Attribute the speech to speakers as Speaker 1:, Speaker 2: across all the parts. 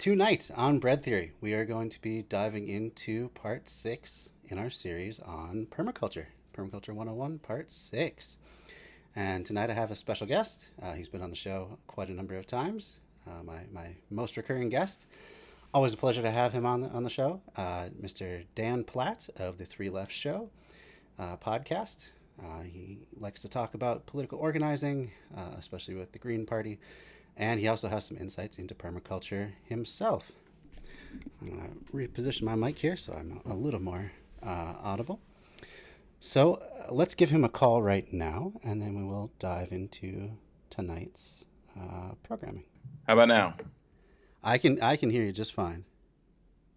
Speaker 1: Tonight on Bread Theory, we are going to be diving into part 6 in our series on permaculture. Permaculture 101, part 6. And tonight I have a special guest. He's been on the show quite a number of times. My most recurring guest. Always a pleasure to have him on the show. Mr. Dan Plaat of the Three Left Show podcast. He likes to talk about political organizing, especially with the Green Party. And he also has some insights into permaculture himself. I'm going to reposition my mic here so I'm a little more audible. So let's give him a call right now, and then we will dive into tonight's programming.
Speaker 2: How about now?
Speaker 1: I can hear you just fine.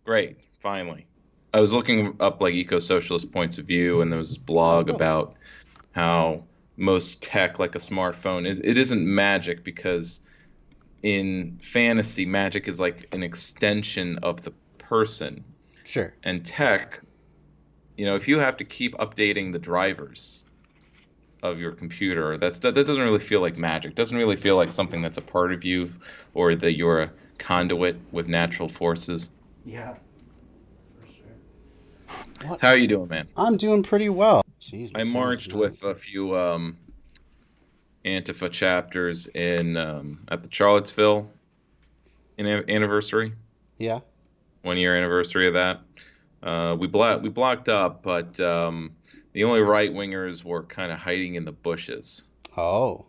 Speaker 2: Great, finally. I was looking up like eco-socialist points of view, and there was this blog about how most tech, like a smartphone, it isn't magic because in fantasy, magic is like an extension of the person.
Speaker 1: Sure.
Speaker 2: And tech, if you have to keep updating the drivers of your computer, that doesn't really feel like magic. It doesn't really feel like something that's a part of you, or that you're a conduit with natural forces.
Speaker 1: Yeah, for sure.
Speaker 2: How are you doing, man?
Speaker 1: I'm doing pretty well. Jeez,
Speaker 2: I marched with a few Antifa chapters in at the Charlottesville anniversary.
Speaker 1: Yeah.
Speaker 2: 1 year anniversary of that. We blocked up, but the only right wingers were kind of hiding in the bushes.
Speaker 1: Oh.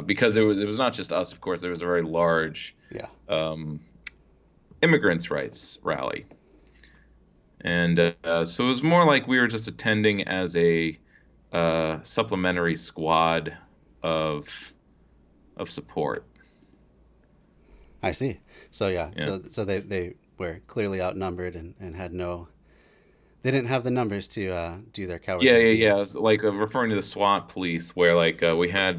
Speaker 2: Because it was not just us, of course. There was a very large immigrants' rights rally, and so it was more like we were just attending as a supplementary squad of support.
Speaker 1: I see. So yeah. So they were clearly outnumbered and had they didn't have the numbers to do their cowardly deeds.
Speaker 2: Like referring to the SWAT police, where like we had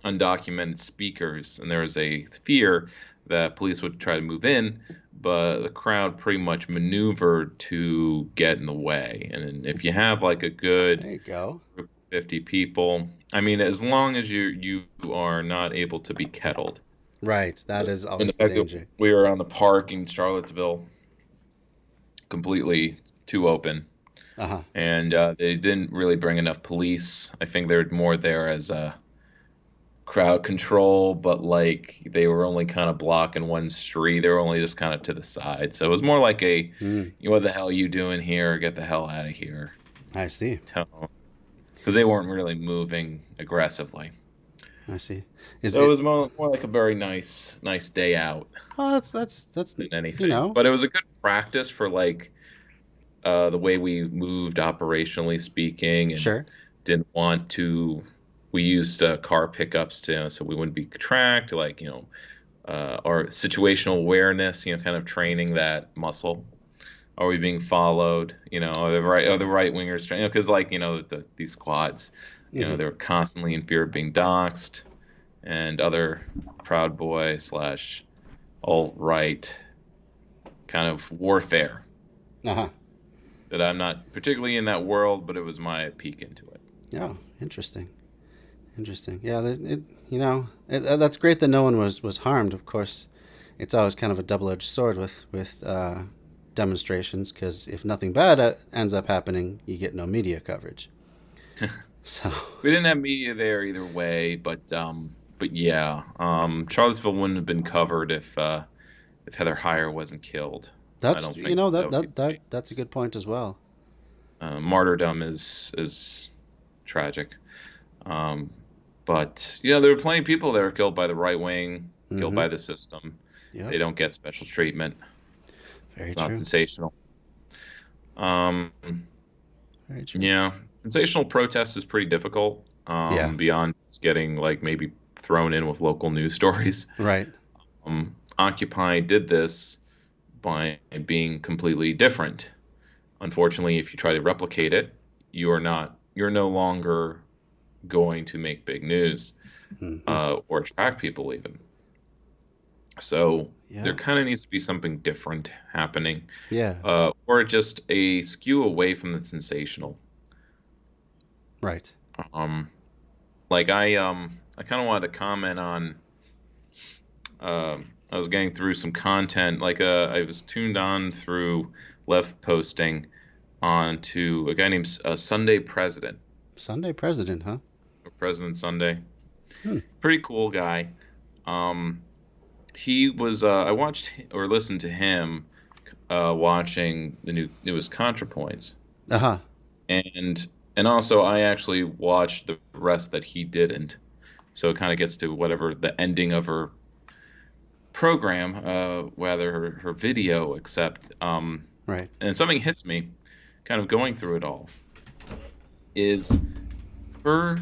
Speaker 2: undocumented speakers, and there was a fear that police would try to move in, but the crowd pretty much maneuvered to get in the way. And if you have like a good
Speaker 1: there you go.
Speaker 2: 50 people, I mean, as long as you are not able to be kettled.
Speaker 1: Right, that is always the danger.
Speaker 2: We were on the park in Charlottesville, completely too open, and they didn't really bring enough police. I think they were more there as a crowd control, but like they were only kind of blocking one street. They were only just kind of to the side, so it was more like what the hell are you doing here? Get the hell out of here.
Speaker 1: I see.
Speaker 2: Because they weren't really moving aggressively.
Speaker 1: I see.
Speaker 2: It was more like a very nice day out.
Speaker 1: Well, that's
Speaker 2: than anything. But it was a good practice for like the way we moved operationally speaking, and
Speaker 1: sure.
Speaker 2: Didn't want to. We used car pickups so we wouldn't be tracked. Like our situational awareness. Kind of training that muscle. Are we being followed? Are the right wingers? Because these squads, they were constantly in fear of being doxxed, and other Proud Boy / alt-right kind of warfare. That I'm not particularly in that world, but it was my peek into it.
Speaker 1: Yeah, interesting. Yeah, that's great that no one was harmed. Of course, it's always kind of a double-edged sword with demonstrations, because if nothing bad ends up happening, you get no media coverage. So
Speaker 2: we didn't have media there either way, but yeah, Charlottesville wouldn't have been covered if Heather Heyer wasn't killed.
Speaker 1: That's that's a good point as well.
Speaker 2: Martyrdom is tragic, but there were plenty of people that were killed by the right wing, killed by the system. Yep. They don't get special treatment.
Speaker 1: Very
Speaker 2: it's
Speaker 1: true.
Speaker 2: Not sensational.
Speaker 1: Very true.
Speaker 2: Yeah, sensational protest is pretty difficult. Beyond getting like maybe thrown in with local news stories.
Speaker 1: Right.
Speaker 2: Occupy did this by being completely different. Unfortunately, if you try to replicate it, you're no longer going to make big news or attract people even. So there kind of needs to be something different happening.
Speaker 1: Yeah.
Speaker 2: Or just a skew away from the sensational.
Speaker 1: Right.
Speaker 2: Like I kind of wanted to comment on I was getting through some content. Like I was tuned on through Left posting on to a guy named Sunday President,
Speaker 1: Sunday President, huh?
Speaker 2: or President Sunday.
Speaker 1: Hmm.
Speaker 2: Pretty cool guy. Um, he was. I watched or listened to him watching the newest ContraPoints,
Speaker 1: Uh-huh.
Speaker 2: and also I actually watched the rest that he didn't. So it kind of gets to whatever the ending of her program, whether her video, except
Speaker 1: Right.
Speaker 2: and something hits me, kind of going through it all, is her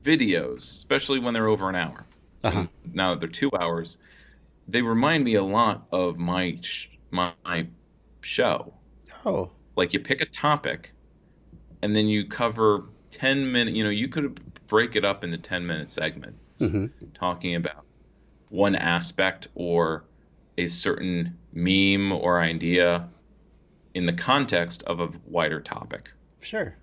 Speaker 2: videos, especially when they're over an hour.
Speaker 1: Uh-huh.
Speaker 2: And now that they're 2 hours, they remind me a lot of my show.
Speaker 1: Oh.
Speaker 2: Like you pick a topic and then you cover 10 minute. You could break it up into 10-minute segments
Speaker 1: Mm-hmm.
Speaker 2: talking about one aspect or a certain meme or idea in the context of a wider topic.
Speaker 1: Sure.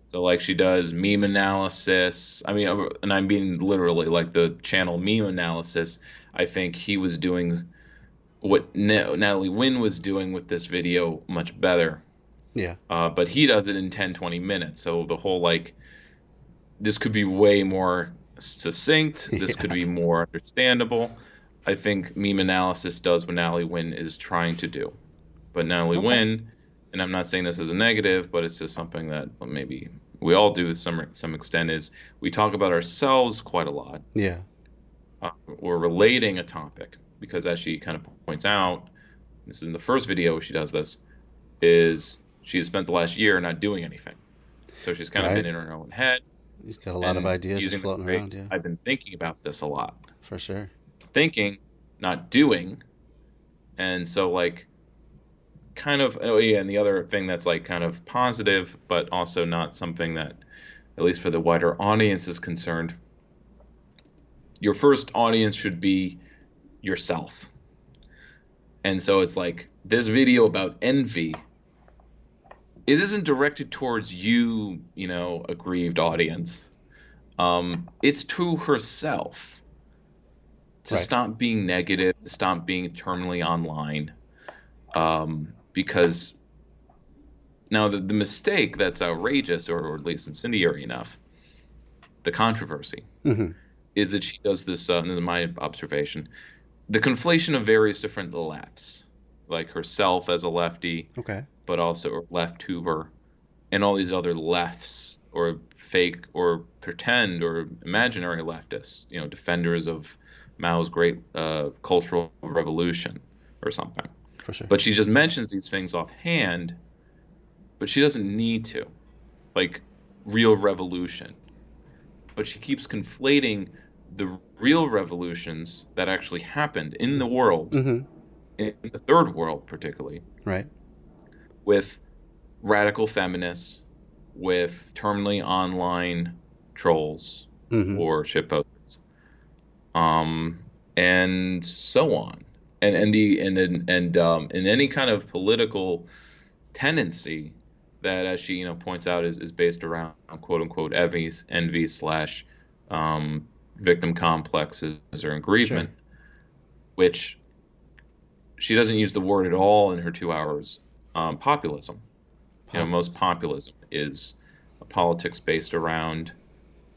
Speaker 2: So like she does meme analysis. I mean, and I'm being literally like the channel meme analysis. I think he was doing what Natalie Wynn was doing with this video much better.
Speaker 1: Yeah.
Speaker 2: But he does it in 10, 20 minutes. So the whole like, this could be way more succinct. This could
Speaker 1: Yeah.
Speaker 2: be more understandable. I think meme analysis does what Natalie Wynn is trying to do. But Natalie
Speaker 1: Okay.
Speaker 2: Wynn, and I'm not saying this as a negative, but it's just something that maybe we all do to some extent, is we talk about ourselves quite a lot.
Speaker 1: Yeah.
Speaker 2: Or relating a topic, because as she kind of points out, this is in the first video where she does this, is she has spent the last year not doing anything. So she's kind of been
Speaker 1: Right.
Speaker 2: in her own head
Speaker 1: You've got a lot of
Speaker 2: and
Speaker 1: ideas just
Speaker 2: using the
Speaker 1: floating around,
Speaker 2: phrase,
Speaker 1: yeah.
Speaker 2: I've been thinking about this a lot.
Speaker 1: For sure.
Speaker 2: Thinking, not doing. And so like kind of, oh yeah, and the other thing that's like kind of positive, but also not something that, at least for the wider audience, is concerned. Your first audience should be yourself. And so it's like this video about envy, it isn't directed towards you, a grieved audience. It's to herself to
Speaker 1: Right.
Speaker 2: stop being negative, to stop being terminally online. Because now the mistake that's outrageous, or at least incendiary enough, the controversy,
Speaker 1: Mm-hmm.
Speaker 2: is that she does this, this is my observation, the conflation of various different lefts, like herself as a lefty,
Speaker 1: Okay.
Speaker 2: but also left tuber, and all these other lefts, or fake or pretend or imaginary leftists, defenders of Mao's great cultural revolution or something.
Speaker 1: For sure.
Speaker 2: But she just mentions these things offhand, but she doesn't need to, like real revolution. But she keeps conflating the real revolutions that actually happened in the world,
Speaker 1: Mm-hmm.
Speaker 2: in the third world particularly,
Speaker 1: Right.
Speaker 2: with radical feminists, with terminally online trolls
Speaker 1: Mm-hmm.
Speaker 2: or shitposters, and so on, and any kind of political tendency that, as she points out, is based around quote unquote envy slash victim complexes or
Speaker 1: Sure.
Speaker 2: aggrievement, which she doesn't use the word at all in her 2 hours. Populism. Most
Speaker 1: Populism.
Speaker 2: populism is a politics based around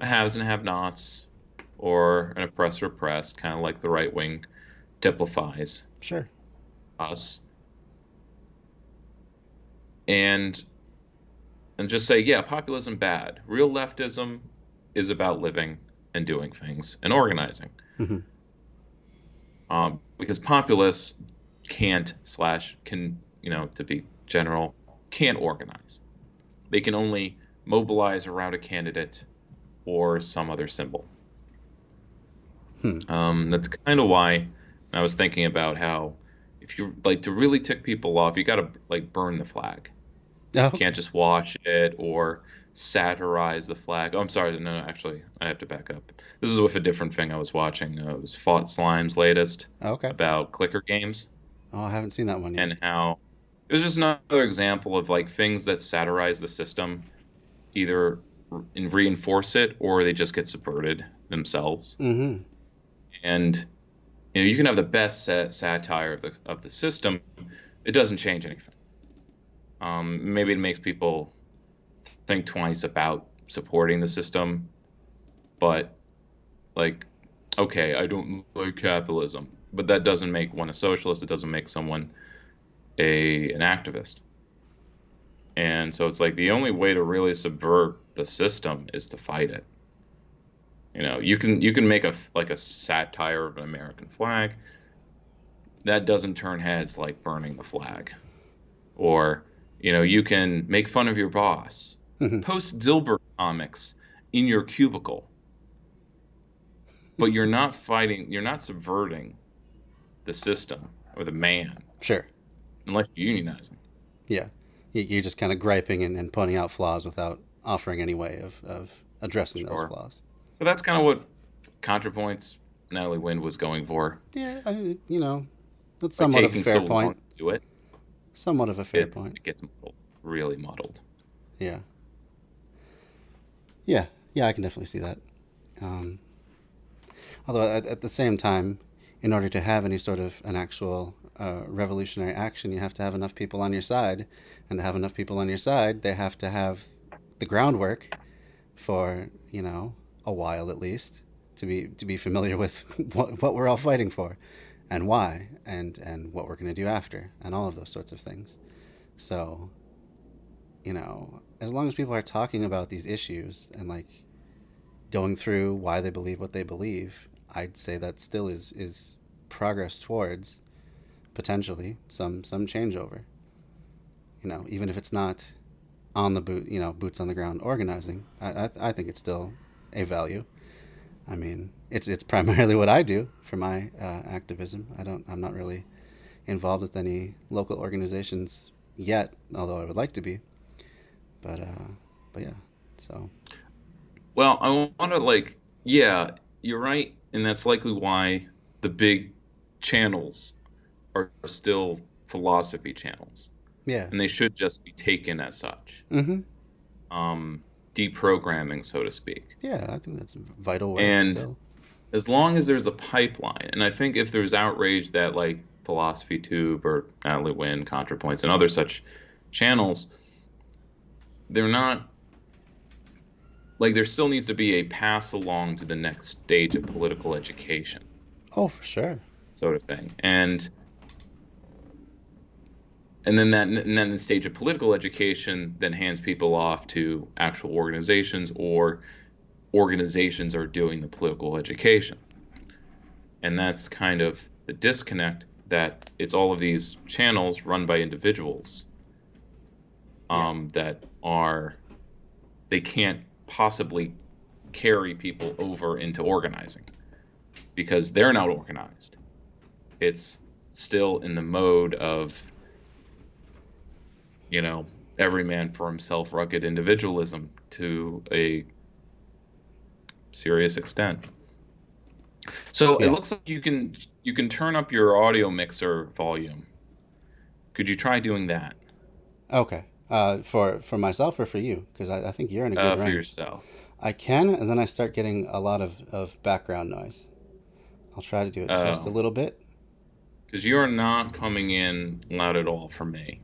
Speaker 2: a haves and have-nots, or an oppressor oppressed, kind of like the right wing typifies
Speaker 1: Sure.
Speaker 2: us, and just say, yeah, populism bad. Real leftism is about living and doing things and organizing.
Speaker 1: Mm-hmm.
Speaker 2: Because populists can't slash can, to be general, can't organize. They can only mobilize around a candidate or some other symbol.
Speaker 1: Hmm.
Speaker 2: That's kind of why I was thinking about how, if you like to really tick people off, you got to like burn the flag.
Speaker 1: Oh,
Speaker 2: You
Speaker 1: okay.
Speaker 2: can't just watch it or satirize the flag. Oh, I'm sorry. No, actually, I have to back up. This is with a different thing I was watching. It was Fought Slime's latest
Speaker 1: Okay.
Speaker 2: about clicker games,
Speaker 1: Oh, I haven't seen that one yet.
Speaker 2: and how it was just another example of like things that satirize the system, either reinforce it or they just get subverted themselves.
Speaker 1: Mm-hmm.
Speaker 2: And You can have the best satire of the system. It doesn't change anything. Maybe it makes people think twice about supporting the system, but like, okay, I don't like capitalism, but that doesn't make one a socialist. It doesn't make someone a an activist. And so it's like the only way to really subvert the system is to fight it. You can make a satire of an American flag that doesn't turn heads like burning the flag. Or, you can make fun of your boss,
Speaker 1: Hmm.
Speaker 2: post Dilbert comics in your cubicle, but you're not subverting the system or the man
Speaker 1: Sure.
Speaker 2: unless you unionize him.
Speaker 1: Yeah. You're just kind of griping and pointing out flaws without offering any way of addressing those
Speaker 2: Sure.
Speaker 1: flaws.
Speaker 2: So that's kind of what ContraPoints Natalie Wind was going for.
Speaker 1: Yeah, that's
Speaker 2: By
Speaker 1: somewhat of a
Speaker 2: taking
Speaker 1: fair
Speaker 2: so long
Speaker 1: point.
Speaker 2: to do it,
Speaker 1: Somewhat of a fair point.
Speaker 2: it gets muddled, really muddled.
Speaker 1: Yeah. Yeah. Yeah, I can definitely see that. Um, Although at the same time, in order to have any sort of an actual revolutionary action, you have to have enough people on your side, and to have enough people on your side, they have to have the groundwork for a while at least to be familiar with what we're all fighting for, and why, and what we're going to do after, and all of those sorts of things. So, as long as people are talking about these issues and like going through why they believe what they believe, I'd say that still is progress towards potentially some changeover. Even if it's not on the boots on the ground organizing, I think it's still a value. I mean, it's primarily what I do for my activism. I'm not really involved with any local organizations yet, although I would like to be. But yeah, so
Speaker 2: Well, I want to yeah, you're right, and that's likely why the big channels are still philosophy channels,
Speaker 1: yeah.
Speaker 2: and they should just be taken as such,
Speaker 1: Mm-hmm.
Speaker 2: deprogramming, so to speak.
Speaker 1: Yeah, I think that's vital work
Speaker 2: And
Speaker 1: still.
Speaker 2: as long as there's a pipeline, and I think if there's outrage that Philosophy Tube or Natalie Wynn, ContraPoints, and other such channels, they're not there still needs to be a pass along to the next stage of political education,
Speaker 1: Oh, for sure.
Speaker 2: sort of thing. And then the stage of political education then hands people off to actual organizations, or organizations are doing the political education. And that's kind of the disconnect, that it's all of these channels run by individuals,
Speaker 1: Yeah.
Speaker 2: that are they can't possibly carry people over into organizing because they're not organized. It's still in the mode of, you know, every man for himself, rugged individualism to a serious extent. So it
Speaker 1: Yeah.
Speaker 2: looks like you can turn up your audio mixer volume. Could you try doing that
Speaker 1: Okay. For myself or for you? Because I think you're in a good
Speaker 2: for
Speaker 1: range.
Speaker 2: yourself?
Speaker 1: I can, and then I start getting a lot of background noise. I'll try to do it just a
Speaker 2: Oh,
Speaker 1: little bit.
Speaker 2: because you are not coming in loud at all for me,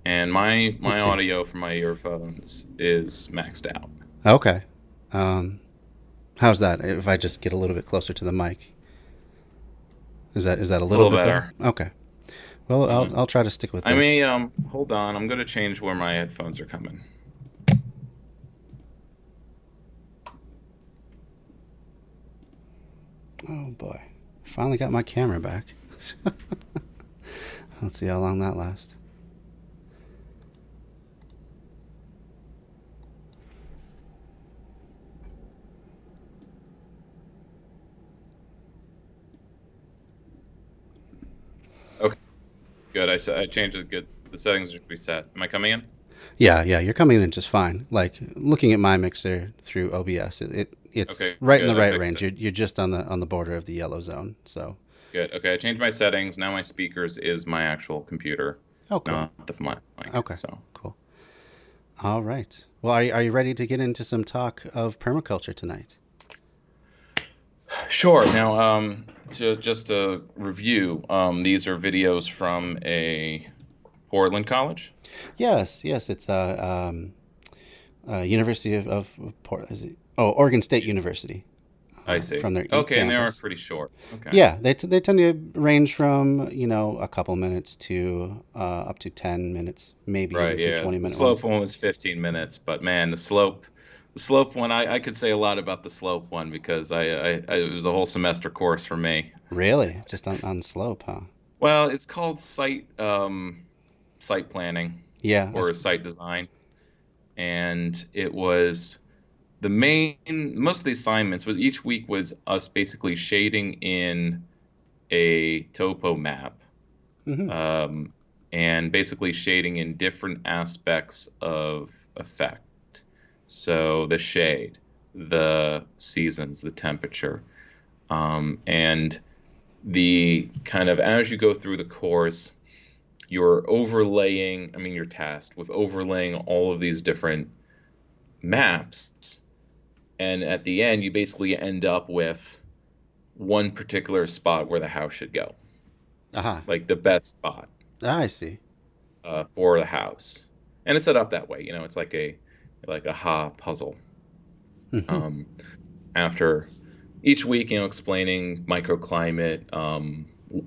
Speaker 2: and my
Speaker 1: Let's see.
Speaker 2: audio from my earphones is maxed out.
Speaker 1: Okay. Um, how's that? If I just get a little bit closer to the mic, is that a
Speaker 2: A
Speaker 1: little
Speaker 2: little
Speaker 1: bit better?
Speaker 2: better.
Speaker 1: Okay. Well,
Speaker 2: Uh,
Speaker 1: I'll try to stick with
Speaker 2: I
Speaker 1: this.
Speaker 2: may hold on. I'm gonna change where my headphones are coming.
Speaker 1: Oh boy, finally got my camera back. Let's see how long that lasts.
Speaker 2: Okay, good. I changed it. Good. The settings should be set. Am I coming in?
Speaker 1: Yeah, yeah, you're coming in just fine. Like looking at my mixer through OBS, it's
Speaker 2: Okay,
Speaker 1: right in
Speaker 2: good.
Speaker 1: the
Speaker 2: I
Speaker 1: right
Speaker 2: fixed
Speaker 1: range.
Speaker 2: it.
Speaker 1: You're just on the border of the yellow zone. So,
Speaker 2: Good. Okay, I changed my settings. Now my speakers is my actual computer,
Speaker 1: oh, cool.
Speaker 2: not the mic.
Speaker 1: Okay,
Speaker 2: So
Speaker 1: cool. All right. Well, are you ready to get into some talk of permaculture tonight?
Speaker 2: Sure. Now, just a review. These are videos from a Portland college.
Speaker 1: Yes, it's University of Port. Is it? Oh, Oregon State University,
Speaker 2: I see.
Speaker 1: from their
Speaker 2: Okay, and they are
Speaker 1: campus.
Speaker 2: pretty short. Okay.
Speaker 1: Yeah, they tend to range from a couple minutes to up to 10 minutes, maybe even
Speaker 2: Right,
Speaker 1: some
Speaker 2: yeah. The
Speaker 1: 20-minute
Speaker 2: slope
Speaker 1: ones.
Speaker 2: one was 15 minutes, but man, the slope one, I could say a lot about the slope one because it was a whole semester course for me.
Speaker 1: Really, just on slope, huh?
Speaker 2: Well, it's called site planning
Speaker 1: Yeah,
Speaker 2: or site design, and it was the main most of the assignments was each week was us basically shading in a topo map,
Speaker 1: hmm
Speaker 2: um, and basically shading in different aspects of effect. So the shade, the seasons, the temperature, and the kind of as you go through the course, you're overlaying, I mean, you're tasked with overlaying all of these different maps. And at the end, you basically end up with one particular spot where the house should go,
Speaker 1: Aha.
Speaker 2: like the best spot
Speaker 1: I see.
Speaker 2: for the house. And it's set up that way, it's like a ha puzzle.
Speaker 1: hmm
Speaker 2: Um, After each week, explaining microclimate,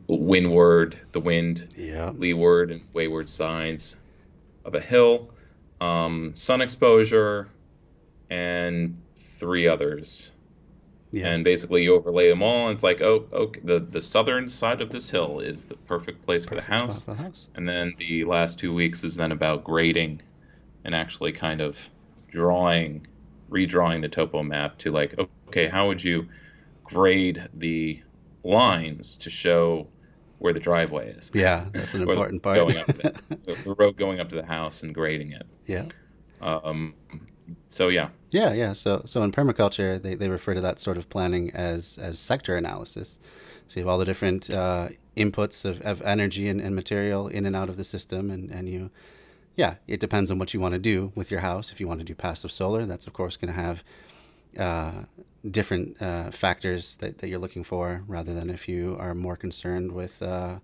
Speaker 2: windward, the wind,
Speaker 1: Yeah.
Speaker 2: leeward and wayward signs of a hill, sun exposure, and three others.
Speaker 1: Yeah.
Speaker 2: And basically, you overlay them all, and it's like, oh, okay, the southern side of this hill is the perfect place for the
Speaker 1: Perfect spot
Speaker 2: house.
Speaker 1: for the house.
Speaker 2: And then the last 2 weeks is then about grading and actually kind of drawing, redrawing the topo map to like, okay, how would you grade the lines to show where the driveway is,
Speaker 1: Yeah, that's an
Speaker 2: or the
Speaker 1: important part.
Speaker 2: going up to the road going up to the house and grading it.
Speaker 1: Yeah.
Speaker 2: Um, so yeah,
Speaker 1: Yeah. So in permaculture, they refer to that sort of planning as sector analysis. So you have all the different inputs of energy and material in and out of the system, and yeah, it depends on what you want to do with your house. If you want to do passive solar, that's of course going to have uh, different factors that you're looking for, rather than if you are more concerned with, I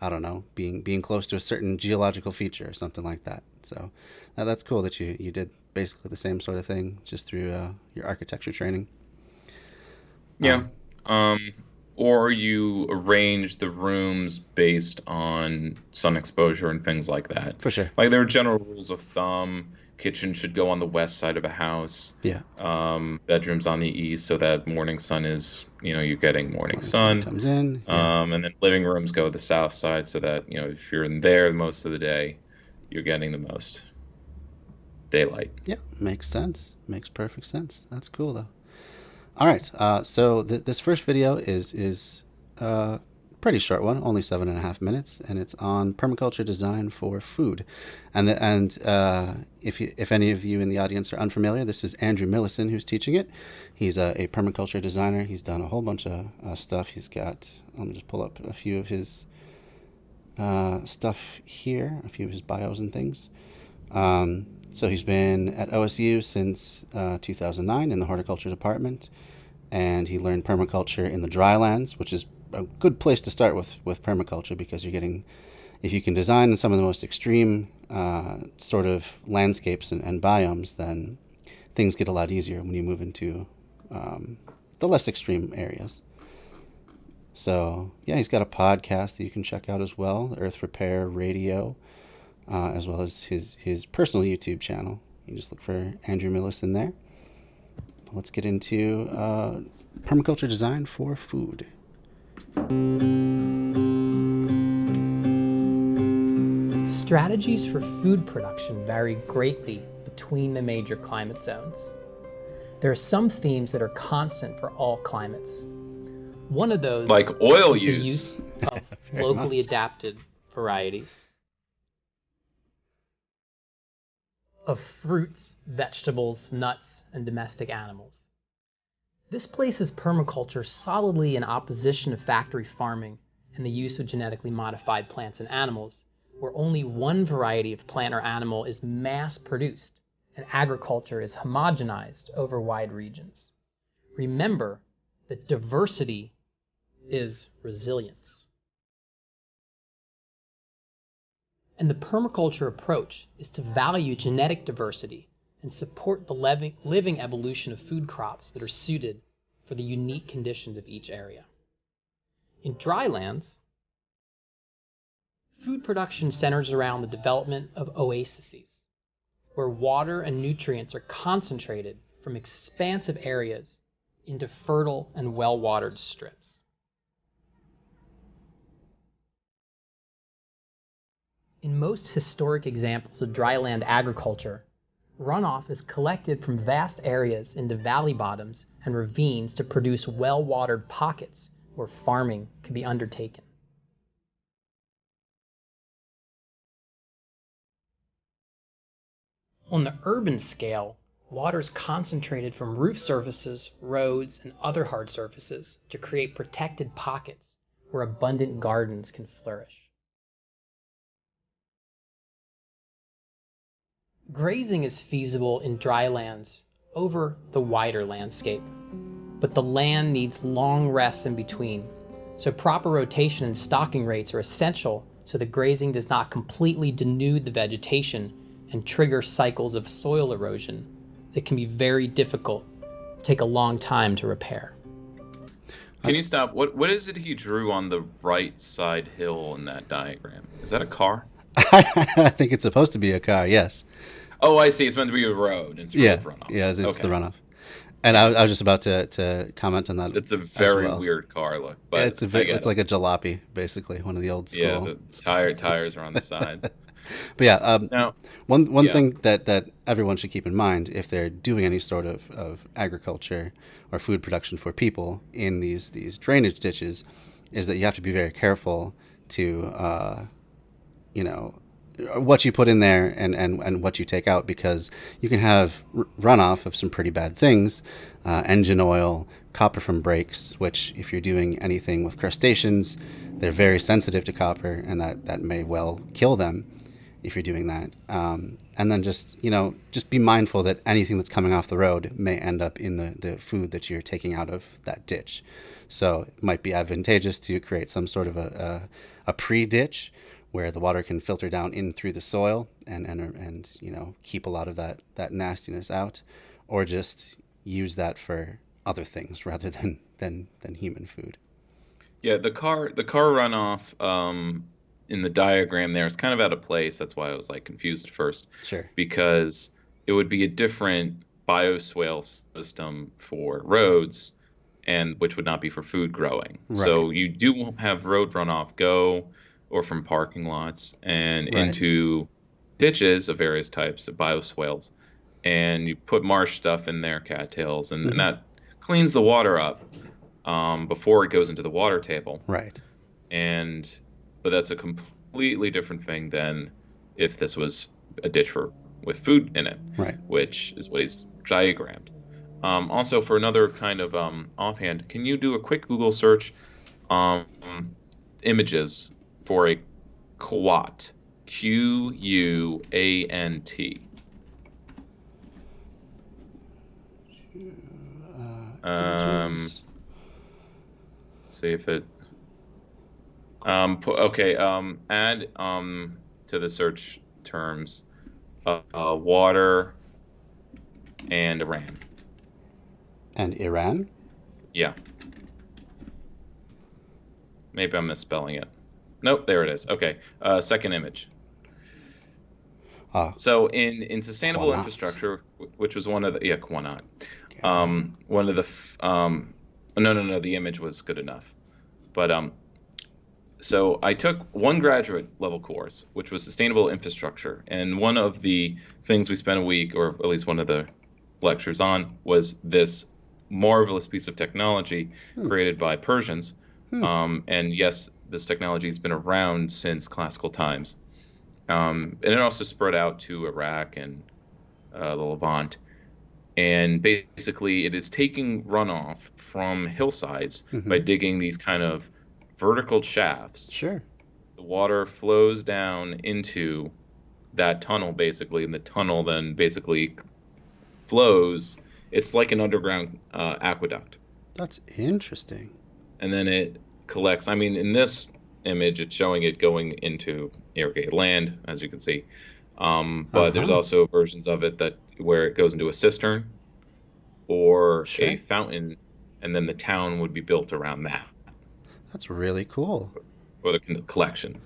Speaker 1: don't know, being close to a certain geological feature or something like that. So that's cool that you did basically the same sort of thing just through your architecture training.
Speaker 2: yeah.
Speaker 1: Um,
Speaker 2: Um, or you arrange the rooms based on sun exposure and things like that.
Speaker 1: for sure.
Speaker 2: Like there are general rules of thumb. Kitchen should go on the west side of a house.
Speaker 1: Yeah.
Speaker 2: Bedrooms on the east, so that morning sun is, you're getting morning
Speaker 1: Morning sun
Speaker 2: sun.
Speaker 1: comes in. Yeah.
Speaker 2: And then living rooms go the south side, so that, if you're in there most of the day, you're getting the most daylight.
Speaker 1: Yeah. Makes sense. Makes perfect sense. That's cool though. All right. So this first video is pretty short one, only 7.5 minutes, and it's on permaculture design for food. And if any of you in the audience are unfamiliar, this is Andrew Millison who's teaching it. He's a permaculture designer. He's done a whole bunch of stuff. He's got. Let me just pull up a few of his stuff here, a few of his bios and things. So he's been at OSU since 2009 in the horticulture department, and he learned permaculture in the drylands, which is a good place to start with permaculture, because you're getting, if you can design some of the most extreme sort of landscapes and biomes, then things get a lot easier when you move into the less extreme areas. So yeah, he's got a podcast that you can check out as well, the Earth Repair Radio, as well as his personal YouTube channel. You just look for Andrew Millison there. Let's get into permaculture design for food.
Speaker 3: Strategies for food production vary greatly between the major climate zones. There are some themes that are constant for all climates. One of those
Speaker 2: Like oil
Speaker 3: is the
Speaker 2: use.
Speaker 3: use of locally adapted varieties of fruits, vegetables, nuts, and domestic animals. This places permaculture solidly in opposition to factory farming and the use of genetically modified plants and animals, where only one variety of plant or animal is mass-produced and agriculture is homogenized over wide regions. Remember that diversity is resilience. And the permaculture approach is to value genetic diversity and support the living evolution of food crops that are suited for the unique conditions of each area. In drylands, food production centers around the development of oases, where water and nutrients are concentrated from expansive areas into fertile and well-watered strips. In most historic examples of dryland agriculture, runoff is collected from vast areas into valley bottoms and ravines to produce well-watered pockets where farming can be undertaken. On the urban scale, water is concentrated from roof surfaces, roads, and other hard surfaces to create protected pockets where abundant gardens can flourish. Grazing is feasible in drylands over the wider landscape, but the land needs long rests in between, so proper rotation and stocking rates are essential so the grazing does not completely denude the vegetation and trigger cycles of soil erosion that can be very difficult, take a long time to repair.
Speaker 2: Can you stop? What is it he drew on the right side hill in that diagram? Is that a car?
Speaker 1: I think it's supposed to be a car, yes.
Speaker 2: Oh, I see. It's meant to be a road instead of runoff.
Speaker 1: Yeah, it's
Speaker 2: Okay.
Speaker 1: the runoff. And I was just about to comment on that.
Speaker 2: It's a very
Speaker 1: as well.
Speaker 2: weird car look, but
Speaker 1: it's like a jalopy, basically, one of the old school.
Speaker 2: Yeah, the tires are on the sides.
Speaker 1: But yeah,
Speaker 2: now
Speaker 1: one thing that everyone should keep in mind if they're doing any sort of agriculture or food production for people in these drainage ditches is that you have to be very careful to what you put in there and what you take out, because you can have runoff of some pretty bad things, engine oil, copper from brakes, which if you're doing anything with crustaceans, they're very sensitive to copper, and that may well kill them if you're doing that. And then just be mindful that anything that's coming off the road may end up in the food that you're taking out of that ditch. So it might be advantageous to create some sort of a pre-ditch where the water can filter down in through the soil and keep a lot of that nastiness out, or just use that for other things rather than human food.
Speaker 2: Yeah, the car runoff in the diagram there is kind of out of place. That's why I was like confused at first.
Speaker 1: Sure.
Speaker 2: Because it would be a different bioswale system for roads, and which would not be for food growing.
Speaker 1: Right.
Speaker 2: So you do have road runoff go or from parking lots and into ditches of various types of bioswales, and you put marsh stuff in there, cattails, and that cleans the water up before it goes into the water table.
Speaker 1: Right.
Speaker 2: But that's a completely different thing than if this was a ditch with food in it,
Speaker 1: right?
Speaker 2: Which is what he's diagrammed. Also, for another kind of offhand, can you do a quick Google search images for a quat? Quant. See if it. Add to the search terms water and Iran.
Speaker 1: And Iran?
Speaker 2: Yeah. Maybe I'm misspelling it. Nope, there it is. Okay. Second image. So in sustainable
Speaker 1: Quanat.
Speaker 2: infrastructure, which was one of the Quanat. One of the no, the image was good enough. But so I took one graduate level course, which was sustainable infrastructure, and one of the things we spent a week, or at least one of the lectures on, was this marvelous piece of technology created by Persians. And yes, this technology has been around since classical times. And it also spread out to Iraq and the Levant. And basically, it is taking runoff from hillsides by digging these kind of vertical shafts.
Speaker 1: Sure.
Speaker 2: The water flows down into that tunnel, basically, and the tunnel then basically flows. It's like an underground aqueduct.
Speaker 1: That's interesting.
Speaker 2: And then it collects. I mean, in this image, it's showing it going into irrigated land, as you can see. But there's
Speaker 1: Uh-huh.
Speaker 2: also versions of it that where it goes into a cistern or a
Speaker 1: Sure.
Speaker 2: fountain, and then the town would be built around that,
Speaker 1: That's really cool.
Speaker 2: or the collection,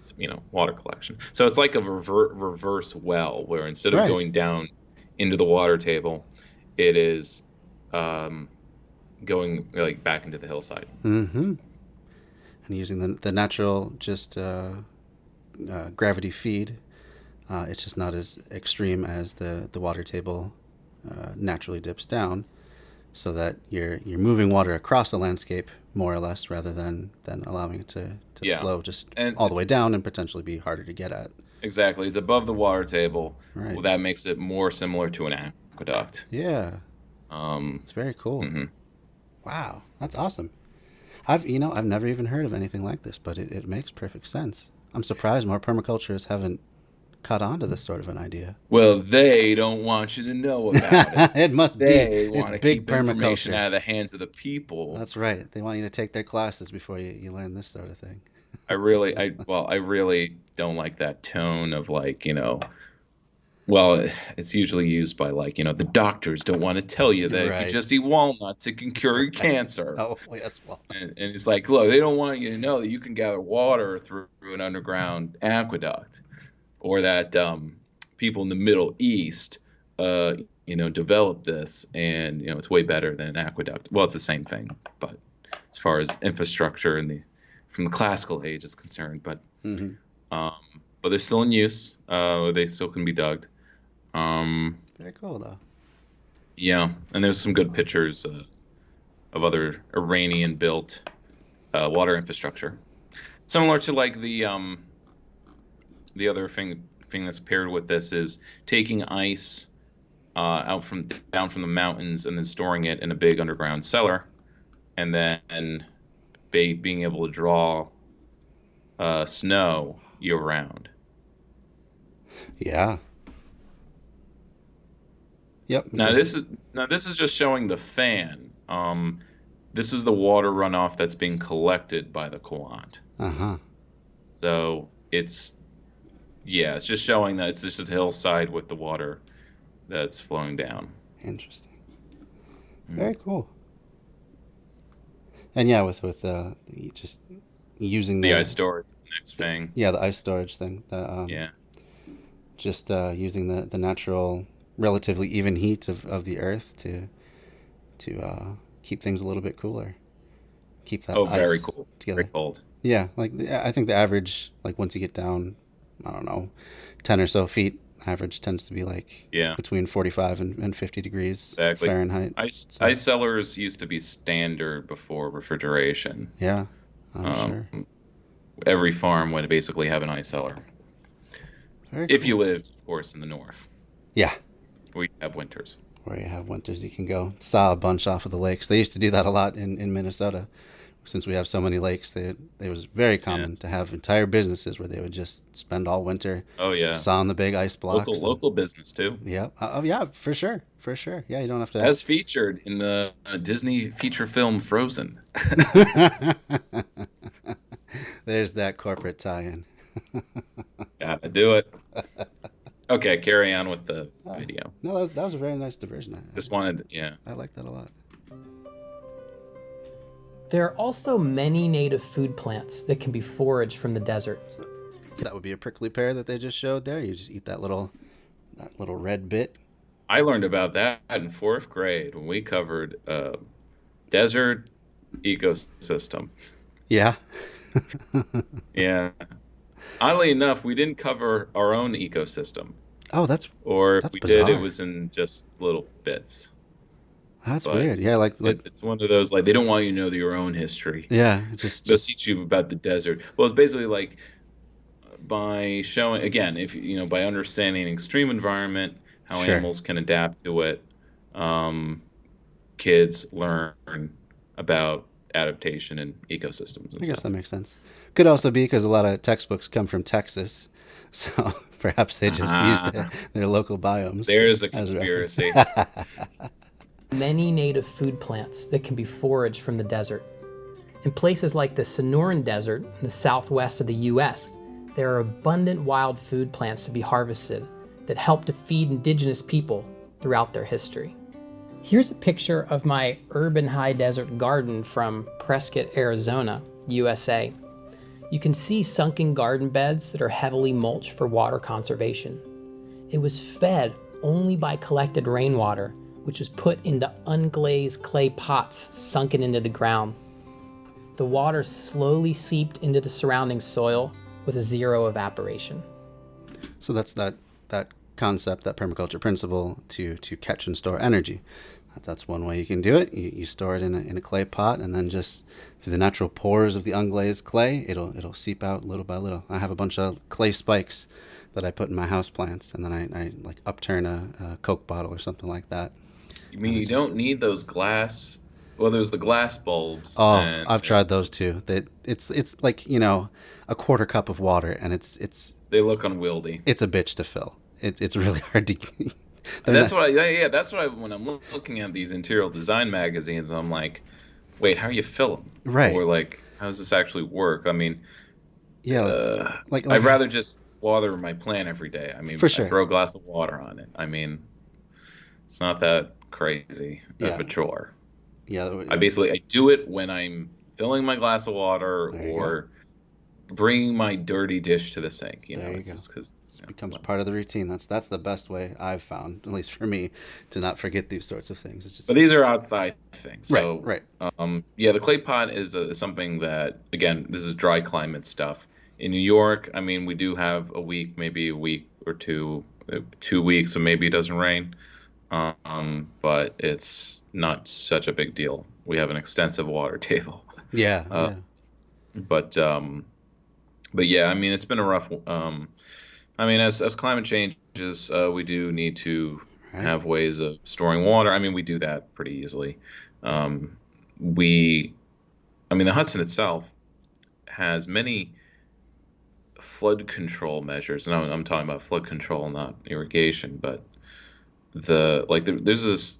Speaker 2: water collection. So it's like a reverse well, where instead of
Speaker 1: Right.
Speaker 2: going down into the water table, it is um, going like back into the hillside.
Speaker 1: Mm-hmm. And using the natural just gravity feed, it's just not as extreme as the water table naturally dips down, so that you're moving water across the landscape more or less, rather than allowing it to
Speaker 2: Yeah,
Speaker 1: flow just
Speaker 2: and
Speaker 1: all the
Speaker 2: it's
Speaker 1: way down and potentially be harder to get at.
Speaker 2: exactly, it's above the water table.
Speaker 1: Right.
Speaker 2: Well, that makes it more similar to an aqueduct.
Speaker 1: Yeah.
Speaker 2: Um,
Speaker 1: It's very cool.
Speaker 2: mhm.
Speaker 1: Wow. That's awesome. I've never even heard of anything like this, but it makes perfect sense. I'm surprised more permaculturists haven't caught on to this sort of an idea.
Speaker 2: Well, they don't want you to know about it.
Speaker 1: It must be.
Speaker 2: They
Speaker 1: It's
Speaker 2: want to
Speaker 1: big
Speaker 2: keep information
Speaker 1: permaculture.
Speaker 2: out of the hands of the people.
Speaker 1: That's right. They want you to take their classes before you learn this sort of thing.
Speaker 2: I really don't like that tone of like, well, it's usually used by like, the doctors don't want to tell you that if you
Speaker 1: Right.
Speaker 2: just eat walnuts, it can cure your
Speaker 1: Right.
Speaker 2: cancer.
Speaker 1: Oh, yes. Well,
Speaker 2: And it's like, look, they don't want you to know that you can gather water through an underground aqueduct, or that people in the Middle East, developed this, and it's way better than an aqueduct. Well, it's the same thing, but as far as infrastructure from the classical age is concerned,
Speaker 1: hmm
Speaker 2: um, but they're still in use. They still can be dug. Um,
Speaker 1: very cool, though.
Speaker 2: yeah, and there's some good pictures of other Iranian-built water infrastructure, similar to like the other thing that's paired with this is taking ice down from the mountains and then storing it in a big underground cellar, and then being able to draw snow year round.
Speaker 1: Yeah. Yep.
Speaker 2: Now
Speaker 1: Because
Speaker 2: this is just showing the fan. This is the water runoff that's being collected by the Plaat.
Speaker 1: uh-huh.
Speaker 2: So it's just showing that it's just a hillside with the water that's flowing down.
Speaker 1: Interesting.
Speaker 2: Mm.
Speaker 1: Very cool. And yeah, with just using
Speaker 2: The ice storage is the next thing.
Speaker 1: the ice storage thing.
Speaker 2: Yeah.
Speaker 1: Just using the natural, relatively even heat of the earth to keep things a little bit cooler, keep that
Speaker 2: Oh, very
Speaker 1: ice
Speaker 2: cool. Very
Speaker 1: together.
Speaker 2: cold.
Speaker 1: Yeah, like I think the average, like once you get down, I don't know, 10 or so feet, average tends to be like
Speaker 2: Yeah,
Speaker 1: between 45 and 50 degrees
Speaker 2: exactly.
Speaker 1: Fahrenheit.
Speaker 2: Ice
Speaker 1: So
Speaker 2: cellars used to be standard before refrigeration.
Speaker 1: yeah, I'm
Speaker 2: Um,
Speaker 1: sure.
Speaker 2: every farm would basically have an ice cellar.
Speaker 1: Very
Speaker 2: If you
Speaker 1: cool.
Speaker 2: lived, of course, in the north,
Speaker 1: Yeah,
Speaker 2: we have winters.
Speaker 1: where you have winters, you can go saw a bunch off of the lakes. They used to do that a lot in Minnesota. Since we have so many lakes, it was very
Speaker 2: Yeah.
Speaker 1: common to have entire businesses where they would just spend all winter
Speaker 2: Oh yeah.
Speaker 1: sawing the big ice blocks. And
Speaker 2: Local business too.
Speaker 1: yeah, oh yeah, for sure, for sure. Yeah, you don't have to.
Speaker 2: As featured in the Disney feature film Frozen.
Speaker 1: There's that corporate tie-in.
Speaker 2: Gotta do it. Okay, carry on with the
Speaker 1: Oh,
Speaker 2: video.
Speaker 1: no, that was a very nice diversion.
Speaker 2: Just wanted, yeah.
Speaker 1: I like that a lot.
Speaker 3: There are also many native food plants that can be foraged from the desert.
Speaker 1: So that would be a prickly pear that they just showed there. You just eat that little red bit.
Speaker 2: I learned about that in fourth grade when we covered desert ecosystem.
Speaker 1: Yeah.
Speaker 2: Yeah. Oddly enough, we didn't cover our own ecosystem,
Speaker 1: Oh,
Speaker 2: or if
Speaker 1: that's
Speaker 2: we did, it
Speaker 1: bizarre.
Speaker 2: was in just little bits.
Speaker 1: That's
Speaker 2: But
Speaker 1: weird. Yeah,
Speaker 2: it's one of those like they don't want you to know your own history.
Speaker 1: yeah,
Speaker 2: They'll
Speaker 1: just
Speaker 2: teach you about the desert. Well, it's basically like by showing again, if by understanding extreme environment, how
Speaker 1: sure.
Speaker 2: animals can adapt to it, um, kids learn about adaptation and ecosystems and
Speaker 1: I guess
Speaker 2: stuff.
Speaker 1: that makes sense. Could also be because a lot of textbooks come from Texas, so perhaps they just use
Speaker 2: Ah,
Speaker 1: their local biomes
Speaker 2: there's a
Speaker 1: as a reference.
Speaker 2: conspiracy.
Speaker 3: many native food plants that can be foraged from the desert. In places like the Sonoran Desert in the southwest of the US, there are abundant wild food plants to be harvested that help to feed indigenous people throughout their history. Here's a picture of my urban high desert garden from Prescott, Arizona, USA. You can see sunken garden beds that are heavily mulched for water conservation. It was fed only by collected rainwater, which was put into unglazed clay pots sunken into the ground. The water slowly seeped into the surrounding soil with zero evaporation.
Speaker 1: So that's that concept, that permaculture principle to catch and store energy. That's one way you can do it. You store it in a clay pot, and then just through the natural pores of the unglazed clay, it'll seep out little by little. I have a bunch of clay spikes that I put in my house plants, and then I like upturn a Coke bottle or something like that.
Speaker 2: You mean you don't need those glass? Well, there's the glass bulbs.
Speaker 1: Oh,
Speaker 2: and
Speaker 1: I've tried those too. That it's like, you know, a quarter cup of water, and it's
Speaker 2: they look unwieldy.
Speaker 1: It's a bitch to fill. It's really hard to.
Speaker 2: That's what I when I'm looking at these interior design magazines, I'm like, wait, how do you fill them?
Speaker 1: Right.
Speaker 2: Or like, how does this actually work? I mean,
Speaker 1: yeah, like
Speaker 2: I'd rather just water my plant every day. I mean,
Speaker 1: for sure.
Speaker 2: I throw a glass of water on it. I mean, it's not that crazy of a chore.
Speaker 1: Yeah.
Speaker 2: I do it when I'm filling my glass of water or bringing my dirty dish to the sink. You know,
Speaker 1: it's
Speaker 2: just because
Speaker 1: it becomes part of the routine. That's the best way I've found, at least for me, to not forget these sorts of things. It's just.
Speaker 2: But these are outside things. So,
Speaker 1: right.
Speaker 2: The clay pot is something that, again, this is dry climate stuff. In New York, I mean, we do have maybe a week or 2 weeks, so maybe it doesn't rain. But it's not such a big deal. We have an extensive water table.
Speaker 1: Yeah.
Speaker 2: But yeah, I mean, it's been a rough. I mean, as climate changes, we do need to have ways of storing water. I mean, we do that pretty easily. The Hudson itself has many flood control measures. And I'm talking about flood control, not irrigation. But there's this.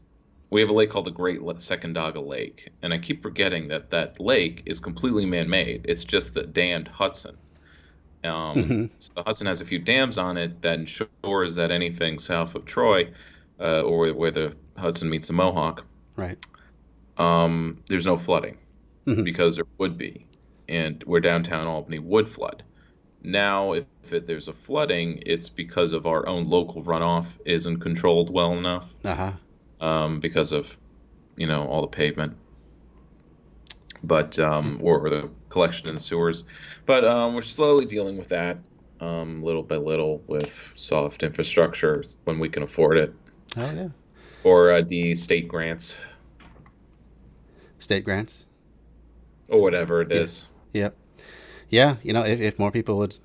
Speaker 2: We have a lake called the Great Sacandaga Lake, and I keep forgetting that lake is completely man-made. It's just the damned Hudson. So the Hudson has a few dams on it that ensures that anything south of Troy, or where the Hudson meets the Mohawk,
Speaker 1: right,
Speaker 2: there's no flooding because there would be, and where downtown Albany would flood. Now, if there's a flooding, it's because of our own local runoff isn't controlled well enough, because of, all the pavement. But or the collection in the sewers, but we're slowly dealing with that, little by little, with soft infrastructure when we can afford it.
Speaker 1: Oh yeah.
Speaker 2: Or the state grants.
Speaker 1: State grants.
Speaker 2: Or whatever it is.
Speaker 1: Yep. Yeah. If more people would,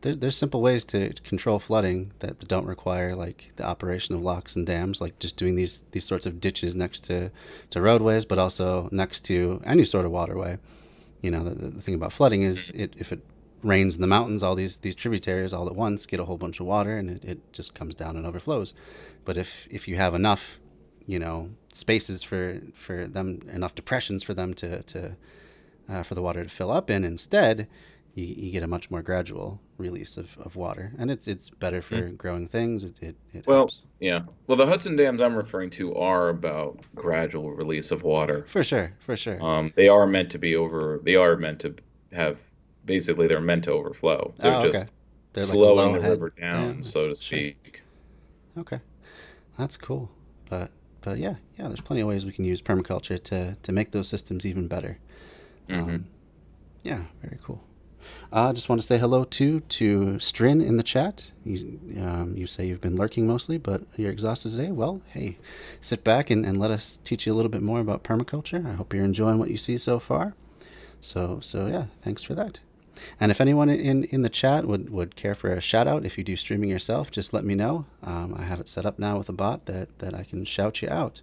Speaker 1: there's simple ways to control flooding that don't require like the operation of locks and dams, like just doing these sorts of ditches next to roadways, but also next to any sort of waterway. The thing about flooding is if it rains in the mountains, all these tributaries all at once get a whole bunch of water, and it just comes down and overflows. But if you have enough, spaces for them, enough depressions for them to for the water to fill up in instead, you get a much more gradual release of water, and it's better for growing things. It helps.
Speaker 2: Yeah. Well, the Hudson dams I'm referring to are about gradual release of water.
Speaker 1: For sure.
Speaker 2: They are meant to be They are meant to have. Basically, they're meant to overflow. They're
Speaker 1: They're
Speaker 2: slowing
Speaker 1: like
Speaker 2: the river down, so to speak.
Speaker 1: Sure. Okay, that's cool. But yeah, there's plenty of ways we can use permaculture to make those systems even better. Yeah, very cool. I just want to say hello to Strin in the chat. You say you've been lurking mostly, but you're exhausted today. Well, hey, sit back and let us teach you a little bit more about permaculture. I hope you're enjoying what you see so far. So yeah, thanks for that. And if anyone in the chat would care for a shout out, if you do streaming yourself, just let me know. I have it set up now with a bot that I can shout you out.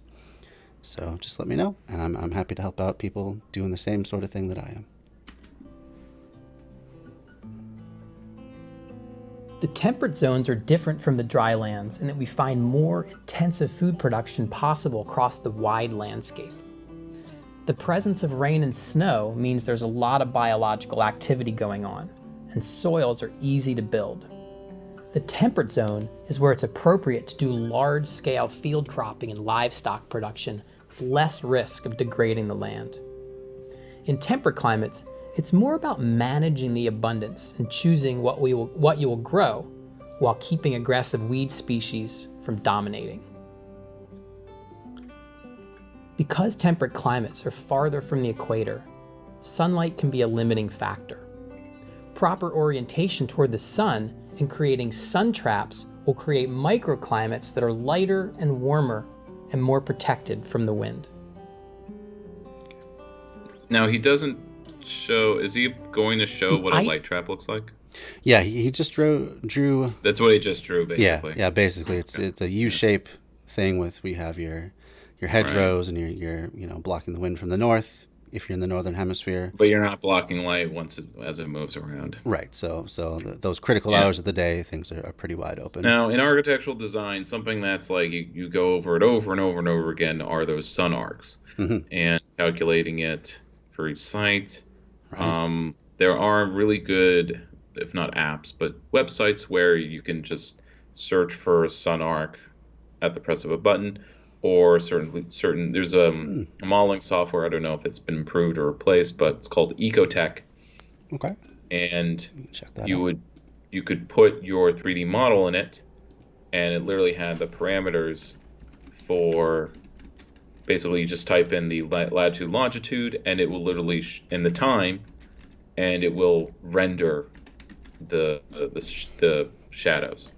Speaker 1: So just let me know, and I'm happy to help out people doing the same sort of thing that I am.
Speaker 3: The temperate zones are different from the dry lands in that we find more intensive food production possible across the wide landscape. The presence of rain and snow means there's a lot of biological activity going on, and soils are easy to build. The temperate zone is where it's appropriate to do large-scale field cropping and livestock production with less risk of degrading the land. In temperate climates, it's more about managing the abundance and choosing what you will grow while keeping aggressive weed species from dominating. Because temperate climates are farther from the equator, sunlight can be a limiting factor. Proper orientation toward the sun and creating sun traps will create microclimates that are lighter and warmer and more protected from the wind.
Speaker 2: Now, he doesn't show, is he going to show what a light trap looks like?
Speaker 1: Yeah, he just drew.
Speaker 2: That's what he just drew, basically.
Speaker 1: Yeah, basically it's a U-shape thing with, we have your hedgerows and you're blocking the wind from the north if you're in the northern hemisphere.
Speaker 2: But you're not blocking light as it moves around.
Speaker 1: Right. So those critical hours of the day, things are pretty wide open.
Speaker 2: Now, in architectural design, something that's like you go over it over and over and over again are those sun arcs, and calculating it for each site. Right. There are really good, if not apps, but websites where you can just search for a sun arc at the press of a button, or certain there's a modeling software, I don't know if it's been improved or replaced, but it's called Ecotech.
Speaker 1: Okay.
Speaker 2: And you could put your 3D model in it, and it literally had the parameters for, basically you just type in the latitude, longitude, and it will literally in the time, and it will render the shadows.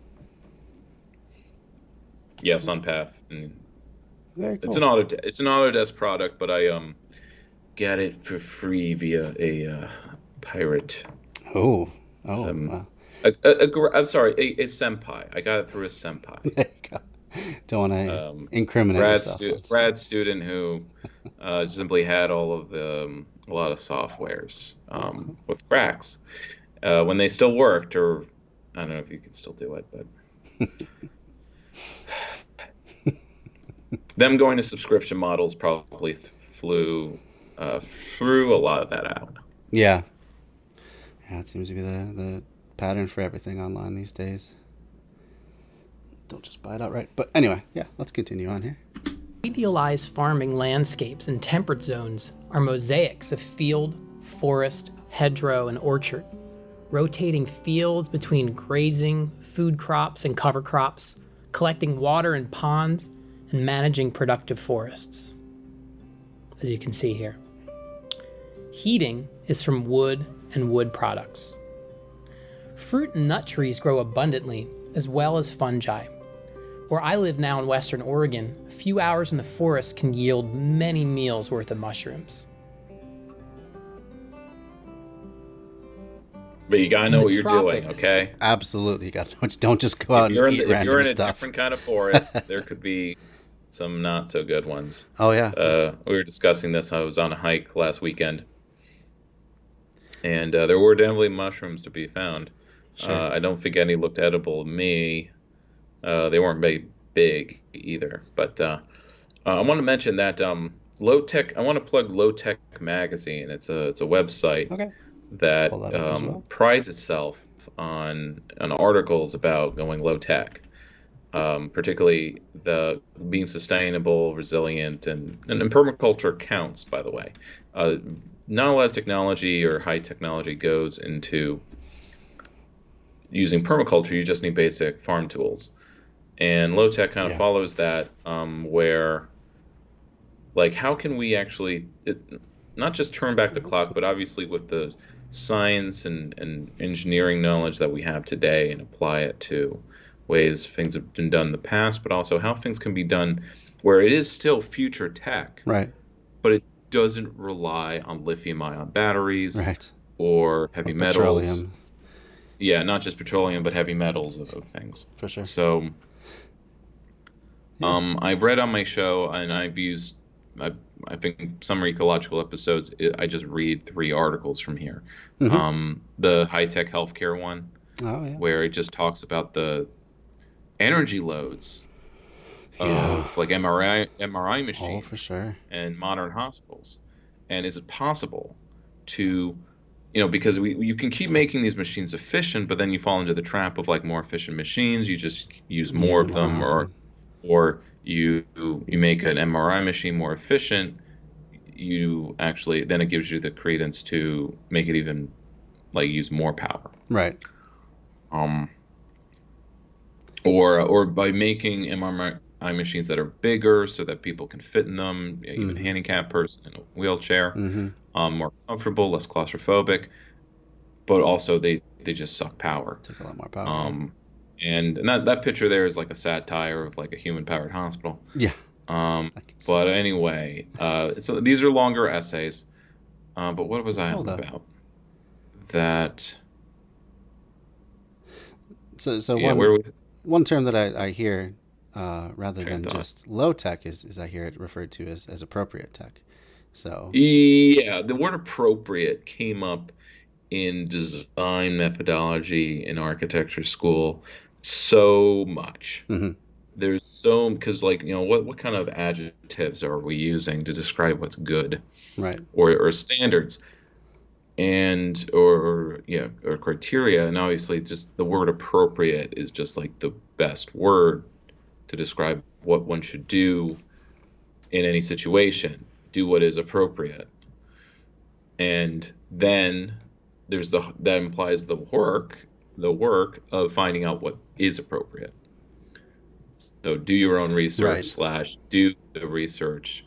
Speaker 2: Yes, on path. And
Speaker 1: very cool.
Speaker 2: It's an Autodesk product, but I got it for free via a pirate.
Speaker 1: Wow.
Speaker 2: I'm sorry, a senpai. I got it through a senpai.
Speaker 1: There you go. Don't want to incriminate yourself.
Speaker 2: Grad student who simply had all of a lot of softwares with cracks when they still worked, or I don't know if you could still do it, but them going to subscription models probably threw a lot of that out.
Speaker 1: Yeah, it seems to be the pattern for everything online these days. Don't just buy it outright. But anyway, let's continue on here.
Speaker 3: Idealized farming landscapes in temperate zones are mosaics of field, forest, hedgerow, and orchard, rotating fields between grazing, food crops, and cover crops, collecting water in ponds, and managing productive forests, as you can see here. Heating is from wood and wood products. Fruit and nut trees grow abundantly, as well as fungi. Where I live now in Western Oregon, a few hours in the forest can yield many meals worth of mushrooms.
Speaker 2: But you gotta know what you're doing, okay?
Speaker 1: Absolutely, you gotta know. Don't just go out and eat random stuff. If you're in a
Speaker 2: different kind of forest, there could be some not so good ones.
Speaker 1: Oh yeah.
Speaker 2: We were discussing this. I was on a hike last weekend, and there were definitely mushrooms to be found.
Speaker 1: Sure.
Speaker 2: I don't think any looked edible to me. They weren't very big either. But I want to mention that Low Tech. I want to plug Low Tech Magazine. It's a website that prides itself on articles about going low tech, particularly the being sustainable, resilient, and permaculture counts. By the way, not a lot of technology or high technology goes into using permaculture. You just need basic farm tools. And low tech kind of follows that, where, like, how can we actually not just turn back the clock, but obviously with the science and engineering knowledge that we have today, and apply it to ways things have been done in the past, but also how things can be done where it is still future tech,
Speaker 1: right?
Speaker 2: But it doesn't rely on lithium-ion batteries,
Speaker 1: right,
Speaker 2: or heavy metals.
Speaker 1: Petroleum.
Speaker 2: Yeah, not just petroleum, but heavy metals of things.
Speaker 1: For sure.
Speaker 2: So, I've read on my show, and I've used, I think, some ecological episodes. I just read 3 articles from here. Mm-hmm. The high-tech healthcare one,
Speaker 1: Oh yeah.
Speaker 2: where it just talks about the energy loads
Speaker 1: Yeah.
Speaker 2: of like MRI
Speaker 1: Oh, for
Speaker 2: machines
Speaker 1: sure.
Speaker 2: and modern hospitals. And is it possible to, because you can keep making these machines efficient, but then you fall into the trap of like more efficient machines. You just use
Speaker 1: Use
Speaker 2: more
Speaker 1: it
Speaker 2: of
Speaker 1: more
Speaker 2: them,
Speaker 1: often.
Speaker 2: or you make an MRI machine more efficient. You actually then it gives you the credence to make it even like use more power.
Speaker 1: Right.
Speaker 2: Um, or by making MRI machines that are bigger so that people can fit in them, even a
Speaker 1: Mm-hmm.
Speaker 2: handicapped person in a wheelchair,
Speaker 1: Mm-hmm.
Speaker 2: more comfortable, less claustrophobic, but also they just suck power.
Speaker 1: Take a lot more power. Yeah.
Speaker 2: Um, and that picture there is like a satire of like a human powered hospital.
Speaker 1: Yeah.
Speaker 2: Um,
Speaker 1: I can see
Speaker 2: but
Speaker 1: that.
Speaker 2: anyway, so these are longer essays. But what was
Speaker 1: It's
Speaker 2: I
Speaker 1: cool
Speaker 2: on
Speaker 1: though.
Speaker 2: about? That
Speaker 1: So
Speaker 2: yeah, where we
Speaker 1: one term that I hear rather
Speaker 2: train
Speaker 1: than
Speaker 2: of thought.
Speaker 1: just low tech is I hear it referred to as appropriate tech. So
Speaker 2: Yeah, the word appropriate came up in design methodology in architecture school so much.
Speaker 1: mm-hmm.
Speaker 2: There's so because like what kind of adjectives are we using to describe what's good
Speaker 1: Right.
Speaker 2: or standards and or yeah or criteria, and obviously just the word appropriate is just like the best word to describe what one should do in any situation. Do what is appropriate, and then there's that implies the work of finding out what is appropriate. So do your own research
Speaker 1: Right.
Speaker 2: slash do the research,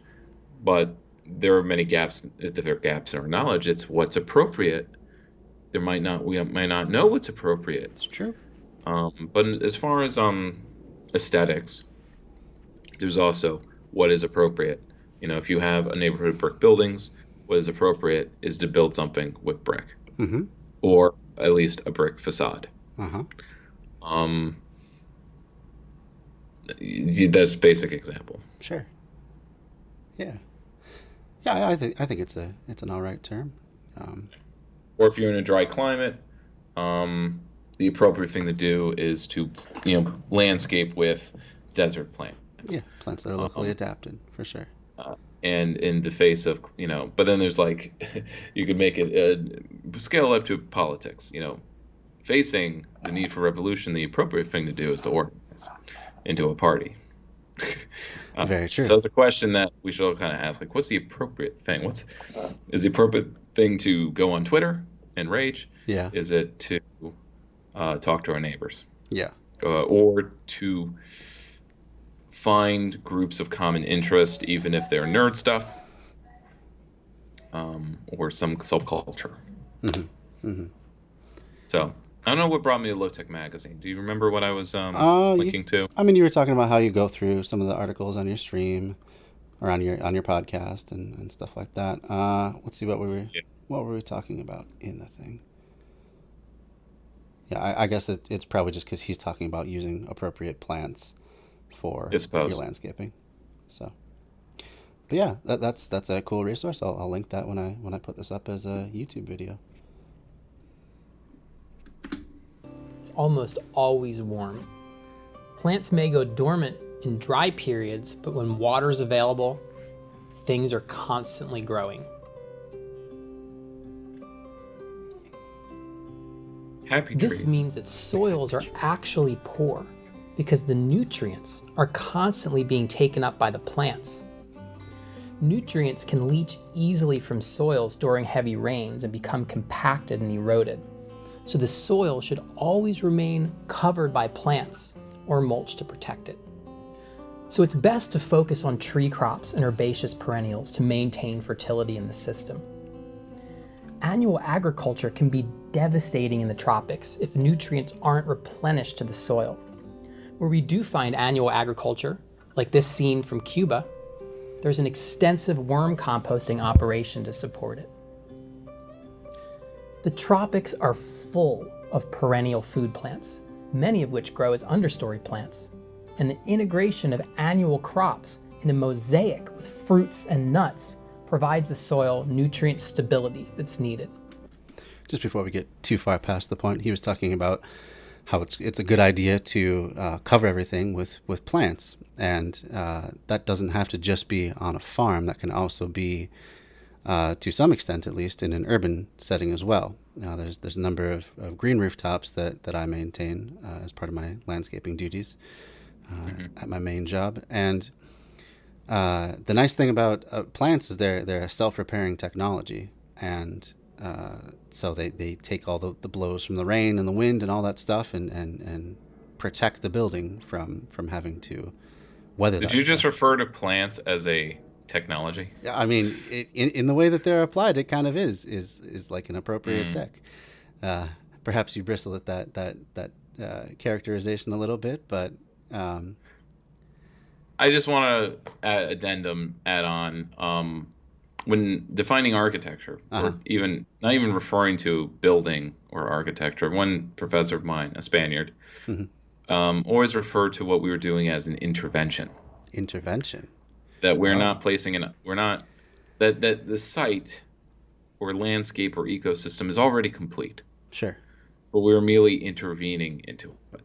Speaker 2: but there are many gaps. If there are gaps in our knowledge, it's what's appropriate. We might not know what's appropriate.
Speaker 1: It's true.
Speaker 2: But as far as aesthetics, there's also what is appropriate. If you have a neighborhood of brick buildings, what is appropriate is to build something with brick,
Speaker 1: Mm-hmm.
Speaker 2: or at least a brick facade.
Speaker 1: Uh-huh.
Speaker 2: Um, that's basic example.
Speaker 1: Sure. Yeah. Yeah, I think it's an all right term. Um,
Speaker 2: Or if you're in a dry climate, the appropriate thing to do is to landscape with desert plants.
Speaker 1: yeah, plants that are locally
Speaker 2: Um,
Speaker 1: adapted for sure.
Speaker 2: and in the face of but then there's like you could make it scale up to politics. Facing the need for revolution, the appropriate thing to do is to organize into a party.
Speaker 1: Very true.
Speaker 2: So it's a question that we should all kind of ask, like, what's the appropriate thing? Is the appropriate thing to go on Twitter and rage?
Speaker 1: Yeah.
Speaker 2: Is it to talk to our neighbors,
Speaker 1: Yeah.
Speaker 2: or to find groups of common interest, even if they're nerd stuff, or some subculture?
Speaker 1: Mm-hmm. Mm-hmm.
Speaker 2: So I don't know what brought me to Low Tech Magazine. Do you remember what I was
Speaker 1: You,
Speaker 2: linking to?
Speaker 1: I mean, you were talking about how you go through some of the articles on your stream or on your podcast and stuff like that. Let's see
Speaker 2: Yeah,
Speaker 1: what were we talking about in the thing. Yeah, I guess it's probably just because he's talking about using appropriate plants
Speaker 2: I
Speaker 1: for your
Speaker 2: suppose.
Speaker 1: landscaping. So, but yeah, that's a cool resource. I'll link that when I put this up as a YouTube video.
Speaker 3: It's almost always warm. Plants may go dormant in dry periods, but when water is available, things are constantly growing.
Speaker 2: Happy
Speaker 3: This
Speaker 2: trees.
Speaker 3: means that soils are actually poor because the nutrients are constantly being taken up by the plants. Nutrients can leach easily from soils during heavy rains and become compacted and eroded. So the soil should always remain covered by plants or mulch to protect it. So it's best to focus on tree crops and herbaceous perennials to maintain fertility in the system. Annual agriculture can be devastating in the tropics if nutrients aren't replenished to the soil. Where we do find annual agriculture, like this scene from Cuba, there's an extensive worm composting operation to support it. The tropics are full of perennial food plants, many of which grow as understory plants, and the integration of annual crops in a mosaic with fruits and nuts provides the soil nutrient stability that's needed.
Speaker 1: just before we get too far past the point, he was talking about how it's a good idea to cover everything with plants, and that doesn't have to just be on a farm. That can also be, to some extent at least, in an urban setting as well. There's a number of green rooftops that I maintain as part of my landscaping duties at my main job, and the nice thing about plants is they're a self-repairing technology, and so they take all the blows from the rain and the wind and all that stuff, and protect the building from having to weather
Speaker 2: Did
Speaker 1: that
Speaker 2: you
Speaker 1: stuff.
Speaker 2: just refer to plants as a technology?
Speaker 1: Yeah, I mean, in the way that they're applied, it kind of is like an appropriate tech. Perhaps you bristle at that characterization a little bit, but
Speaker 2: I just want to add on. When defining architecture, or even not even referring to building or architecture, one professor of mine, a Spaniard, always referred to what we were doing as an intervention.
Speaker 1: Intervention.
Speaker 2: That we're not placing that the site or landscape or ecosystem is already complete.
Speaker 1: Sure.
Speaker 2: But we're merely intervening into it.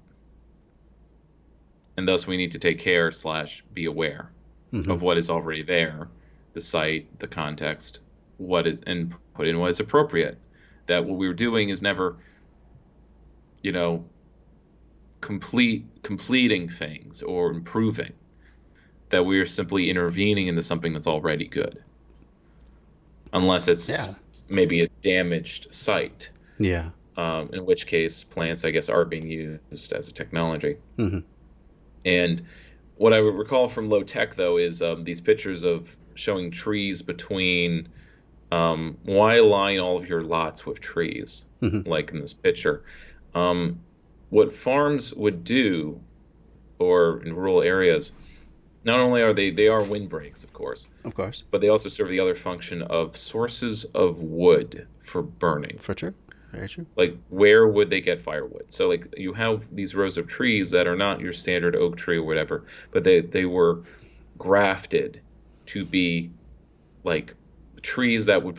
Speaker 2: And thus we need to take care / be aware of what is already there, the site, the context, and put in what is appropriate. That what we were doing is never, completing things or improving. That we are simply intervening into something that's already good. Unless it's maybe a damaged site.
Speaker 1: Yeah.
Speaker 2: In which case plants, I guess, are being used as a technology. And what I would recall from low tech, though, is these pictures of showing trees between. Why line all of your lots with trees, like in this picture? What farms would do, or in rural areas, not only are they are windbreaks, of course, but they also serve the other function of sources of wood for burning.
Speaker 1: For sure. Very true.
Speaker 2: Like, where would they get firewood? So, like, you have these rows of trees that are not your standard oak tree or whatever, but they were grafted to be, like, trees that would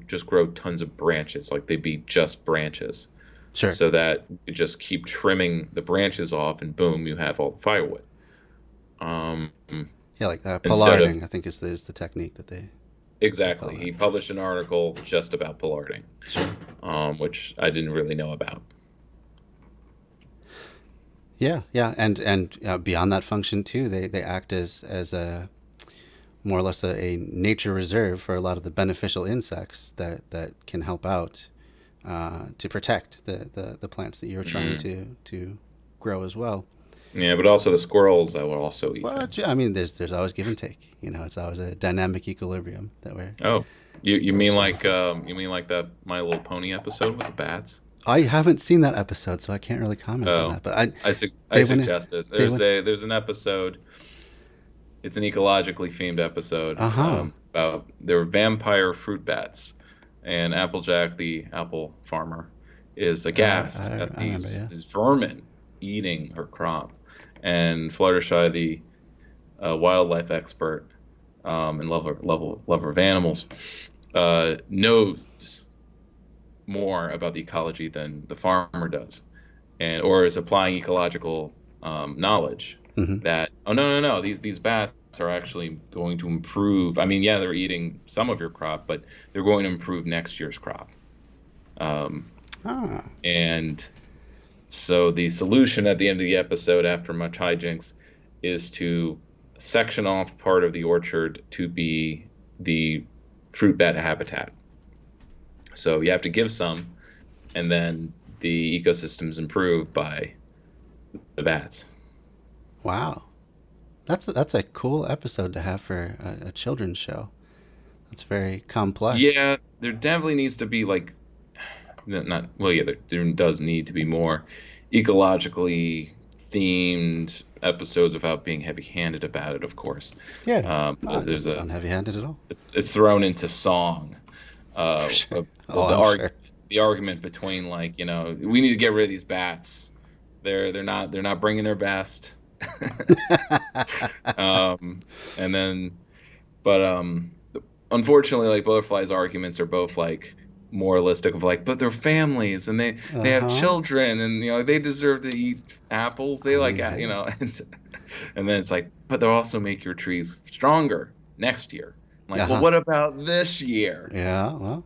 Speaker 2: just grow tons of branches. Like, they'd be just branches.
Speaker 1: Sure.
Speaker 2: So that you just keep trimming the branches off, and boom, you have all the firewood.
Speaker 1: Yeah, like pollarding, I think is the technique that they...
Speaker 2: Exactly. He published an article just about pollarding, which I didn't really know about.
Speaker 1: Yeah, and beyond that function too, they act as a more or less a nature reserve for a lot of the beneficial insects that can help out to protect the plants that you're trying to grow as well.
Speaker 2: Yeah, but also the squirrels that will also eat them.
Speaker 1: I mean, there's always give and take. It's always a dynamic equilibrium that we're...
Speaker 2: Oh, you mean like that My Little Pony episode with the bats?
Speaker 1: I haven't seen that episode, so I can't really comment on that. But
Speaker 2: I suggest it. There's an episode. It's an ecologically themed episode about there were vampire fruit bats, and Applejack, the apple farmer, is aghast at these vermin eating her crop. And Fluttershy, the wildlife expert and lover of animals, knows more about the ecology than the farmer does, or is applying ecological knowledge. That no, these bats are actually going to improve. I mean, yeah, they're eating some of your crop, but they're going to improve next year's crop. And so the solution at the end of the episode, after much hijinks, is to section off part of the orchard to be the fruit bat habitat. So you have to give some, and then the ecosystem's improved by the bats.
Speaker 1: Wow, that's a cool episode to have for a children's show. That's very complex.
Speaker 2: Yeah, there definitely needs to be there does need to be more ecologically themed episodes without being heavy-handed about it, of course.
Speaker 1: Yeah, it doesn't sound heavy-handed at all.
Speaker 2: It's thrown into song.
Speaker 1: Sure.
Speaker 2: The argument between we need to get rid of these bats. They're not bringing their best. Unfortunately, Butterfly's arguments are both moralistic of like, but they're families and they have
Speaker 1: Uh-huh.
Speaker 2: children and they deserve to eat apples. They
Speaker 1: I
Speaker 2: like
Speaker 1: mean, hey.
Speaker 2: and then it's like, but they'll also make your trees stronger next year. I'm like, well,
Speaker 1: Uh-huh.
Speaker 2: what about this year?
Speaker 1: Yeah, well,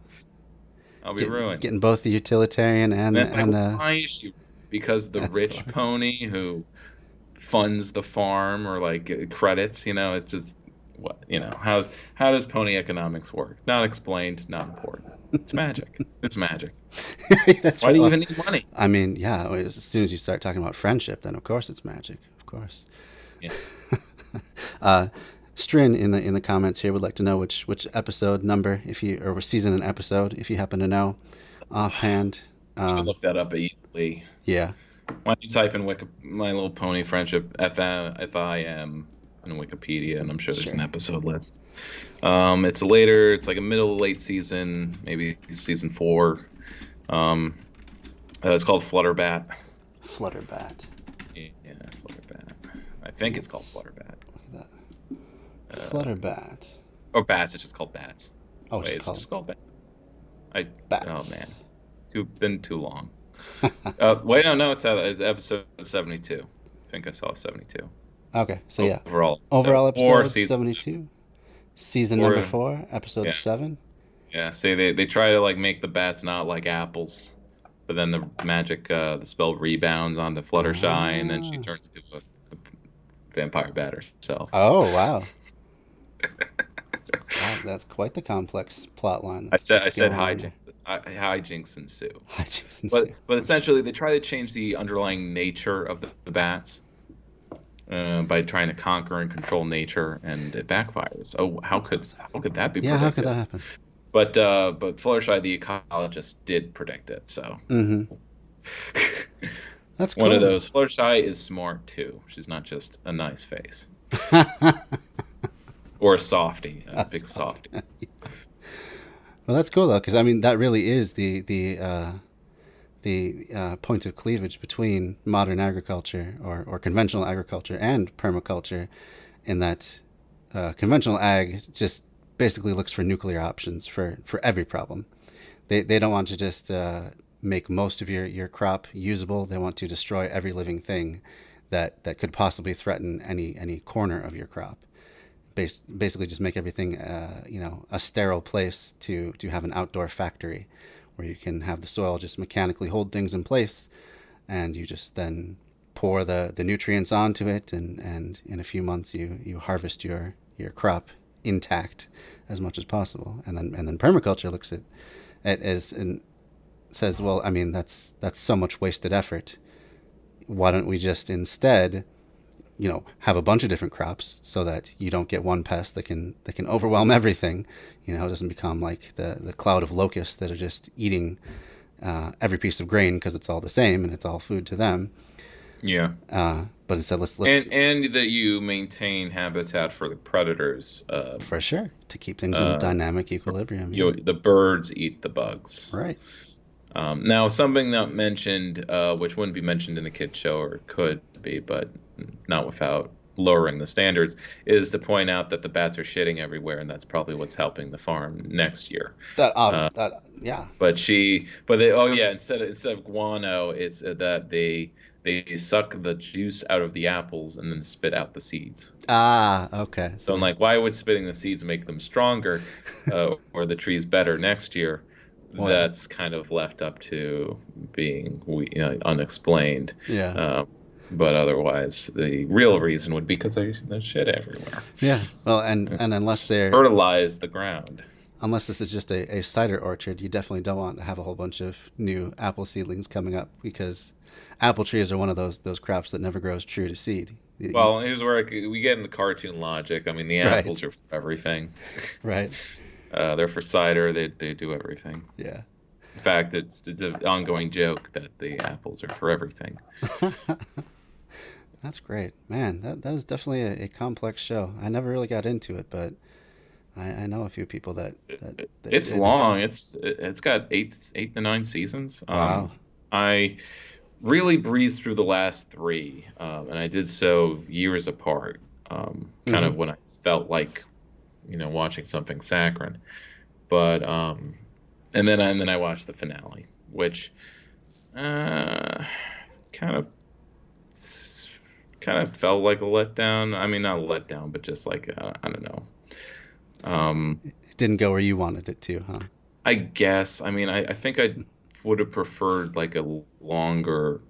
Speaker 2: I'll be ruined.
Speaker 1: getting both the utilitarian
Speaker 2: And it's like,
Speaker 1: and
Speaker 2: well,
Speaker 1: the
Speaker 2: why is she? Because the rich
Speaker 1: ethical.
Speaker 2: pony who funds the farm or like credits, it's just what, how does pony economics work? Not explained, not important. It's magic. It's magic.
Speaker 1: That's
Speaker 2: Why
Speaker 1: right.
Speaker 2: do you
Speaker 1: Well,
Speaker 2: even need money?
Speaker 1: I mean, yeah, as soon as you start talking about friendship, then of course it's magic. Of course.
Speaker 2: Yeah.
Speaker 1: uh, Strin in the comments here would like to know which episode number, if you or season and episode, if you happen to know offhand.
Speaker 2: You could look that up easily.
Speaker 1: Yeah.
Speaker 2: Why don't you type in My Little Pony Friendship FIM in Wikipedia, and I'm sure there's an
Speaker 1: Sure.
Speaker 2: episode list. It's later. It's like a middle late season, maybe season 4. It's called Flutterbat.
Speaker 1: Flutterbat.
Speaker 2: Yeah, Flutterbat. I think it's called Flutterbat.
Speaker 1: Look at that. Flutterbat.
Speaker 2: Or Bats. It's just called Bats.
Speaker 1: Oh,
Speaker 2: Wait,
Speaker 1: it's
Speaker 2: is it just called Bats? Oh
Speaker 1: Bats.
Speaker 2: man, been too long. Wait, no, it's episode 72. I think I saw 72.
Speaker 1: Okay, so yeah.
Speaker 2: Overall
Speaker 1: Episode 72. Season number 4, episode
Speaker 2: yeah.
Speaker 1: 7.
Speaker 2: Yeah, see, they try to like make the bats not like apples, but then the the spell rebounds onto Fluttershy, and then she turns into a vampire bat herself.
Speaker 1: Oh wow. That's quite the complex plot line.
Speaker 2: I said hijinks ensue.
Speaker 1: Hijinks ensue.
Speaker 2: But essentially, they try to change the underlying nature of the bats by trying to conquer and control nature, and it backfires. Oh, how could that be?
Speaker 1: Yeah,
Speaker 2: predicted?
Speaker 1: how could that happen?
Speaker 2: But Fluttershy, the ecologist, did predict it. So.
Speaker 1: Mm-hmm. That's cool.
Speaker 2: One of those. Fluttershy is smart too. She's not just a nice face. Or a softie, a big softie.
Speaker 1: Well, that's cool though, because I mean that really is the point of cleavage between modern agriculture or conventional agriculture and permaculture, in that conventional ag just basically looks for nuclear options for every problem. They don't want to just make most of your crop usable. They want to destroy every living thing that could possibly threaten any corner of your crop. Basically just make everything a sterile place to have an outdoor factory where you can have the soil just mechanically hold things in place, and you just then pour the nutrients onto it, and in a few months you harvest your crop intact as much as possible. And then permaculture looks at it as and says, well, I mean that's so much wasted effort. Why don't we just instead have a bunch of different crops so that you don't get one pest that can overwhelm everything. It doesn't become like the cloud of locusts that are just eating every piece of grain because it's all the same and it's all food to them.
Speaker 2: Yeah.
Speaker 1: But instead, let's
Speaker 2: and that you maintain habitat for the predators.
Speaker 1: For sure, to keep things in dynamic equilibrium.
Speaker 2: The birds eat the bugs.
Speaker 1: Right.
Speaker 2: Now, something not mentioned, which wouldn't be mentioned in a kid show, or it could be, but not without lowering the standards, is to point out that the bats are shitting everywhere, and that's probably what's helping the farm next year.
Speaker 1: Yeah.
Speaker 2: But instead of guano, it's that they suck the juice out of the apples and then spit out the seeds.
Speaker 1: Okay.
Speaker 2: So I'm like, why would spitting the seeds make them stronger, or the trees better next year? Well, that's kind of left up to being unexplained.
Speaker 1: Yeah.
Speaker 2: But otherwise, the real reason would be because there's shit everywhere.
Speaker 1: Yeah. Well, and unless they're
Speaker 2: fertilize the ground.
Speaker 1: Unless this is just a cider orchard, you definitely don't want to have a whole bunch of new apple seedlings coming up, because apple trees are one of those crops that never grows true to seed.
Speaker 2: Well, here's where we get into cartoon logic. I mean, the apples are for everything.
Speaker 1: Right.
Speaker 2: They're for cider. They do everything.
Speaker 1: Yeah.
Speaker 2: In fact, it's an ongoing joke that the apples are for everything.
Speaker 1: That's great, man. That was definitely a complex show. I never really got into it, but I know a few people that
Speaker 2: it's long. It's got 8 to 9 seasons.
Speaker 1: Wow.
Speaker 2: I really breezed through the last 3, and I did so years apart. Kind of when I felt like watching something saccharine. But and then I watched the finale, which uh, kind of kind of felt like a letdown. I mean, not a letdown, but just like I don't know.
Speaker 1: It didn't go where you wanted it to, huh?
Speaker 2: I guess. I mean, I think I would have preferred like a longer,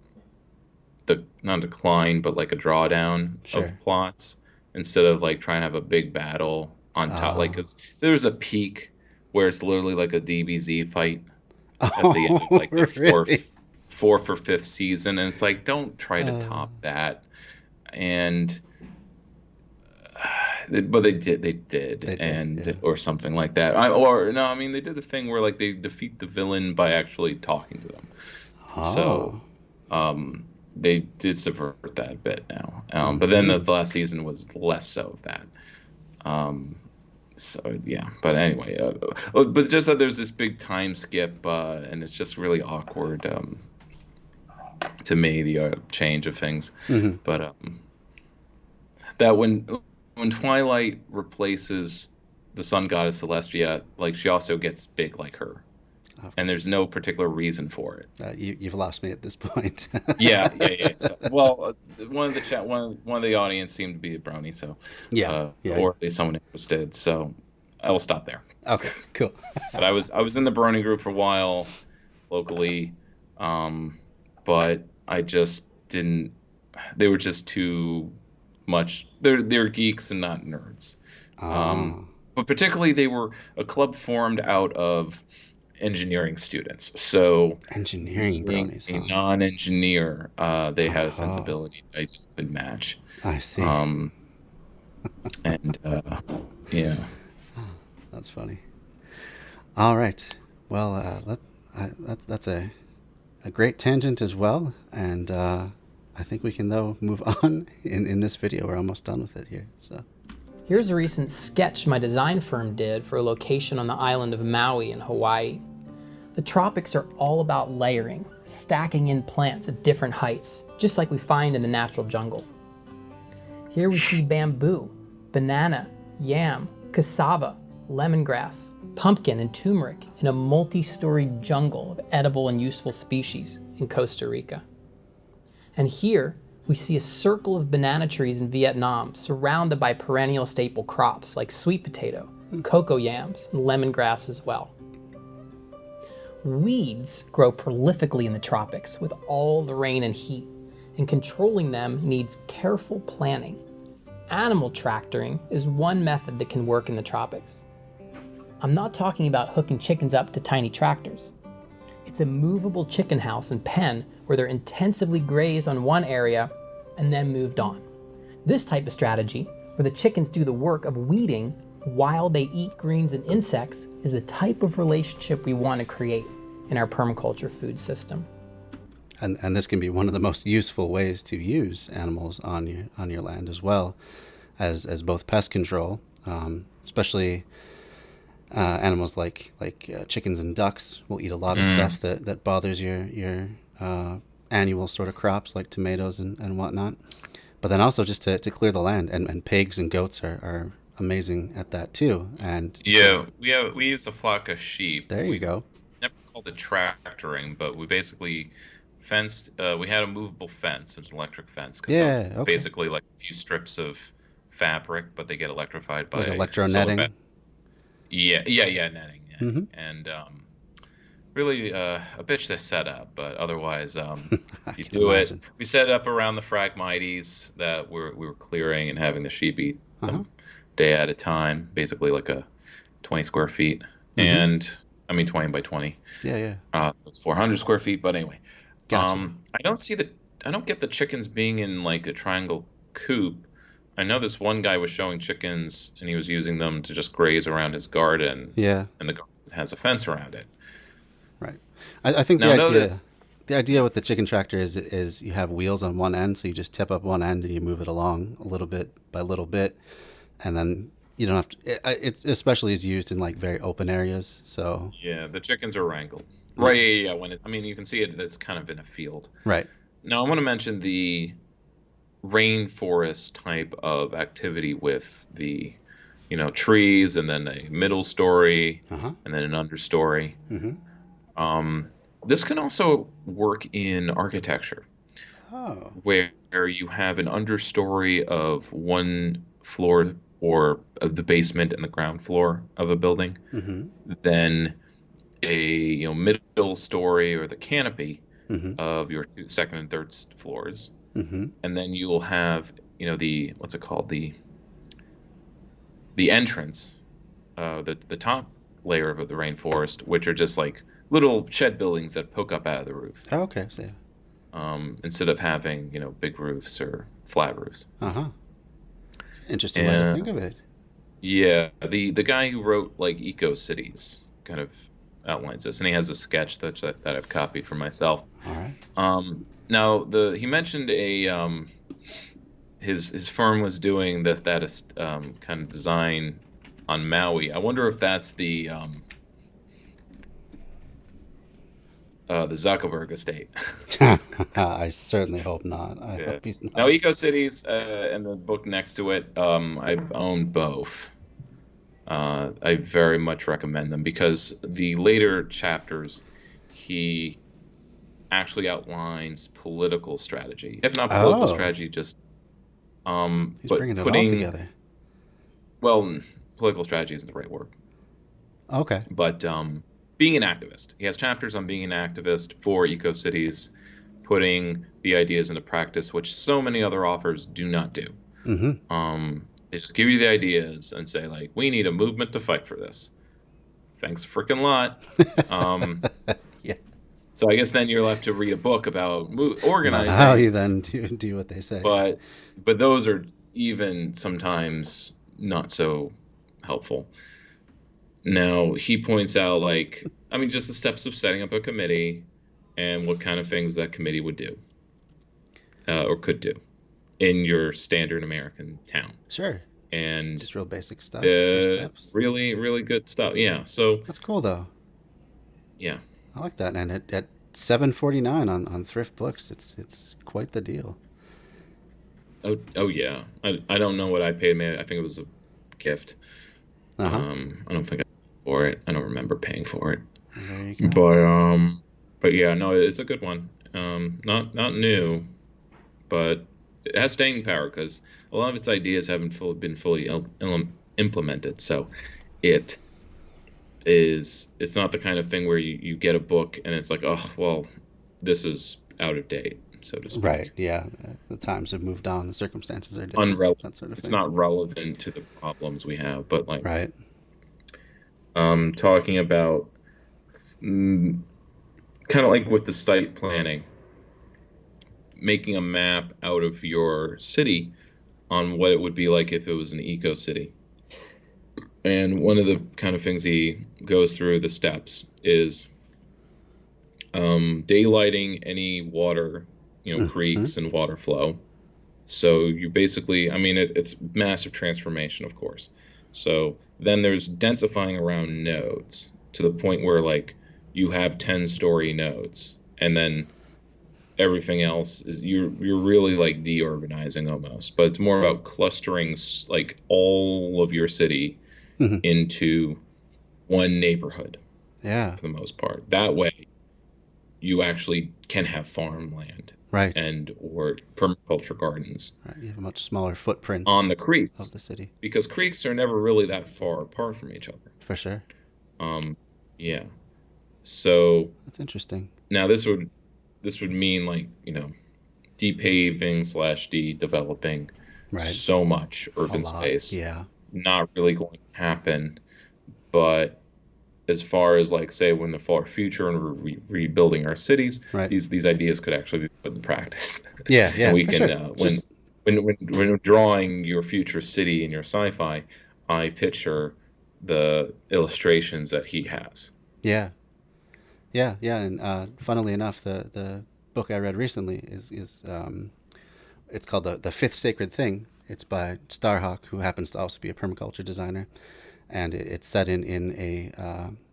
Speaker 2: not decline, but like a drawdown of
Speaker 1: Sure.
Speaker 2: plots instead of like trying to have a big battle on top. Like,
Speaker 1: Oh.
Speaker 2: 'cause there's a peak where it's literally like a DBZ fight at the end of
Speaker 1: Oh,
Speaker 2: like the
Speaker 1: really?
Speaker 2: fourth or fifth season, and it's like, don't try to
Speaker 1: Uh,
Speaker 2: top that. And but they did,
Speaker 1: they did, yeah.
Speaker 2: and or something like that. Or no, I mean they did the thing where like they defeat the villain by actually talking to them. So
Speaker 1: Oh.
Speaker 2: um, they did subvert that a bit now. But then
Speaker 1: Hmm.
Speaker 2: the last season was less so of that. Um, so yeah, but anyway, but just that there's this big time skip, and it's just really awkward to me, the change of things.
Speaker 1: Hmm.
Speaker 2: But that when Twilight replaces the sun goddess Celestia, like she also gets big like her, and
Speaker 1: Okay.
Speaker 2: there's no particular reason for it.
Speaker 1: You've lost me at this point.
Speaker 2: Yeah. So, well, one of the one of the audience seemed to be a brony, so,
Speaker 1: Yeah. Yeah.
Speaker 2: or at least someone interested. So, I will stop there.
Speaker 1: Okay. Cool.
Speaker 2: But I was in the brony group for a while locally, um, but I just didn't. They were just too much. They're geeks and not nerds. Um,
Speaker 1: Oh,
Speaker 2: but particularly, they were a club formed out of engineering students. So
Speaker 1: engineering
Speaker 2: being
Speaker 1: bronies,
Speaker 2: a
Speaker 1: huh?
Speaker 2: non-engineer, they had a
Speaker 1: Oh,
Speaker 2: sensibility I just couldn't match.
Speaker 1: I see.
Speaker 2: Um, and yeah,
Speaker 1: That's funny. All right. Well, that's a great tangent as well. And I think we can, though, move on in this video. We're almost done with it here. So,
Speaker 3: Here's a recent sketch my design firm did for a location on the island of Maui in Hawaii. The tropics are all about layering, stacking in plants at different heights, just like we find in the natural jungle. Here we see bamboo, banana, yam, cassava, lemongrass, pumpkin, and turmeric in a multi-storied jungle of edible and useful species in Costa Rica. And here we see a circle of banana trees in Vietnam surrounded by perennial staple crops like sweet potato, cocoa yams, and lemongrass as well. Weeds grow prolifically in the tropics with all the rain and heat, and controlling them needs careful planning. Animal tractoring is one method that can work in the tropics. I'm not talking about hooking chickens up to tiny tractors. It's a movable chicken house and pen where they're intensively grazed on one area and then moved on. This type of strategy, where the chickens do the work of weeding while they eat greens and insects, is the type of relationship we want to create in our permaculture food system.
Speaker 1: and this can be one of the most useful ways to use animals on your land as well as both pest control, especially animals like chickens and ducks will eat a lot of
Speaker 2: mm,
Speaker 1: stuff that bothers your annual sort of crops like tomatoes and whatnot. But then also just to clear the land, and pigs and goats are amazing at that too. And so
Speaker 2: yeah, we use a flock of sheep.
Speaker 1: there you
Speaker 2: We
Speaker 1: go.
Speaker 2: never called it tractoring, but we basically fenced. We had a movable fence, it's an electric fence, because so it's
Speaker 1: Yeah. Okay.
Speaker 2: basically like a few strips of fabric, but they get electrified
Speaker 1: Like
Speaker 2: by
Speaker 1: electro
Speaker 2: solar.
Speaker 1: netting.
Speaker 2: Yeah, netting,
Speaker 1: Mm-hmm.
Speaker 2: and really a bitch to set up, but otherwise,
Speaker 1: I
Speaker 2: you
Speaker 1: can
Speaker 2: do it.
Speaker 1: imagine.
Speaker 2: We set it up around the Phragmites that we were clearing and having the sheep eat
Speaker 1: Uh-huh.
Speaker 2: them day at a time, basically like a 20 square feet,
Speaker 1: Mm-hmm.
Speaker 2: and I mean 20 by 20,
Speaker 1: Yeah. Yeah.
Speaker 2: so it's 400 square feet. But anyway,
Speaker 1: Gotcha.
Speaker 2: I don't get the chickens being in like a triangle coop. I know this one guy was showing chickens and he was using them to just graze around his garden,
Speaker 1: Yeah.
Speaker 2: and the garden has a fence around it.
Speaker 1: Right. I think
Speaker 2: Now notice,
Speaker 1: the idea with the chicken tractor is you have wheels on one end, so you just tip up one end and you move it along a little bit by little bit, and then you don't have to. It especially is used in like very open areas. So
Speaker 2: yeah, the chickens are wrangled. Right,
Speaker 1: yeah.
Speaker 2: yeah. I mean, you can see it, it's kind of in a field.
Speaker 1: Right.
Speaker 2: Now, I want to mention the rainforest type of activity with the trees, and then a middle story,
Speaker 1: Uh-huh.
Speaker 2: and then an understory.
Speaker 1: Mm-hmm.
Speaker 2: This can also work in architecture,
Speaker 1: Oh.
Speaker 2: where you have an understory of one floor or of the basement and the ground floor of a building,
Speaker 1: Mm-hmm.
Speaker 2: then a middle story or the canopy
Speaker 1: Mm-hmm.
Speaker 2: of your second and third floors,
Speaker 1: Mm-hmm.
Speaker 2: and then you will have the what's it called, the entrance, the top layer of the rainforest, which are just like little shed buildings that poke up out of the roof,
Speaker 1: Oh, okay. So, yeah.
Speaker 2: instead of having big roofs or flat roofs.
Speaker 1: Uh-huh. Interesting way to
Speaker 2: And
Speaker 1: think of it.
Speaker 2: yeah, the guy who wrote like Eco Cities kind of outlines this, and he has a sketch that I've copied for myself.
Speaker 1: All right.
Speaker 2: Now he mentioned his firm was doing that kind of design on Maui. I wonder if that's the Zuckerberg estate.
Speaker 1: I certainly hope not. I
Speaker 2: Yeah.
Speaker 1: hope he's
Speaker 2: Now,
Speaker 1: not.
Speaker 2: Eco Cities and the book next to it, I've owned both. I very much recommend them because the later chapters, he actually outlines political strategy, if not political
Speaker 1: Oh,
Speaker 2: strategy, just
Speaker 1: he's
Speaker 2: but
Speaker 1: bringing it all
Speaker 2: putting,
Speaker 1: together.
Speaker 2: well, political strategy isn't the right word,
Speaker 1: Okay.
Speaker 2: but being an activist. He has chapters on being an activist for Eco Cities, putting the ideas into practice, which so many other authors do not do.
Speaker 1: Mm-hmm.
Speaker 2: They just give you the ideas and say, like, we need a movement to fight for this. Thanks a freaking lot. Um,
Speaker 1: Yeah.
Speaker 2: so I guess then you're left to read a book about
Speaker 1: About how
Speaker 2: organizing,
Speaker 1: you then do what they say.
Speaker 2: but those are even sometimes not so helpful. Now he points out, like, I mean, just the steps of setting up a committee and what kind of things that committee would do or could do in your standard American town.
Speaker 1: Sure.
Speaker 2: And
Speaker 1: Just real basic stuff. First steps.
Speaker 2: really, really good stuff. Yeah. So,
Speaker 1: That's cool though.
Speaker 2: yeah.
Speaker 1: I like that. And at $7.49 on thrift books, it's quite the deal.
Speaker 2: Oh yeah. I don't know what I paid. Maybe I think it was a gift.
Speaker 1: Uh-huh.
Speaker 2: I don't think I paid for it. I don't remember paying for it.
Speaker 1: Well, there you go.
Speaker 2: But yeah, no, it's a good one. Not new, but it has staying power because a lot of its ideas haven't been fully implemented. So it it's not the kind of thing where you get a book and it's like, oh well, this is out of date, so to speak.
Speaker 1: Right. Yeah. The times have moved on. The circumstances are different.
Speaker 2: Unrelevant.
Speaker 1: That sort of
Speaker 2: It's
Speaker 1: thing.
Speaker 2: not relevant to the problems we have, but like
Speaker 1: Right.
Speaker 2: talking about kind of like with the site planning, making a map out of your city on what it would be like if it was an eco city. And one of the kind of things he goes through the steps is daylighting any water,
Speaker 1: Mm-hmm.
Speaker 2: creeks and water flow. So you basically, I mean, it's massive transformation, of course. So then there's densifying around nodes to the point where like you have 10-story nodes, and then everything else is you're really like deurbanizing almost, but it's more about clustering like all of your city
Speaker 1: Mm-hmm.
Speaker 2: into one neighborhood
Speaker 1: Yeah.
Speaker 2: for the most part. That way you actually can have farmland
Speaker 1: Right.
Speaker 2: and or permaculture gardens
Speaker 1: Right. You have a much smaller footprint
Speaker 2: on the
Speaker 1: of
Speaker 2: creeks,
Speaker 1: the city.
Speaker 2: because creeks are never really that far apart from each other.
Speaker 1: For sure.
Speaker 2: Yeah. So
Speaker 1: That's interesting.
Speaker 2: now this would mean like, depaving slash de-developing
Speaker 1: Right.
Speaker 2: so much
Speaker 1: A
Speaker 2: urban
Speaker 1: lot.
Speaker 2: space.
Speaker 1: Yeah.
Speaker 2: Not really going to happen. But as far as like say when the far future and we're rebuilding our cities,
Speaker 1: Right.
Speaker 2: these ideas could actually be put in practice.
Speaker 1: Yeah. Yeah.
Speaker 2: And we
Speaker 1: For
Speaker 2: can
Speaker 1: sure.
Speaker 2: when
Speaker 1: Just
Speaker 2: when drawing your future city in your sci-fi, I picture the illustrations that he has.
Speaker 1: yeah. Yeah. Yeah. And funnily enough, the book I read recently is it's called the Fifth Sacred Thing. It's by Starhawk, who happens to also be a permaculture designer, and it's set in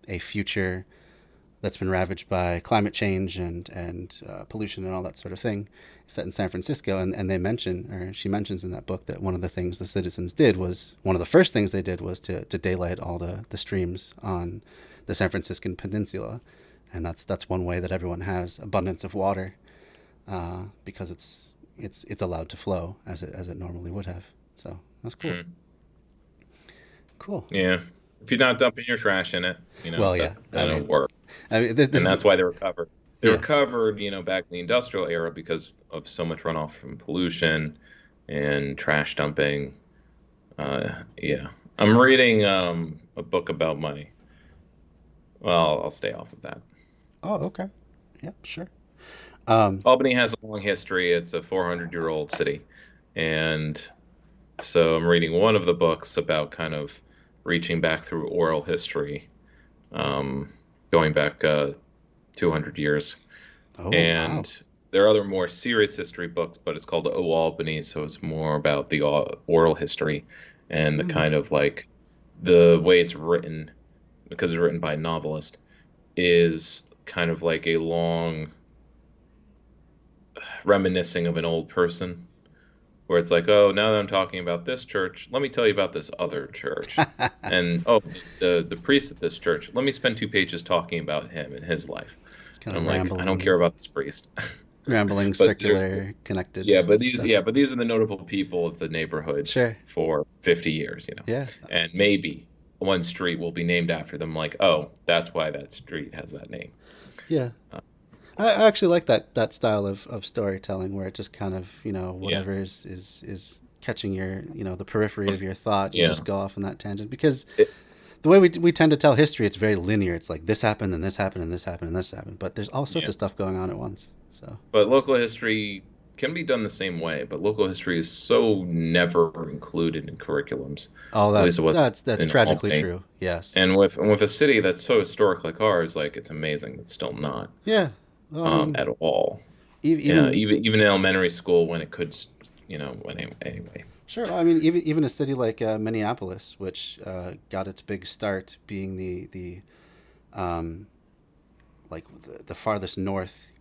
Speaker 1: a future that's been ravaged by climate change and pollution and all that sort of thing, set in San Francisco. And they mention, or she mentions in that book, that one of the things the citizens did was, one of the first things they did was to daylight all the streams on the San Franciscan Peninsula. And that's one way that everyone has abundance of water, because it's allowed to flow as it normally would have. So that's cool.
Speaker 2: Mm.
Speaker 1: Cool.
Speaker 2: Yeah. If you're not dumping your trash in it,
Speaker 1: Well, yeah.
Speaker 2: that'll work.
Speaker 1: I mean,
Speaker 2: And that's why they were covered. They were
Speaker 1: Yeah.
Speaker 2: covered, back in the industrial era because of so much runoff from pollution and trash dumping. Yeah. I'm reading a book about money. Well, I'll stay off of that.
Speaker 1: Oh, okay. Yeah, sure.
Speaker 2: Albany has a long history. It's a 400-year-old city. And so I'm reading one of the books about kind of reaching back through oral history, going back 200 years.
Speaker 1: Oh,
Speaker 2: And
Speaker 1: wow.
Speaker 2: there are other more serious history books, but it's called O Albany, so it's more about the oral history and the kind of like the way it's written, because it's written by a novelist, is kind of like a long reminiscing of an old person, where it's like, oh, now that I'm talking about this church, let me tell you about this other church. And oh, the priest at this church, let me spend 2 pages talking about him and his life.
Speaker 1: It's kind
Speaker 2: And
Speaker 1: of
Speaker 2: I'm like, I don't care about this priest.
Speaker 1: rambling,
Speaker 2: But
Speaker 1: circular, connected.
Speaker 2: yeah, but
Speaker 1: stuff.
Speaker 2: these are the notable people of the neighborhood
Speaker 1: Sure.
Speaker 2: for 50 years,
Speaker 1: Yeah.
Speaker 2: And maybe one street will be named after them, like, oh, that's why that street has that name.
Speaker 1: Yeah. I actually like that style of storytelling, where it just kind of, whatever is catching your, the periphery of your thought. You
Speaker 2: Yeah.
Speaker 1: just go off on that tangent, because
Speaker 2: It-
Speaker 1: the way we tend to tell history, it's very linear. It's like this happened and this happened and this happened and this happened, but there's all sorts
Speaker 2: Yeah.
Speaker 1: of stuff going on at once. So
Speaker 2: But local history can be done the same way, but local history is so never included in curriculums.
Speaker 1: oh,
Speaker 2: At least
Speaker 1: that's
Speaker 2: it was
Speaker 1: that's
Speaker 2: in
Speaker 1: tragically
Speaker 2: Albany.
Speaker 1: true. Yes.
Speaker 2: And with a city that's so historic like ours, like it's amazing it's still not
Speaker 1: Yeah. Well, I mean,
Speaker 2: at all.
Speaker 1: even
Speaker 2: Even in elementary school when it could, anyway.
Speaker 1: sure. I mean, even a city like Minneapolis, which got its big start being the um, like the farthest north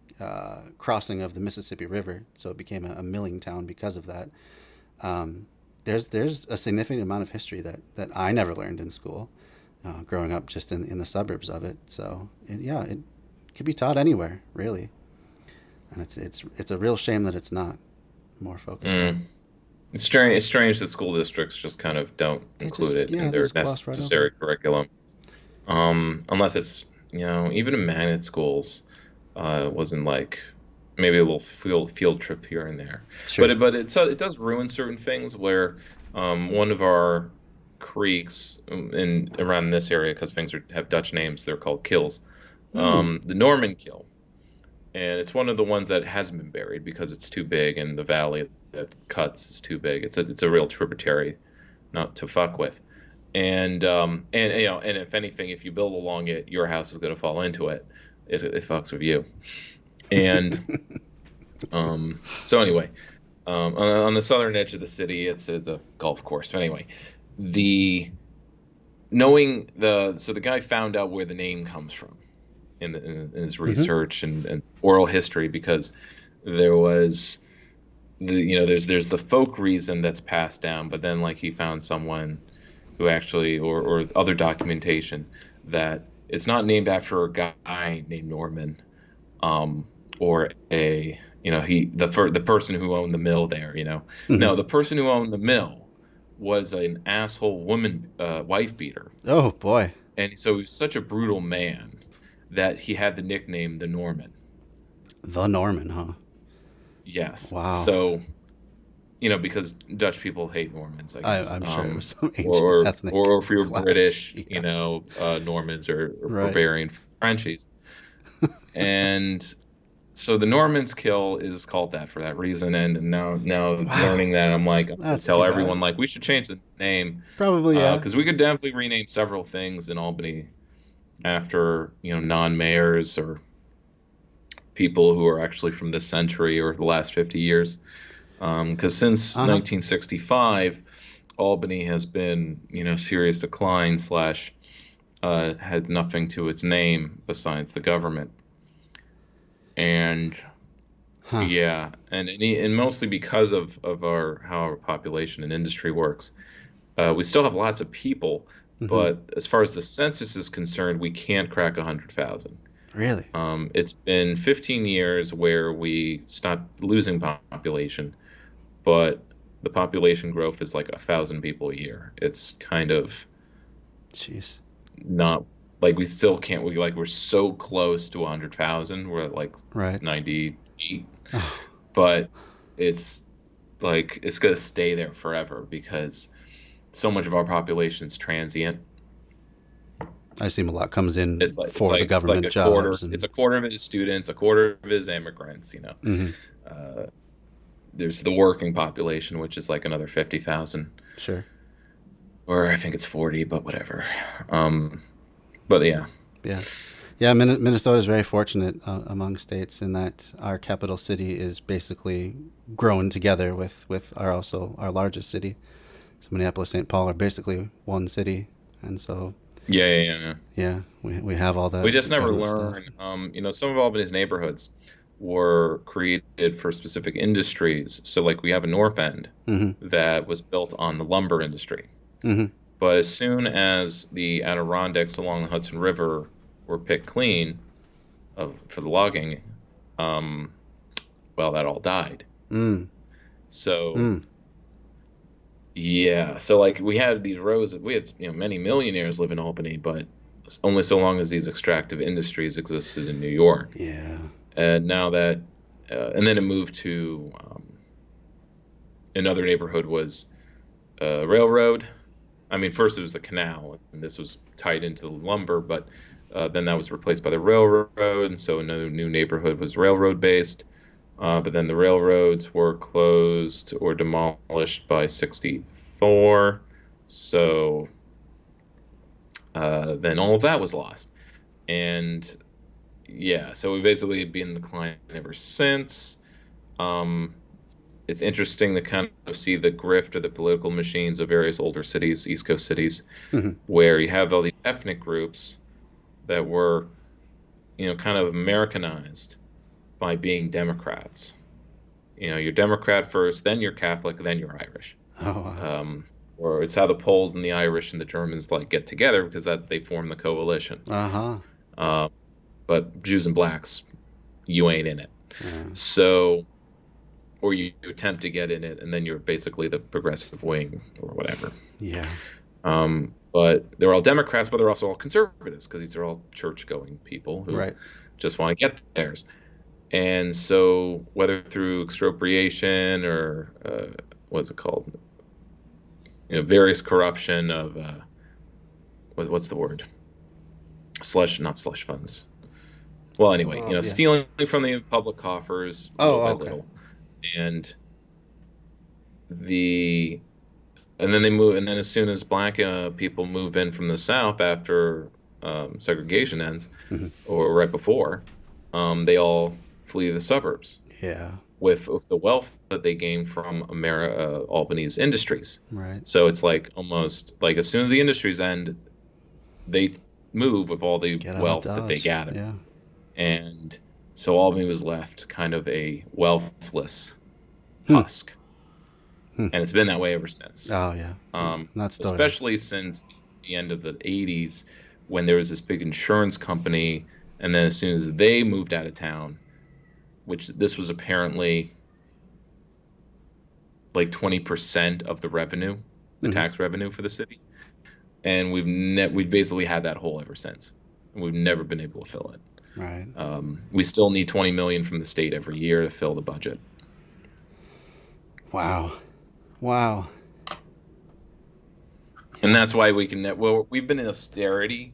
Speaker 1: crossing of the Mississippi River, so it became a milling town because of that. There's a significant amount of history that I never learned in school, growing up just in the suburbs of it. So it could be taught anywhere, really, and it's a real shame that it's not more focused on.
Speaker 2: It's strange. It's strange that school districts just kind of don't
Speaker 1: They just
Speaker 2: include it
Speaker 1: yeah
Speaker 2: in
Speaker 1: they
Speaker 2: their
Speaker 1: just gloss right over
Speaker 2: necessary
Speaker 1: it.
Speaker 2: curriculum. Unless it's, even in magnet schools, wasn't like maybe a little field trip here and there.
Speaker 1: Sure.
Speaker 2: It does ruin certain things where one of our creeks in around this area, because things have Dutch names, they're called kills. The Norman Kill, and it's one of the ones that hasn't been buried because it's too big, and the valley that cuts is too big. It's a real tributary, not to fuck with. And if anything, if you build along it, your house is going to fall into it. It fucks with you. And so anyway, on the southern edge of the city, it's a golf course. So anyway, the guy found out where the name comes from in his research and oral history, because there was there's the folk reason that's passed down, but then like he found someone who actually or other documentation that it's not named after a guy named Norman, or the person who owned the mill there. No, the person who owned the mill was an asshole wife beater,
Speaker 1: Oh boy.
Speaker 2: and so he was such a brutal man that he had the nickname the Norman.
Speaker 1: The Norman, huh?
Speaker 2: Yes.
Speaker 1: Wow.
Speaker 2: So, because Dutch people hate Normans, I guess.
Speaker 1: I'm sure it was some ancient
Speaker 2: or
Speaker 1: ethnic
Speaker 2: if you're
Speaker 1: clash.
Speaker 2: British,
Speaker 1: Yes.
Speaker 2: Normans or
Speaker 1: Right.
Speaker 2: Bavarian Frenchies. And so the Normans Kill is called that for that reason. And now learning that, I'm like, I'm gonna
Speaker 1: That's
Speaker 2: tell
Speaker 1: too
Speaker 2: everyone,
Speaker 1: bad.
Speaker 2: like, we should change the name.
Speaker 1: Probably, yeah.
Speaker 2: Because we could definitely rename several things in Albany after, non-mayors or people who are actually from this century or the last 50 years. Because since 1965, Albany has been, serious decline / had nothing to its name besides the government. And
Speaker 1: Huh.
Speaker 2: yeah, and mostly because of our how our population and industry works. We still have lots of people,
Speaker 1: Mm-hmm.
Speaker 2: but as far as the census is concerned, we can't crack 100,000.
Speaker 1: Really?
Speaker 2: It's been 15 years where we stopped losing population, but the population growth is like 1,000 people a year. It's kind of
Speaker 1: Jeez.
Speaker 2: not like we still can't. We're so close to 100,000. We're at like
Speaker 1: Right.
Speaker 2: 98,
Speaker 1: Oh,
Speaker 2: but it's like it's gonna stay there forever because so much of our population is transient.
Speaker 1: I assume a lot comes in
Speaker 2: It's
Speaker 1: for the
Speaker 2: like
Speaker 1: government
Speaker 2: a quarter.
Speaker 1: jobs
Speaker 2: It's
Speaker 1: and.
Speaker 2: a quarter of it is students, a quarter of it is immigrants.
Speaker 1: Mm-hmm.
Speaker 2: Uh, there's the working population, which is like another 50,000,
Speaker 1: Sure.
Speaker 2: or I think it's 40, but whatever. Um, but yeah,
Speaker 1: Yeah. Yeah, Minnesota is very fortunate among states in that our capital city is basically grown together with our largest city. So Minneapolis, St. Paul are basically one city, and so
Speaker 2: yeah.
Speaker 1: yeah, we have all
Speaker 2: We
Speaker 1: the
Speaker 2: just never
Speaker 1: government stuff.
Speaker 2: learn. Some of Albany's neighborhoods were created for specific industries. So, like, we have a North End
Speaker 1: Mm-hmm.
Speaker 2: that was built on the lumber industry.
Speaker 1: Mm-hmm.
Speaker 2: But as soon as the Adirondacks along the Hudson River were picked clean for the logging, um, well, that all died.
Speaker 1: Mm.
Speaker 2: So,
Speaker 1: Mm.
Speaker 2: yeah. So, like, we had these rows. We had, many millionaires live in Albany, but only so long as these extractive industries existed in New York.
Speaker 1: Yeah.
Speaker 2: And now that, and then it moved to another neighborhood was railroad. I mean, first it was the canal, and this was tied into the lumber, but then that was replaced by the railroad, and so another new neighborhood was railroad based. But then the railroads were closed or demolished by 64. So then all of that was lost. And yeah, so we've basically been in decline ever since. Um, it's interesting to kind of see the grift of the political machines of various older cities, East Coast cities,
Speaker 1: Mm-hmm.
Speaker 2: where you have all these ethnic groups that were, kind of Americanized by being Democrats. You're Democrat first, then you're Catholic, then you're Irish.
Speaker 1: Oh wow.
Speaker 2: Or it's how the Poles and the Irish and the Germans like get together because they form the coalition.
Speaker 1: Uh-huh.
Speaker 2: Uh, but Jews and blacks, you ain't in it.
Speaker 1: Yeah.
Speaker 2: So, or you attempt to get in it, and then you're basically the progressive wing or whatever.
Speaker 1: Yeah.
Speaker 2: But they're all Democrats, but they're also all conservatives because these are all church-going people who
Speaker 1: Right.
Speaker 2: just want to get theirs. And so, whether through expropriation or what's it called, various corruption of what's the word? Not slush funds. Well, anyway,
Speaker 1: Yeah.
Speaker 2: stealing from the public coffers
Speaker 1: Oh,
Speaker 2: little by
Speaker 1: okay.
Speaker 2: little, and and then they move, and then as soon as black people move in from the South after segregation ends,
Speaker 1: Mm-hmm.
Speaker 2: or right before, they all flee the suburbs
Speaker 1: Yeah.
Speaker 2: with the wealth that they gain from Albany's industries.
Speaker 1: Right.
Speaker 2: So it's like almost like as soon as the industries end, they move with all the
Speaker 1: Get out of
Speaker 2: wealth that they
Speaker 1: Dodge.
Speaker 2: gather.
Speaker 1: Yeah.
Speaker 2: And so Albany was left kind of a wealthless
Speaker 1: Hmm.
Speaker 2: husk.
Speaker 1: Hmm.
Speaker 2: And it's been that way ever since.
Speaker 1: Oh yeah. That story.
Speaker 2: Especially since the end of the 80s when there was this big insurance company, and then as soon as they moved out of town, which this was apparently like 20% of the revenue, the
Speaker 1: Mhm.
Speaker 2: tax revenue for the city. And we've basically had that hole ever since. And we've never been able to fill it.
Speaker 1: Right.
Speaker 2: We still need 20 million from the state every year to fill the budget.
Speaker 1: Wow. Wow.
Speaker 2: And that's why we've been in austerity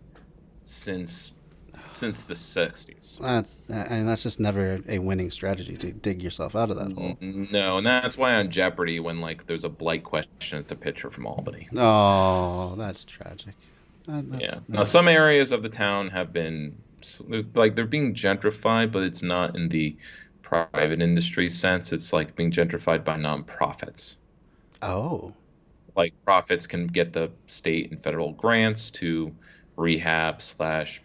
Speaker 2: since the 60s.
Speaker 1: That's just never a winning strategy to dig yourself out of that hole.
Speaker 2: No, and that's why on Jeopardy, when like there's a blight question, it's a picture from Albany.
Speaker 1: Oh, that's tragic.
Speaker 2: Yeah. Now some areas of the town have been like they're being gentrified, but it's not in the private industry sense. It's like being gentrified by nonprofits.
Speaker 1: Oh.
Speaker 2: Like profits can get the state and federal grants to rehab slash,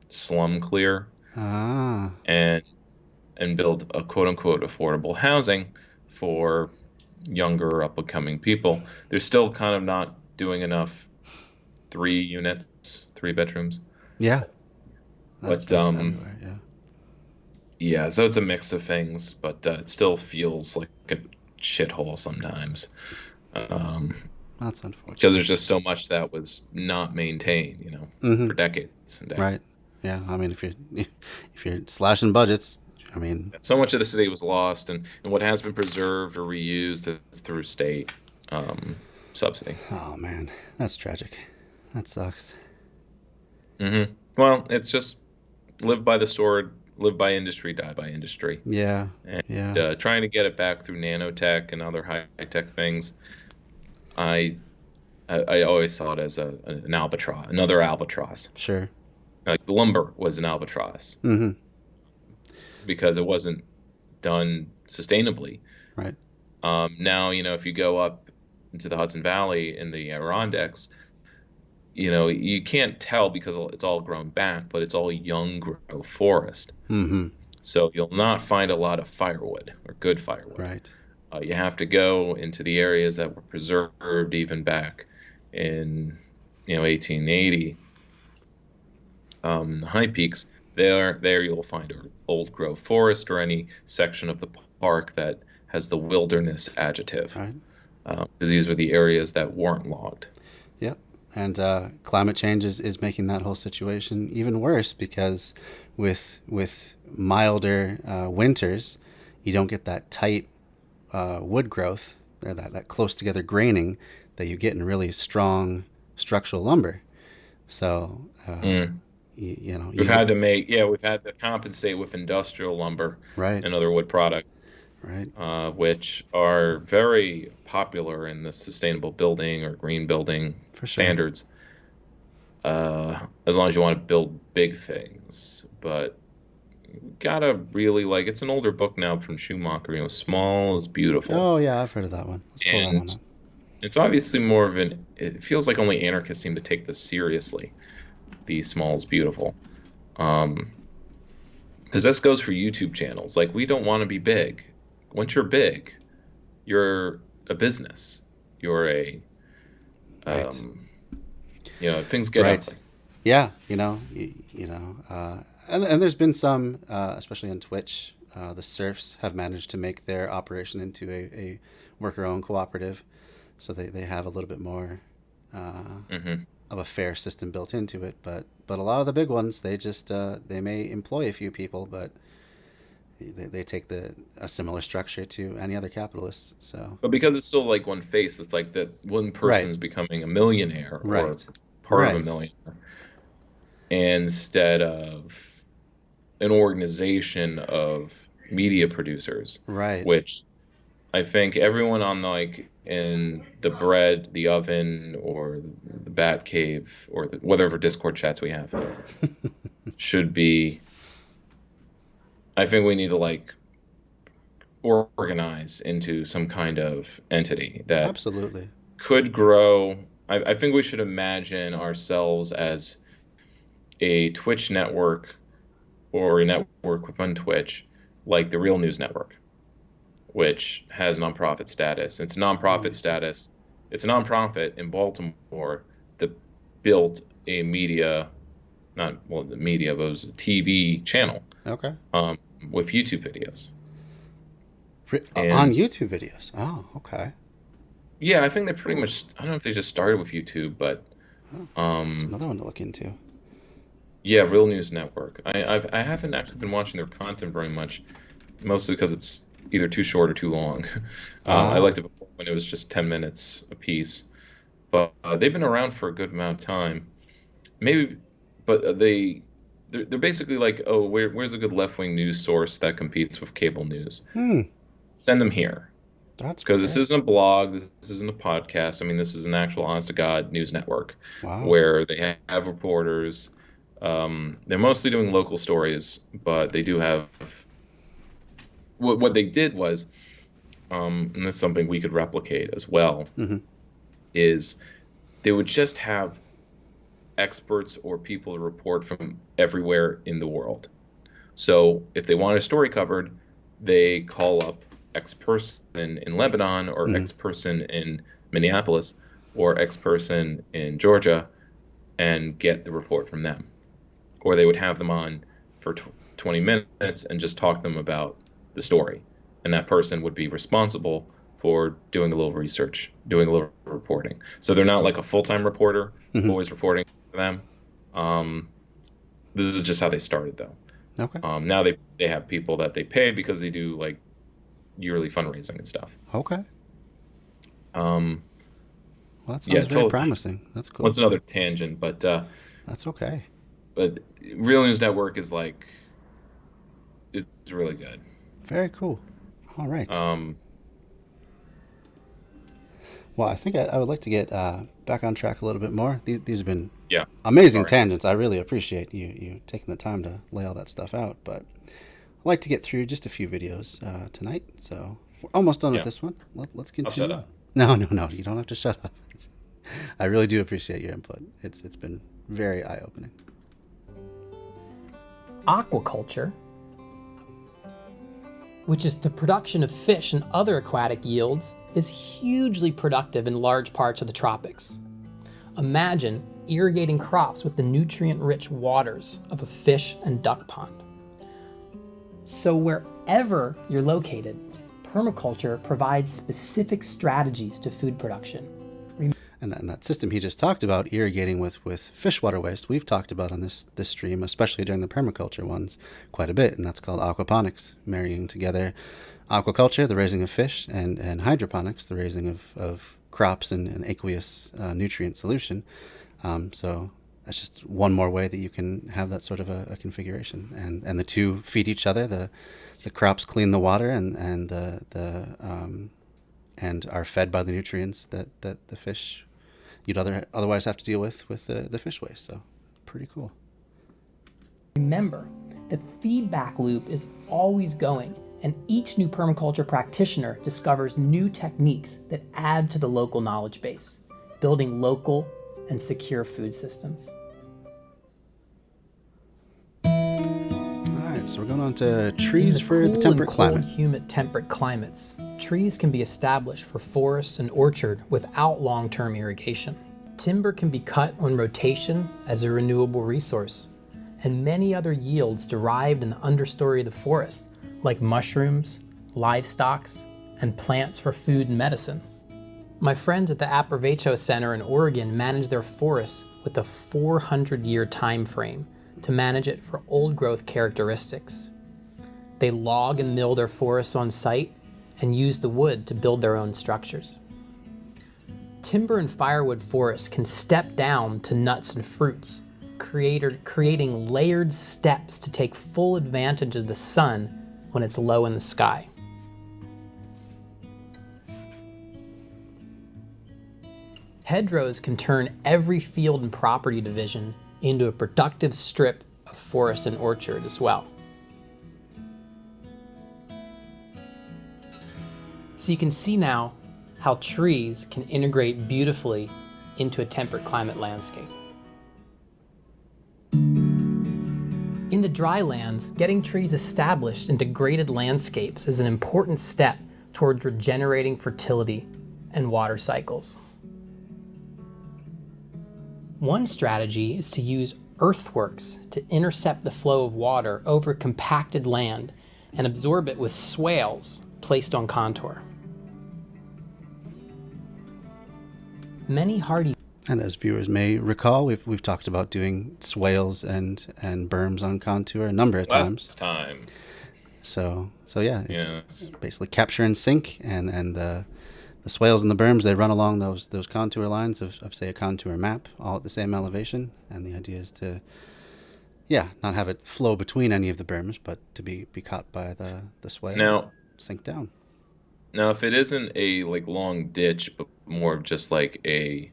Speaker 2: slum clear,
Speaker 1: Ah,
Speaker 2: and build a quote unquote affordable housing for younger up and coming people. They're still kind of not doing enough 3 units, 3 bedrooms.
Speaker 1: yeah. That's
Speaker 2: But
Speaker 1: everywhere. Yeah.
Speaker 2: yeah, so it's a mix of things, but it still feels like a shithole sometimes. Um,
Speaker 1: That's
Speaker 2: because
Speaker 1: unfortunate.
Speaker 2: there's just so much that was not maintained,
Speaker 1: Mm-hmm.
Speaker 2: for decades and decades.
Speaker 1: Right. Yeah. I mean, if you're slashing budgets, I mean,
Speaker 2: So much of the city was lost, and what has been preserved or reused is through state um, subsidy.
Speaker 1: oh man, that's tragic. That sucks.
Speaker 2: Well, it's just live by the sword, live by industry, die by industry.
Speaker 1: Yeah.
Speaker 2: And
Speaker 1: Yeah.
Speaker 2: trying to get it back through nanotech and other high-tech things, I I always saw it as an albatross, another albatross.
Speaker 1: Sure.
Speaker 2: Like the lumber was an albatross
Speaker 1: Mm-hmm.
Speaker 2: because it wasn't done sustainably.
Speaker 1: Right.
Speaker 2: Now, if you go up into the Hudson Valley in the Adirondacks, you can't tell because it's all grown back, but it's all young growth forest.
Speaker 1: Mm-hmm.
Speaker 2: So you'll not find a lot of firewood or good firewood.
Speaker 1: Right.
Speaker 2: You have to go into the areas that were preserved even back in 1880. The high peaks, there you'll find an old growth forest or any section of the park that has the wilderness adjective,
Speaker 1: Right.
Speaker 2: because these were the areas that weren't logged.
Speaker 1: Yep. And climate change is making that whole situation even worse because with milder winters, you don't get that tight wood growth or that close together graining that you get in really strong structural lumber. So
Speaker 2: Mm.
Speaker 1: you
Speaker 2: We've had to compensate with industrial lumber
Speaker 1: right,
Speaker 2: and other wood products,
Speaker 1: right,
Speaker 2: which are very popular in the sustainable building or green building
Speaker 1: for sure.
Speaker 2: standards, as long as you want to build big things. But gotta really it's an older book now from Schumacher, small is beautiful.
Speaker 1: Oh yeah, I've heard of that one. Let's pull that one
Speaker 2: And
Speaker 1: up.
Speaker 2: it's obviously it feels like only anarchists seem to take this seriously. Be small is beautiful. Because this goes for YouTube channels. Like, we don't want to be big. Once you're big, you're a business. You're
Speaker 1: Right.
Speaker 2: things get
Speaker 1: Right.
Speaker 2: ugly.
Speaker 1: Yeah, and there's been some, especially on Twitch, the serfs have managed to make their operation into a worker-owned cooperative, so they have a little bit more
Speaker 2: Hmm.
Speaker 1: of a fair system built into it. But a lot of the big ones, they just they may employ a few people, but they take a similar structure to any other capitalist. So
Speaker 2: But because it's still like one face, it's like that one
Speaker 1: right,
Speaker 2: person's becoming a millionaire or
Speaker 1: right,
Speaker 2: part of a
Speaker 1: right,
Speaker 2: millionaire instead of an organization of media producers,
Speaker 1: right.
Speaker 2: which I think everyone on in the bread, the oven, or the bat cave, or whatever Discord chats we have, should be. I think we need to organize into some kind of entity that
Speaker 1: Absolutely.
Speaker 2: could grow. I think we should imagine ourselves as a Twitch network or a network within Twitch, like the Real News Network, which has nonprofit status. It's
Speaker 1: Oh,
Speaker 2: nonprofit status. It's a nonprofit in Baltimore that built a media, the media, but it was a TV channel
Speaker 1: okay.
Speaker 2: with YouTube videos.
Speaker 1: On
Speaker 2: And
Speaker 1: YouTube videos. Oh, okay.
Speaker 2: yeah, I think they pretty
Speaker 1: Ooh,
Speaker 2: much, I don't know if they just started with YouTube, but
Speaker 1: oh, it's
Speaker 2: um,
Speaker 1: another one to look into.
Speaker 2: yeah, Real News Network. I haven't actually been watching their content very much, mostly because it's either too short or too long. I
Speaker 1: Ah,
Speaker 2: liked it before when it was just 10 minutes a piece, but they've been around for a good amount of time. Maybe, but they're basically like, oh, where's a good left-wing news source that competes with cable news?
Speaker 1: hmm.
Speaker 2: Send them here.
Speaker 1: That's
Speaker 2: Because this
Speaker 1: great.
Speaker 2: isn't a blog, this isn't a podcast. I mean, this is an actual honest-to-God news network
Speaker 1: Wow.
Speaker 2: where they have reporters. They're mostly doing local stories, but they do have what they did was, and that's something we could replicate as well,
Speaker 1: Mm-hmm.
Speaker 2: is they would just have experts or people to report from everywhere in the world. So if they want a story covered, they call up X person in Lebanon or
Speaker 1: Mhm.
Speaker 2: X person in Minneapolis or X person in Georgia and get the report from them. Or they would have them on for 20 minutes and just talk to them about the story. And that person would be responsible for doing a little research, doing a little reporting. So they're not like a full-time reporter,
Speaker 1: Mhm.
Speaker 2: always reporting for them. This is just how they started, though.
Speaker 1: Okay.
Speaker 2: Now they have people that they pay because they do like yearly fundraising and stuff.
Speaker 1: Okay.
Speaker 2: Um,
Speaker 1: Well, that
Speaker 2: yeah,
Speaker 1: sounds very
Speaker 2: totally.
Speaker 1: promising. That's cool.
Speaker 2: What's another tangent?
Speaker 1: That's okay.
Speaker 2: But Real News Network is like it's really good.
Speaker 1: Very cool. All right.
Speaker 2: Um,
Speaker 1: Well, I think I would like to get back on track a little bit more. These have been
Speaker 2: yeah.
Speaker 1: amazing
Speaker 2: Sorry.
Speaker 1: tangents. I really appreciate you taking the time to lay all that stuff out. But I'd like to get through just a few videos tonight. So we're almost done with
Speaker 2: Yeah.
Speaker 1: this one. Let's
Speaker 2: I'll
Speaker 1: continue.
Speaker 2: shut up.
Speaker 1: No. You don't have to shut up. I really do appreciate your input. It's been very eye-opening.
Speaker 3: Aquaculture, which is the production of fish and other aquatic yields, is hugely productive in large parts of the tropics. Imagine irrigating crops with the nutrient-rich waters of a fish and duck pond. So wherever you're located, permaculture provides specific strategies to food production.
Speaker 1: And that system he just talked about, irrigating with fish water waste, we've talked about on this stream, especially during the permaculture ones, quite a bit, and that's called aquaponics, marrying together aquaculture, the raising of fish, and hydroponics, the raising of crops in an aqueous nutrient solution. So that's just one more way that you can have that sort of a configuration, and the two feed each other. The crops clean the water, and are fed by the nutrients that the fish you'd otherwise have to deal with the fish waste. So pretty cool.
Speaker 3: Remember, the feedback loop is always going, and each new permaculture practitioner discovers new techniques that add to the local knowledge base, building local and secure food systems.
Speaker 1: All right, so we're going on to trees for the
Speaker 3: cool
Speaker 1: temperate
Speaker 3: and
Speaker 1: climate.
Speaker 3: Cold, humid, temperate climates, trees can be established for forest and orchard without long-term irrigation. Timber can be cut on rotation as a renewable resource, and many other yields derived in the understory of the forest, like mushrooms, livestock, and plants for food and medicine. My friends at the Aprovecho Center in Oregon manage their forests with a 400-year time frame to manage it for old growth characteristics. They log and mill their forests on site and use the wood to build their own structures. Timber and firewood forests can step down to nuts and fruits, creating layered steps to take full advantage of the sun when it's low in the sky. Hedgerows can turn every field and property division into a productive strip of forest and orchard as well. So you can see now how trees can integrate beautifully into a temperate climate landscape. In the dry lands, getting trees established in degraded landscapes is an important step towards regenerating fertility and water cycles. One strategy is to use earthworks to intercept the flow of water over compacted land and absorb it with swales placed on contour. Many hardy.
Speaker 1: And as viewers may recall, we've talked about doing swales and berms on contour a number of times.
Speaker 2: Last time.
Speaker 1: So yeah, it's basically capture and sink, and the swales and the berms, they run along those contour lines of say a contour map, all at the same elevation. And the idea is to, not have it flow between any of the berms, but to be caught by the swale.
Speaker 2: Now,
Speaker 1: sink down.
Speaker 2: Now, if it isn't a like long ditch, but more of just like a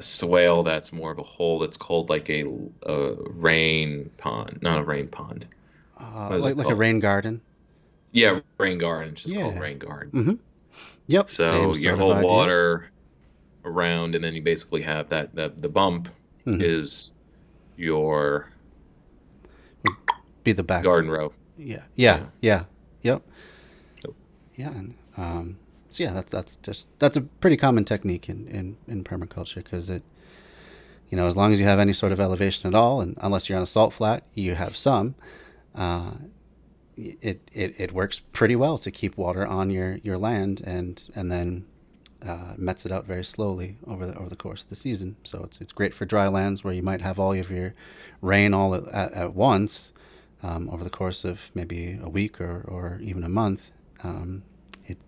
Speaker 2: swale that's more of a hole, it's called like a rain pond, not a rain pond.
Speaker 1: Like a rain garden.
Speaker 2: Yeah, rain garden. It's just called rain garden.
Speaker 1: Mm-hmm. Yep.
Speaker 2: So you hold water around, and then you basically have the bump is your
Speaker 1: Be the back.
Speaker 2: garden row.
Speaker 1: Yeah.
Speaker 2: Yeah.
Speaker 1: Yep.
Speaker 2: Yep.
Speaker 1: Yeah. And so yeah, that's a pretty common technique in permaculture, because it, as long as you have any sort of elevation at all, and unless you're on a salt flat, you have some. It works pretty well to keep water on your land, and then mets it out very slowly over the course of the season. So it's great for dry lands where you might have all of your rain all at once over the course of maybe a week or even a month.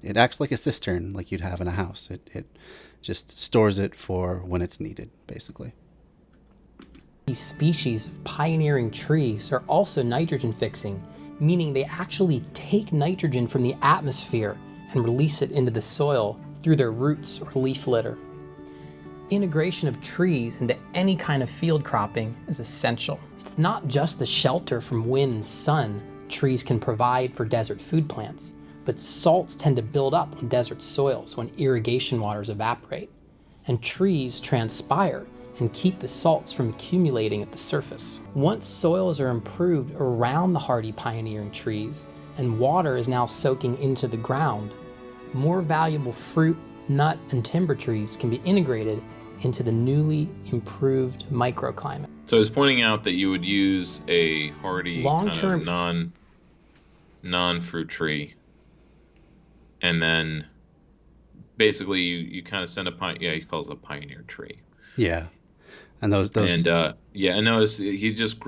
Speaker 1: It acts like a cistern, like you'd have in a house. It just stores it for when it's needed, basically.
Speaker 3: These species of pioneering trees are also nitrogen fixing, meaning they actually take nitrogen from the atmosphere and release it into the soil through their roots or leaf litter. Integration of trees into any kind of field cropping is essential. It's not just the shelter from wind and sun trees can provide for desert food plants, but salts tend to build up on desert soils when irrigation waters evaporate, and trees transpire and keep the salts from accumulating at the surface. Once soils are improved around the hardy pioneering trees and water is now soaking into the ground, more valuable fruit, nut, and timber trees can be integrated into the newly improved microclimate.
Speaker 2: So I was pointing out that you would use a hardy
Speaker 3: Long-term
Speaker 2: kind of non-fruit tree, and then basically you kind of send he calls it a pioneer tree.
Speaker 1: Yeah. And those
Speaker 2: and I noticed he just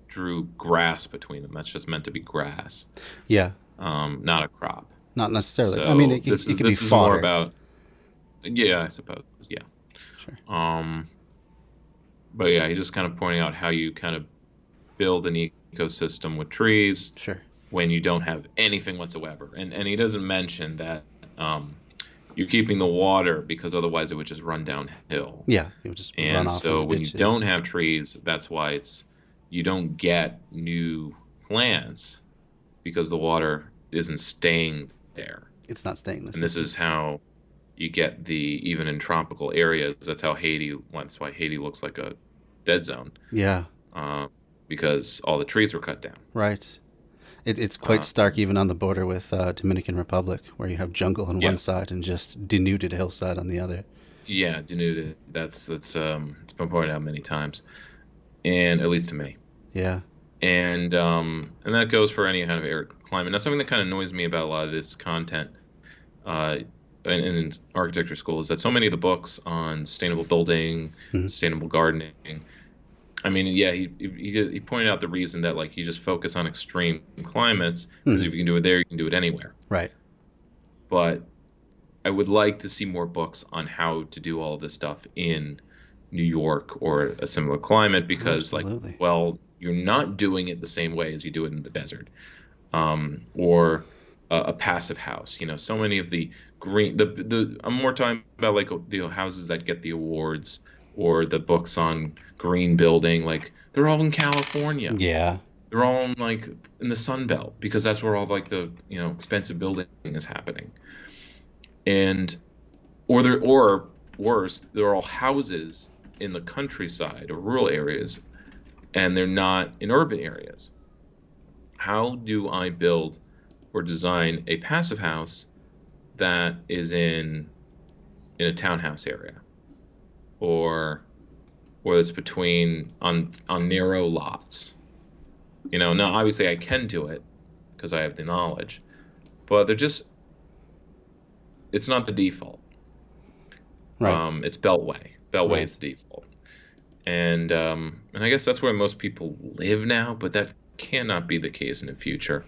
Speaker 2: drew grass between them. That's just meant to be grass.
Speaker 1: Yeah.
Speaker 2: Not a crop.
Speaker 1: Not necessarily.
Speaker 2: So
Speaker 1: I mean, it could
Speaker 2: this
Speaker 1: be
Speaker 2: is
Speaker 1: fodder.
Speaker 2: more about. Yeah, I suppose. Yeah.
Speaker 1: Sure.
Speaker 2: But yeah, he's just kind of pointing out how you kind of build an ecosystem with trees.
Speaker 1: Sure.
Speaker 2: When you don't have anything whatsoever, and he doesn't mention that you're keeping the water because otherwise it would just run downhill.
Speaker 1: Yeah, it would just run off.
Speaker 2: And so when
Speaker 1: ditches.
Speaker 2: you don't have trees, that's why you don't get new plants, because the water isn't staying there.
Speaker 1: It's not staying there.
Speaker 2: And this is how you get even in tropical areas. That's how that's why Haiti looks like a dead zone.
Speaker 1: Yeah.
Speaker 2: Because all the trees were cut down.
Speaker 1: Right. It's quite stark even on the border with Dominican Republic, where you have jungle on one side and just denuded hillside on the other.
Speaker 2: Yeah, denuded. That's it's been pointed out many times, and at least to me.
Speaker 1: Yeah.
Speaker 2: And that goes for any kind of arid climate. Now, something that kind of annoys me about a lot of this content in architecture school is that so many of the books on sustainable building, sustainable gardening. I mean, yeah, he pointed out the reason that you just focus on extreme climates, because if you can do it there, you can do it anywhere.
Speaker 1: Right.
Speaker 2: But I would like to see more books on how to do all of this stuff in New York or a similar climate, because you're not doing it the same way as you do it in the desert, or a passive house. So many of the green, I'm more talking about the houses that get the awards, or the books on green building, they're all in California.
Speaker 1: Yeah.
Speaker 2: They're all in the Sun Belt, because that's where all the expensive building is happening. Or worse, they're all houses in the countryside or rural areas, and they're not in urban areas. How do I build or design a passive house that is in a townhouse area, or it's between on narrow lots? Now obviously I can do it because I have the knowledge, but it's not the default.
Speaker 1: Right.
Speaker 2: It's Beltway. Beltway is the default. And I guess that's where most people live now, but that cannot be the case in the future,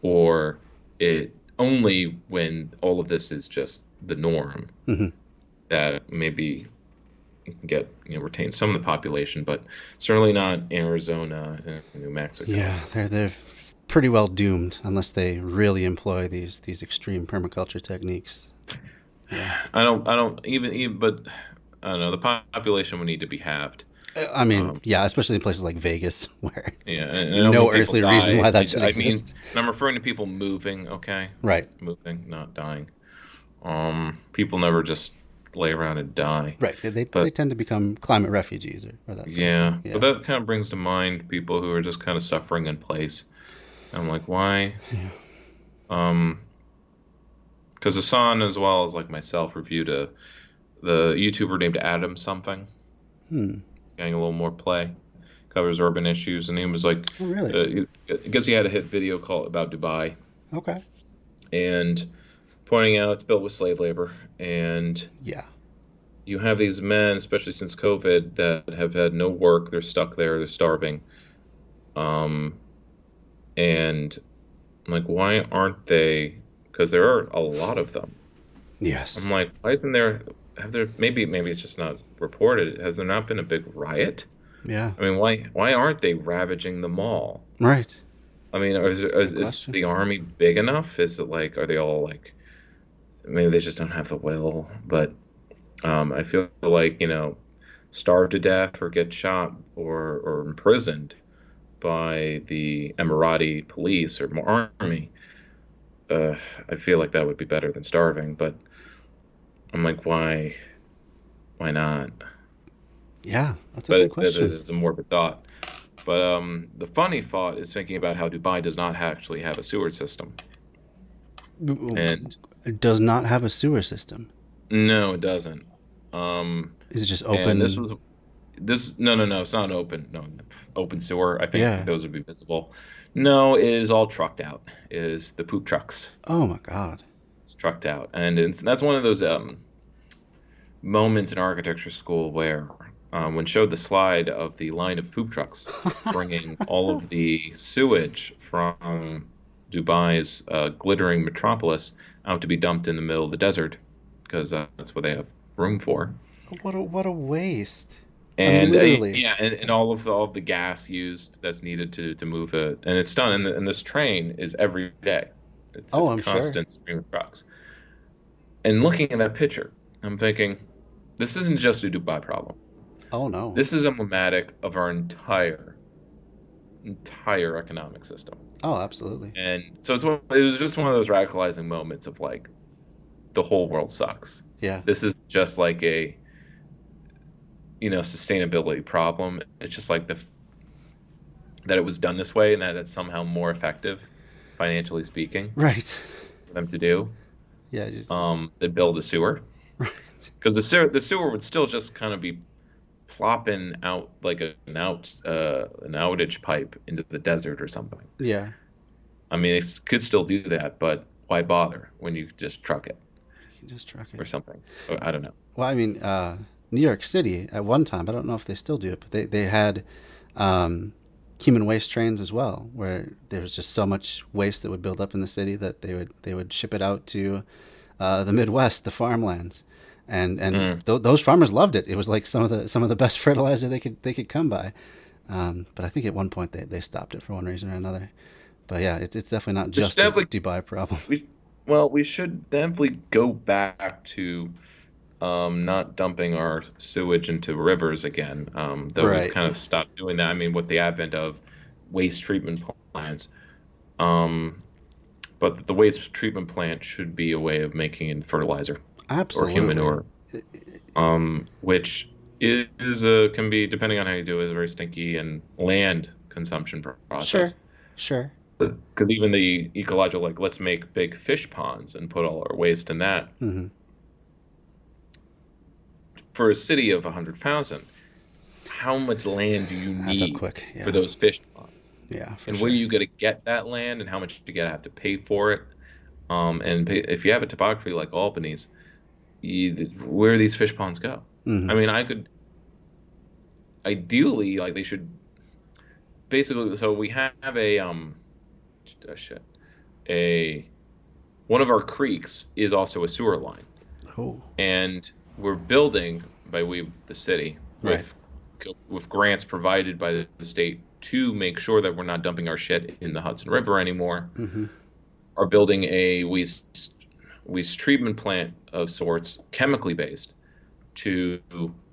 Speaker 2: or it only when all of this is just the norm, that maybe you can get retain some of the population, but certainly not Arizona and New Mexico.
Speaker 1: Yeah, they're pretty well doomed unless they really employ these extreme permaculture techniques. Yeah.
Speaker 2: I don't even but I don't know, the population would need to be halved.
Speaker 1: I mean, yeah, especially in places like Vegas, where
Speaker 2: and
Speaker 1: no earthly reason why that should exist.
Speaker 2: And I'm referring to people moving, okay?
Speaker 1: Right.
Speaker 2: Moving, not dying. People never just lay around and die.
Speaker 1: Right. They
Speaker 2: But
Speaker 1: tend to become climate refugees or that sort of thing.
Speaker 2: yeah, but
Speaker 1: Yeah.
Speaker 2: that kind of brings to mind people who are just kind of suffering in place. I'm like, why?
Speaker 1: Yeah.
Speaker 2: Um, because Hassan, as well as like myself, reviewed the YouTuber named Adam something,
Speaker 1: Hmm.
Speaker 2: getting a little more play, covers urban issues, and he was like,
Speaker 1: Oh, really?
Speaker 2: I guess he had a hit video call about Dubai
Speaker 1: Okay.
Speaker 2: and pointing out it's built with slave labor, and
Speaker 1: Yeah.
Speaker 2: you have these men, especially since COVID, that have had no work, they're stuck there, they're starving, um, and I'm like, why aren't they? Because there are a lot of them. I'm
Speaker 1: Yes.
Speaker 2: like, why isn't there? Have there? Maybe it's just not reported. Has there not been a big riot?
Speaker 1: Yeah.
Speaker 2: I mean, why aren't they ravaging the mall?
Speaker 1: Right.
Speaker 2: I mean,
Speaker 1: That's a good
Speaker 2: is
Speaker 1: question.
Speaker 2: the army big enough? Is it like, are they all like, maybe they just don't have the will? But I feel like, starve to death or get shot or imprisoned by the Emirati police or army. Uh, I feel like that would be better than starving, but I'm like, why not?
Speaker 1: Yeah. That's a good
Speaker 2: But this
Speaker 1: question.
Speaker 2: is a morbid thought. But the funny thought is thinking about how Dubai does not actually have a sewer system. And
Speaker 1: It does not have a sewer system.
Speaker 2: no, it doesn't. Um,
Speaker 1: Is it just
Speaker 2: and
Speaker 1: open?
Speaker 2: no, it's not open. No, open sewer. I think
Speaker 1: Yeah.
Speaker 2: those would be visible. No, it is all trucked out. It is the poop trucks.
Speaker 1: Oh my God.
Speaker 2: It's trucked out, and that's one of those moments in architecture school where when showed the slide of the line of poop trucks bringing all of the sewage from Dubai's glittering metropolis out to be dumped in the middle of the desert because that's what they have room for.
Speaker 1: What a waste. I mean,
Speaker 2: And
Speaker 1: literally.
Speaker 2: yeah, and all of the gas used that's needed to move it, and it's done. And this train is every day. It's
Speaker 1: Oh,
Speaker 2: this
Speaker 1: I'm sure.
Speaker 2: constant stream of trucks. And looking at that picture, I'm thinking, this isn't just a Dubai problem.
Speaker 1: Oh no.
Speaker 2: This is emblematic of our entire economic system.
Speaker 1: Oh, absolutely.
Speaker 2: And so it was just one of those radicalizing moments of like the whole world sucks.
Speaker 1: Yeah.
Speaker 2: This is just like a sustainability problem. It's just like that it was done this way and that it's somehow more effective, financially speaking,
Speaker 1: Right.
Speaker 2: for them to do
Speaker 1: Yeah. Just
Speaker 2: than build a sewer.
Speaker 1: right.
Speaker 2: Because the sewer would still just kind of be plopping out like an outage pipe into the desert or something.
Speaker 1: Yeah.
Speaker 2: I mean, it could still do that, but why bother when you just truck it
Speaker 1: You can just truck it.
Speaker 2: or something? Or, I don't know.
Speaker 1: Well, I mean, New York City at one time. I don't know if they still do it, but they had um, human waste trains as well, where there was just so much waste that would build up in the city that they would ship it out to the Midwest, the farmlands, and
Speaker 2: Mm.
Speaker 1: those farmers loved it. It was like some of the best fertilizer they could come by. But I think at one point they stopped it for one reason or another. But yeah, it's definitely not
Speaker 2: We should
Speaker 1: just a
Speaker 2: definitely
Speaker 1: Dubai problem.
Speaker 2: we well we should definitely go back to not dumping our sewage into rivers again. Though we've
Speaker 1: Right.
Speaker 2: kind of stopped doing that. I mean, with the advent of waste treatment plants. Um, but the waste treatment plant should be a way of making it fertilizer or
Speaker 1: Absolutely.
Speaker 2: humanure, which can be, depending on how you do it, a very stinky and land consumption
Speaker 1: Sure.
Speaker 2: process.
Speaker 1: Sure.
Speaker 2: Because even the ecological, like, let's make big fish ponds and put all our waste in that.
Speaker 1: Hmm.
Speaker 2: For a city of 100,000, how much land do you
Speaker 1: Adds up
Speaker 2: need
Speaker 1: quick.
Speaker 2: for
Speaker 1: Yeah.
Speaker 2: those fish ponds?
Speaker 1: Yeah, for
Speaker 2: And where are
Speaker 1: sure.
Speaker 2: you going to get that land, and how much do you have to pay for it? If you have a topography like Albany's, where do these fish ponds go? I
Speaker 1: Hmm.
Speaker 2: mean, I could ideally, like, they should basically. So we have oh, shit, a one of our creeks is also a sewer line,
Speaker 1: Oh,
Speaker 2: and we're building the city
Speaker 1: right.
Speaker 2: with grants provided by the state to make sure that we're not dumping our shit in the Hudson River anymore.
Speaker 1: Hmm.
Speaker 2: Are building a waste treatment plant of sorts, chemically based, to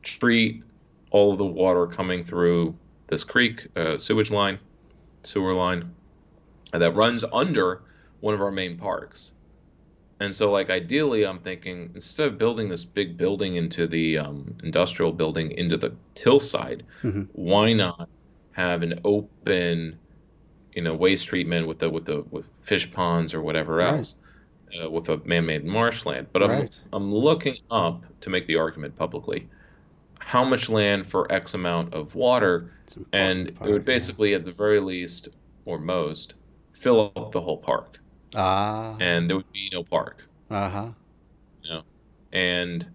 Speaker 2: treat all of the water coming through this creek, sewer line, that runs under one of our main parks. And so, like, ideally, I'm thinking instead of building this big building into the industrial building into the hillside,
Speaker 1: Mm-hmm.
Speaker 2: why not have an open, waste treatment with fish ponds or whatever
Speaker 1: Right.
Speaker 2: else, with a man-made marshland? But
Speaker 1: Right.
Speaker 2: I'm looking up to make the argument publicly. How much land for X amount of water,
Speaker 1: It's an
Speaker 2: and
Speaker 1: important
Speaker 2: it would
Speaker 1: part. Yeah.
Speaker 2: basically, at the very least, or most, fill up the whole park,
Speaker 1: Ah.
Speaker 2: and there would be no park,
Speaker 1: Uh-huh.
Speaker 2: you know, and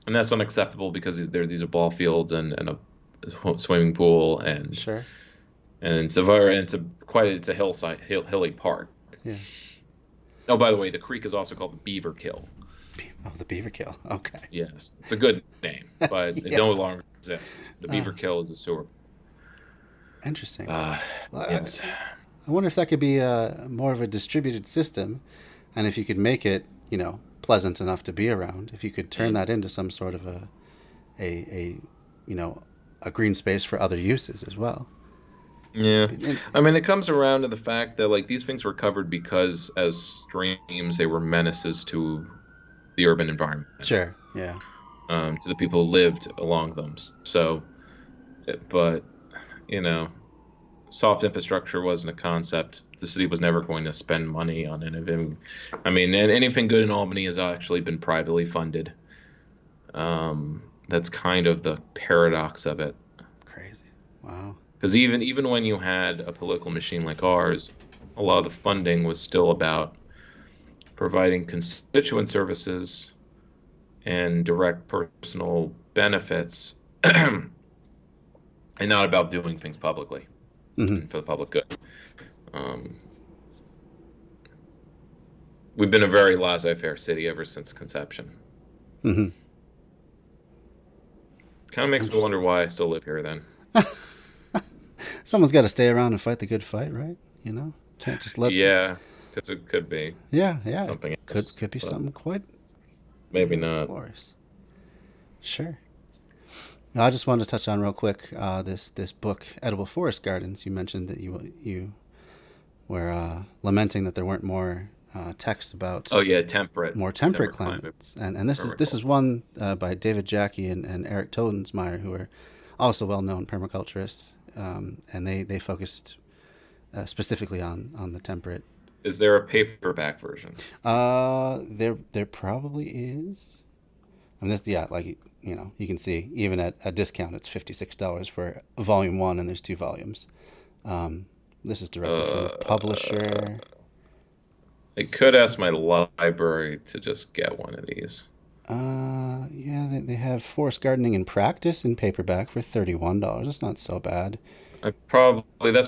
Speaker 2: that's unacceptable because these are ball fields and a swimming pool
Speaker 1: Sure.
Speaker 2: and it's a hilly park.
Speaker 1: Yeah.
Speaker 2: Oh, by the way, the creek is also called the Beaver Kill.
Speaker 1: Oh, the beaver kill. Okay.
Speaker 2: Yes, it's a good name, but it
Speaker 1: Yeah.
Speaker 2: no longer exists. The Beaver
Speaker 1: Ah,
Speaker 2: Kill is a sewer.
Speaker 1: interesting. Well,
Speaker 2: Yes.
Speaker 1: I wonder if that could be more of a distributed system, and if you could make it, pleasant enough to be around. If you could turn that into some sort of a you know, a green space for other uses as well.
Speaker 2: Yeah.
Speaker 1: And,
Speaker 2: I mean, it comes around to the fact that, like, these things were covered because as streams, they were menaces to the urban environment,
Speaker 1: sure. Yeah.
Speaker 2: to the people who lived along them. So, but, you know, soft infrastructure wasn't a concept. The city was never going to spend money on anything. I mean, and anything good in Albany has actually been privately funded. That's kind of the paradox of it.
Speaker 1: Crazy. Wow.
Speaker 2: Because even when you had a political machine like ours, a lot of the funding was still about providing constituent services and direct personal benefits, and not about doing things publicly
Speaker 1: Mm-hmm.
Speaker 2: and for the public good. We've been a very laissez-faire city ever since conception.
Speaker 1: Mm-hmm.
Speaker 2: Kind of makes me wonder why I still live here then.
Speaker 1: Someone's got to stay around and fight the good fight, right? Can't just let.
Speaker 2: Yeah, because it could be
Speaker 1: Yeah.
Speaker 2: something
Speaker 1: Could
Speaker 2: else,
Speaker 1: be
Speaker 2: but
Speaker 1: something quite
Speaker 2: maybe not.
Speaker 1: glorious. Sure. Now, I just wanted to touch on real quick this book, Edible Forest Gardens. You mentioned that you were lamenting that there weren't more text about
Speaker 2: Oh yeah, temperate,
Speaker 1: more temperate
Speaker 2: climate,
Speaker 1: climates, and this is one by David Jackie and Eric Todensmeyer, who are also well-known permaculturists, and they focused specifically on the temperate.
Speaker 2: Is there a paperback version?
Speaker 1: There probably is. I mean, like you can see even at a discount, it's $56 for volume 1, and there's 2 volumes. This is directly from the publisher.
Speaker 2: I could ask my library to just get one of these.
Speaker 1: Yeah, they have Forest Gardening in Practice in paperback for $31. That's not so bad.
Speaker 2: That's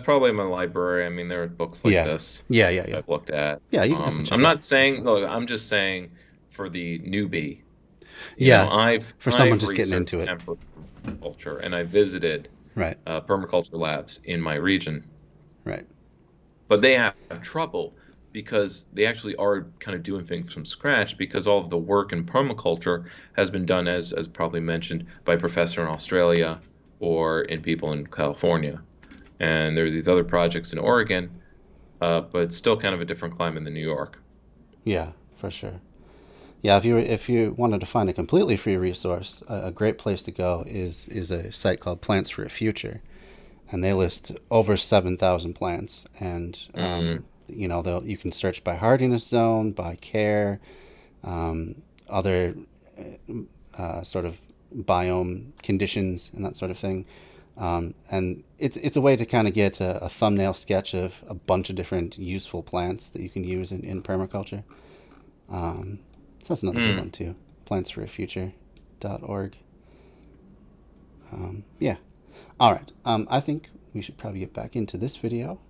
Speaker 2: probably my library. I mean, there are books like
Speaker 1: Yeah.
Speaker 2: this
Speaker 1: Yeah.
Speaker 2: I've looked at.
Speaker 1: Yeah, you can definitely check
Speaker 2: I'm
Speaker 1: it
Speaker 2: not
Speaker 1: out.
Speaker 2: saying, look, I'm just saying for the newbie.
Speaker 1: Yeah,
Speaker 2: I've
Speaker 1: for someone
Speaker 2: I've
Speaker 1: just getting into
Speaker 2: researched
Speaker 1: it.
Speaker 2: permaculture, and I visited
Speaker 1: Right.
Speaker 2: permaculture labs in my region,
Speaker 1: Right.
Speaker 2: but they have trouble because they actually are kind of doing things from scratch because all of the work in permaculture has been done, as probably mentioned, by a professor in Australia or in people in California. And there are these other projects in Oregon, but it's still kind of a different climate than New York.
Speaker 1: Yeah, for sure. Yeah, if you wanted to find a completely free resource, a great place to go is a site called Plants for a Future, and they list over 7,000 plants, and you can search by hardiness zone, by care, other sort of biome conditions and that sort of thing. And it's a way to kind of get a thumbnail sketch of a bunch of different useful plants that you can use in permaculture. So that's another good one too. Plantsforafuture.org. Yeah. All right. I think we should probably get back into this video,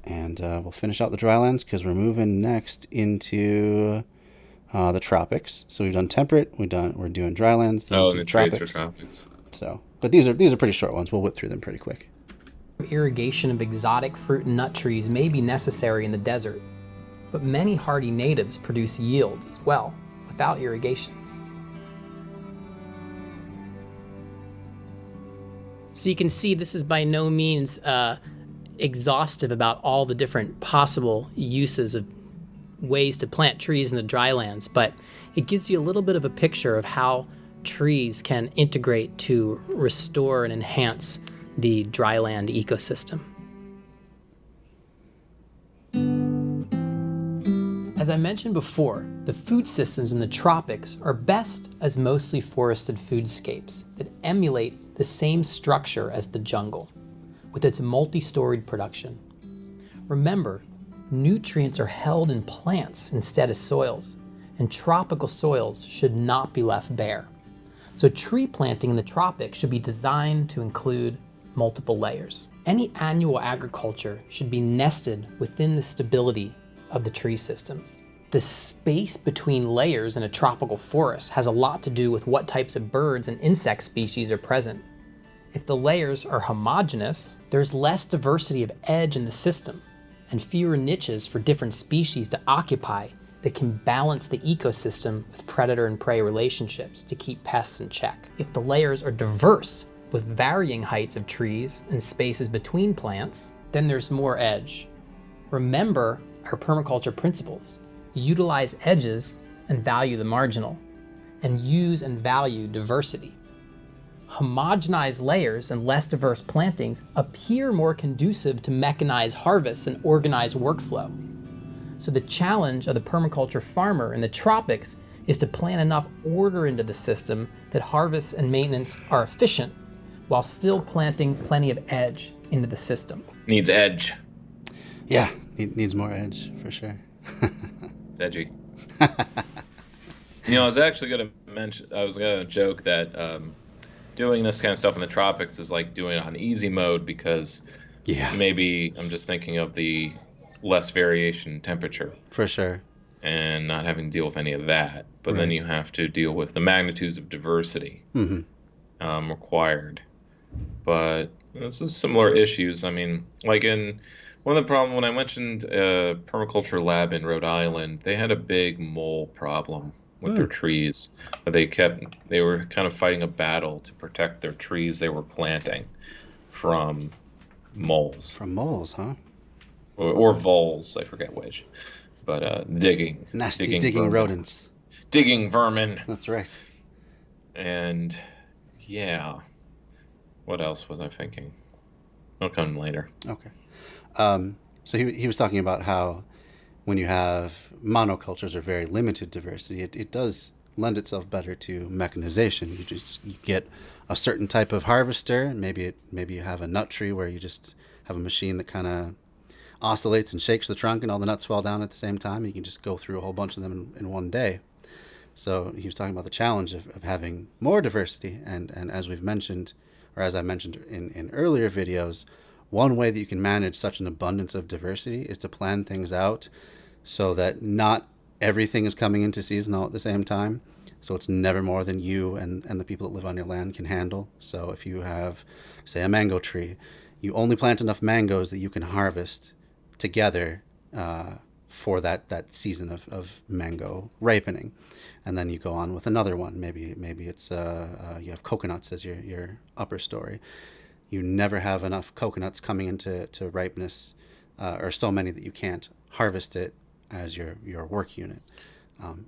Speaker 1: and we'll finish out the drylands because we're moving next into the tropics. So we've done temperate. We're doing drylands.
Speaker 2: Oh, and the trees for tropics.
Speaker 1: So, but these are pretty short ones. We'll whip through them pretty quick.
Speaker 3: Irrigation of exotic fruit and nut trees may be necessary in the desert, but many hardy natives produce yields as well, without irrigation. So you can see this is by no means exhaustive about all the different possible uses of ways to plant trees in the drylands, but it gives you a little bit of a picture of how trees can integrate to restore and enhance the dryland ecosystem. As I mentioned before, the food systems in the tropics are best as mostly forested foodscapes that emulate the same structure as the jungle, with its multi-storied production. Remember, nutrients are held in plants instead of soils, and tropical soils should not be left bare. So tree planting in the tropics should be designed to include multiple layers. Any annual agriculture should be nested within the stability of the tree systems. The space between layers in a tropical forest has a lot to do with what types of birds and insect species are present. If the layers are homogeneous, there's less diversity of edge in the system and fewer niches for different species to occupy that can balance the ecosystem with predator and prey relationships to keep pests in check. If the layers are diverse with varying heights of trees and spaces between plants, then there's more edge. Remember our permaculture principles. Utilize edges and value the marginal, and use and value diversity. Homogenized layers and less diverse plantings appear more conducive to mechanized harvests and organized workflow. So the challenge of the permaculture farmer in the tropics is to plant enough order into the system that harvests and maintenance are efficient, while still planting plenty of edge into the system.
Speaker 2: Needs edge.
Speaker 1: Yeah, needs more edge for sure.
Speaker 2: It's edgy. I was actually going to joke that doing this kind of stuff in the tropics is like doing it on easy mode because maybe I'm just thinking of the less variation in temperature.
Speaker 1: For sure.
Speaker 2: And not having to deal with any of that. But then you have to deal with the magnitudes of diversity required. But this is similar issues. I mean, like in one of the problems when I mentioned permaculture lab in Rhode Island, they had a big mole problem with their trees. They were kind of fighting a battle to protect their trees they were planting from moles.
Speaker 1: From moles, huh?
Speaker 2: Or voles, I forget which. But digging.
Speaker 1: Nasty digging rodents.
Speaker 2: Digging vermin.
Speaker 1: That's right.
Speaker 2: And yeah. What else was I thinking? It'll come later.
Speaker 1: Okay. So he was talking about how when you have monocultures or very limited diversity, it does lend itself better to mechanization. You get a certain type of harvester. Maybe you have a nut tree where you just have a machine that kind of oscillates and shakes the trunk and all the nuts fall down at the same time. You can just go through a whole bunch of them in one day. So he was talking about the challenge of having more diversity. And as we've mentioned, or as I mentioned in earlier videos, one way that you can manage such an abundance of diversity is to plan things out so that not everything is coming into season all at the same time. So it's never more than you and the people that live on your land can handle. So if you have, say, a mango tree, you only plant enough mangoes that you can harvest together for that season of mango ripening. And then you go on with another one. Maybe it's you have coconuts as your upper story. You never have enough coconuts coming into ripeness, or so many that you can't harvest it as your work unit.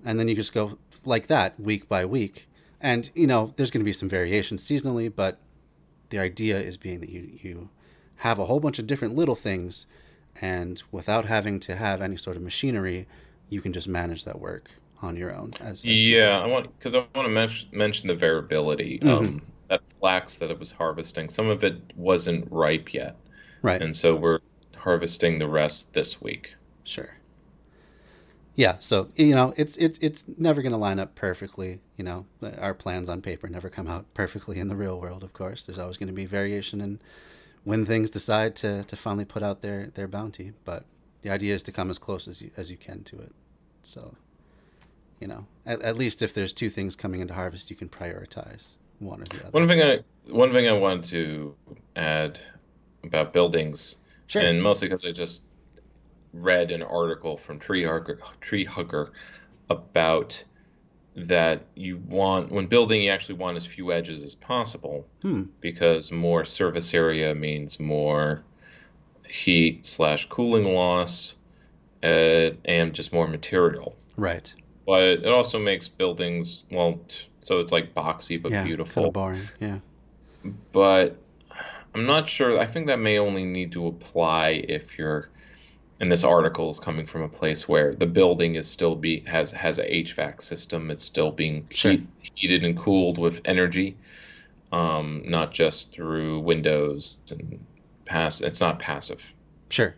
Speaker 1: And then you just go like that week by week. And, there's going to be some variation seasonally, but the idea is being that you have a whole bunch of different little things, and without having to have any sort of machinery, you can just manage that work on your own.
Speaker 2: I want to mention the variability. That flax that it was harvesting, some of it wasn't ripe yet.
Speaker 1: Right.
Speaker 2: And so we're harvesting the rest this week.
Speaker 1: Sure. Yeah, so it's never going to line up perfectly. Our plans on paper never come out perfectly in the real world. Of course, there's always going to be variation in when things decide to finally put out their bounty. But the idea is to come as close as you can to it. So, at least if there's two things coming into harvest, you can prioritize one or the other.
Speaker 2: One thing I wanted to add about buildings,
Speaker 1: sure.
Speaker 2: And mostly because I just read an article from Tree Hugger about that when building, you actually want as few edges as possible, because more surface area means more heat/cooling loss, and just more material.
Speaker 1: Right.
Speaker 2: But it also makes buildings, well, so it's like boxy but
Speaker 1: Yeah. Kind
Speaker 2: beautiful.
Speaker 1: of boring. Yeah.
Speaker 2: But I'm not sure. I think that may only need to apply if you're, and this article is coming from a place where the building is still has a HVAC system. It's still being
Speaker 1: Sure.
Speaker 2: heated and cooled with energy, not just through windows and it's not passive.
Speaker 1: Sure.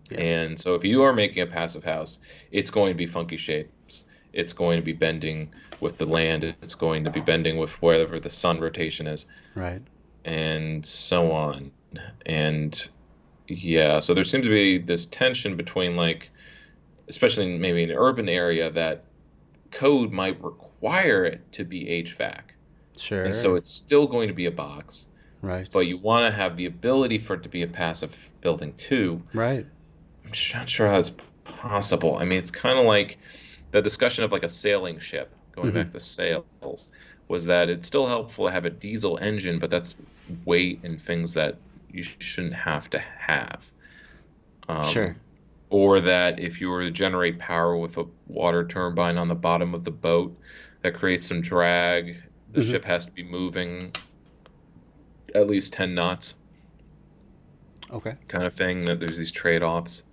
Speaker 1: Yeah.
Speaker 2: And so if you are making a passive house, it's going to be funky shapes. It's going to be bending with the land. It's going to be bending with wherever the sun rotation is,
Speaker 1: Right.
Speaker 2: and so on. And yeah, so there seems to be this tension between, like, especially maybe in an urban area, that code might require it to be HVAC.
Speaker 1: Sure.
Speaker 2: And so it's still going to be a box,
Speaker 1: Right.
Speaker 2: but you want to have the ability for it to be a passive building too.
Speaker 1: Right.
Speaker 2: I'm not sure how that's possible. I mean, it's kind of like the discussion of like a sailing ship, going back to sails, was that it's still helpful to have a diesel engine, but that's weight and things that you shouldn't have to have.
Speaker 1: Sure.
Speaker 2: Or that if you were to generate power with a water turbine on the bottom of the boat, that creates some drag. The ship has to be moving at least 10 knots,
Speaker 1: Okay.
Speaker 2: kind of thing, that there's these trade-offs.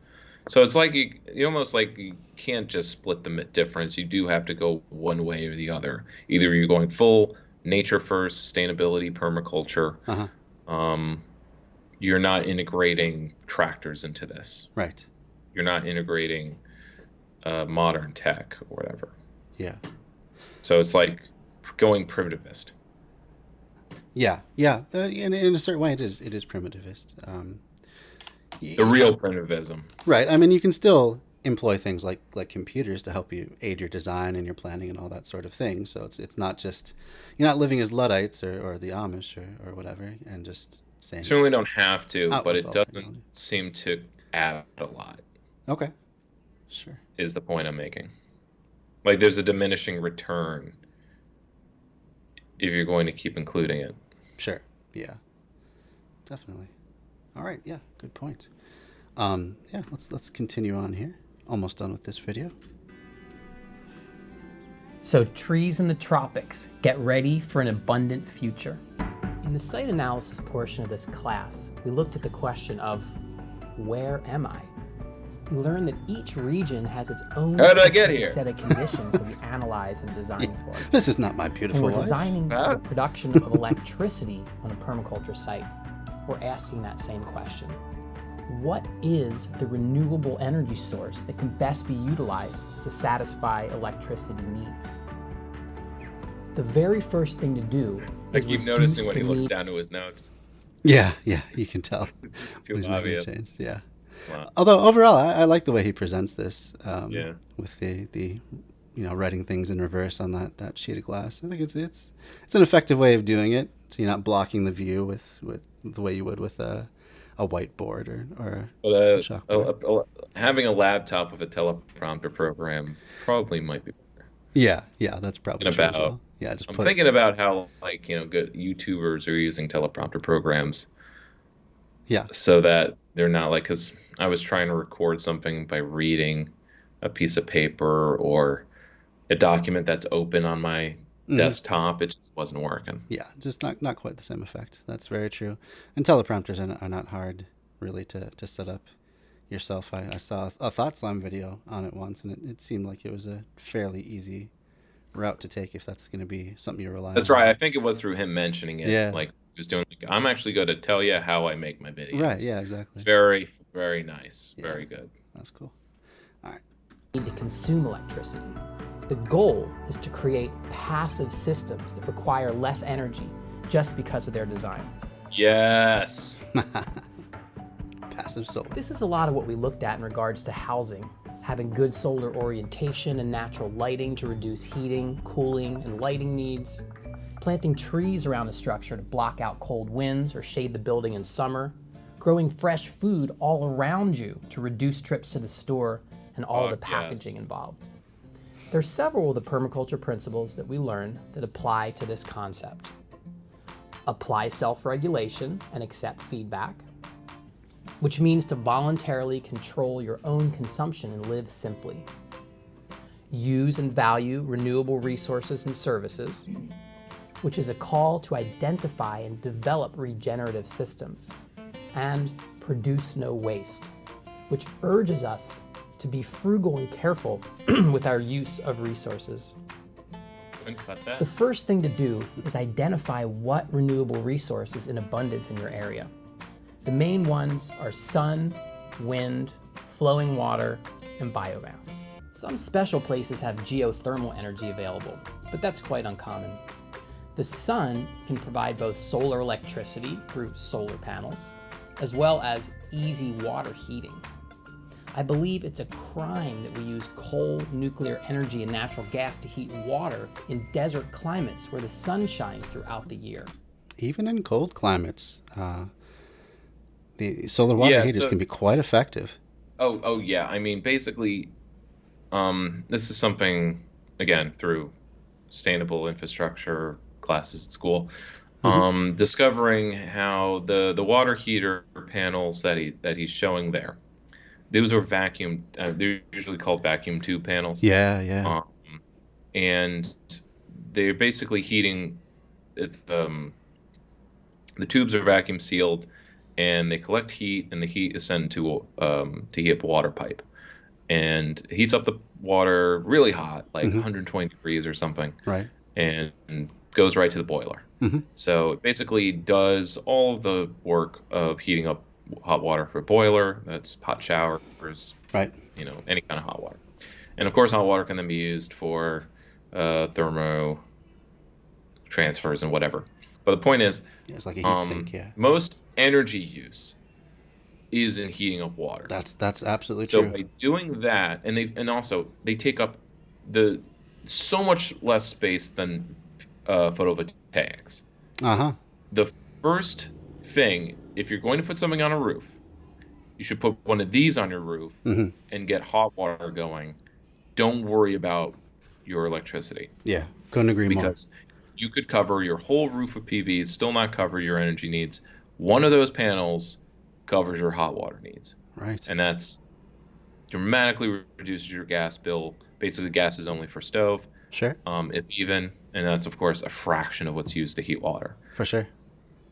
Speaker 2: So it's like you almost like you can't just split the difference. You do have to go one way or the other. Either you're going full nature first, sustainability, permaculture. You're not integrating tractors into this.
Speaker 1: Right.
Speaker 2: You're not integrating modern tech or whatever.
Speaker 1: Yeah.
Speaker 2: So it's like going primitivist.
Speaker 1: Yeah. Yeah. In a certain way, it is primitivist.
Speaker 2: The real primitivism.
Speaker 1: Right. I mean, you can still employ things like computers to help you aid your design and your planning and all that sort of thing. So it's not just, you're not living as Luddites or the Amish or whatever and just saying.
Speaker 2: Certainly don't have to,
Speaker 1: Out
Speaker 2: but
Speaker 1: with
Speaker 2: it
Speaker 1: all
Speaker 2: doesn't
Speaker 1: technology.
Speaker 2: seem to add a lot.
Speaker 1: Okay. Sure.
Speaker 2: Is the point I'm making. Like, there's a diminishing return if you're going to keep including it.
Speaker 1: Sure. Yeah. Definitely. All right. Yeah. Good point. Yeah. Let's continue on here. Almost done with this video.
Speaker 3: So trees in the tropics, get ready for an abundant future. In the site analysis portion of this class, we looked at the question of, where am I? We learned that each region has its own
Speaker 2: How did I get
Speaker 3: specific
Speaker 2: here?
Speaker 3: set of conditions that we analyze and design for.
Speaker 1: This is not my
Speaker 3: When
Speaker 1: beautiful
Speaker 3: we're
Speaker 1: wife.
Speaker 3: designing for
Speaker 2: Huh?
Speaker 3: the production of electricity on a permaculture site, we're asking that same question. What is the renewable energy source that can best be utilized to satisfy electricity needs? The very first thing to do
Speaker 2: I
Speaker 3: is
Speaker 2: keep
Speaker 3: reduce
Speaker 2: noticing when
Speaker 3: the
Speaker 2: he looks
Speaker 3: need.
Speaker 2: down to his notes.
Speaker 1: Yeah. Yeah. You can tell.
Speaker 2: It's just too
Speaker 1: There's no
Speaker 2: obvious.
Speaker 1: change. Yeah.
Speaker 2: Wow.
Speaker 1: Although overall, I like the way he presents this.
Speaker 2: Yeah.
Speaker 1: With the writing things in reverse on that sheet of glass. I think it's an effective way of doing it. So you're not blocking the view with the way you would with a whiteboard or
Speaker 2: But
Speaker 1: a chalkboard.
Speaker 2: having a laptop with a teleprompter program probably might be better.
Speaker 1: Yeah. That's probably
Speaker 2: And
Speaker 1: true as
Speaker 2: about-
Speaker 1: well. Yeah. Just
Speaker 2: I'm
Speaker 1: put
Speaker 2: thinking about how, like, good YouTubers are using teleprompter programs
Speaker 1: Yeah.
Speaker 2: so that they're not like, because I was trying to record something by reading a piece of paper or a document that's open on my desktop. It just wasn't working.
Speaker 1: Yeah, just not quite the same effect. That's very true. And teleprompters are not hard, really, to set up yourself. I saw a Thought Slam video on it once, and it seemed like it was a fairly easy route to take if that's going to be something you rely on.
Speaker 2: That's right. I think it was through him mentioning it.
Speaker 1: Yeah.
Speaker 2: Like, he was doing, like, I'm actually going to tell you how I make my videos.
Speaker 1: Right, yeah, exactly.
Speaker 2: Very, very nice.
Speaker 1: Yeah.
Speaker 2: Very good.
Speaker 1: That's cool.
Speaker 3: Need to consume electricity. The goal is to create passive systems that require less energy just because of their design.
Speaker 2: Yes.
Speaker 1: Passive solar.
Speaker 3: This is a lot of what we looked at in regards to housing, having good solar orientation and natural lighting to reduce heating, cooling, and lighting needs, planting trees around the structure to block out cold winds or shade the building in summer, growing fresh food all around you to reduce trips to the store and all the
Speaker 2: Yes.
Speaker 3: packaging involved. There's several of the permaculture principles that we learned that apply to this concept. Apply self-regulation and accept feedback. which means to voluntarily control your own consumption and live simply. Use and value renewable resources and services, which is a call to identify and develop regenerative systems. And produce no waste, which urges us to be frugal and careful with our use of resources. The first thing to do is identify what renewable resource is in abundance in your area. The main ones are sun, wind, flowing water, and biomass. Some special places have geothermal energy available, but that's quite uncommon. The sun can provide both solar electricity through solar panels, as well as easy water heating. I believe it's a crime that we use coal, nuclear energy, and natural gas to heat water in desert climates where the sun shines throughout the year.
Speaker 1: Even in cold climates, the solar water heaters can be quite effective.
Speaker 2: Oh yeah. I mean, basically, this is something, again, through sustainable infrastructure classes at school, discovering how the water heater panels that he's showing there, those are vacuum. They're usually called vacuum tube panels.
Speaker 1: Yeah.
Speaker 2: And they're basically heating. It's the tubes are vacuum sealed, and they collect heat, and the heat is sent to heat up a water pipe, and it heats up the water really hot, like 120 degrees or something.
Speaker 1: Right.
Speaker 2: And goes right to the boiler. So it basically does all of the work of heating up hot water for a boiler. That's hot showers,
Speaker 1: right?
Speaker 2: Any kind of hot water. And of course, hot water can then be used for thermo transfers and whatever. But the point is,
Speaker 1: it's like a heat sink. Yeah.
Speaker 2: Most energy use is in heating up water.
Speaker 1: That's absolutely true.
Speaker 2: So by doing that, and also they take up so much less space than photovoltaics. The first thing, if you're going to put something on a roof, you should put one of these on your roof and get hot water going. Don't worry about your electricity.
Speaker 1: Yeah, couldn't agree more.
Speaker 2: Because you could cover your whole roof with PVs, still not cover your energy needs. One of those panels covers your hot water needs.
Speaker 1: Right.
Speaker 2: And that's dramatically reduces your gas bill. Basically, gas is only for stove.
Speaker 1: Sure.
Speaker 2: If even, and that's of course a fraction of what's used to heat water.
Speaker 1: For sure.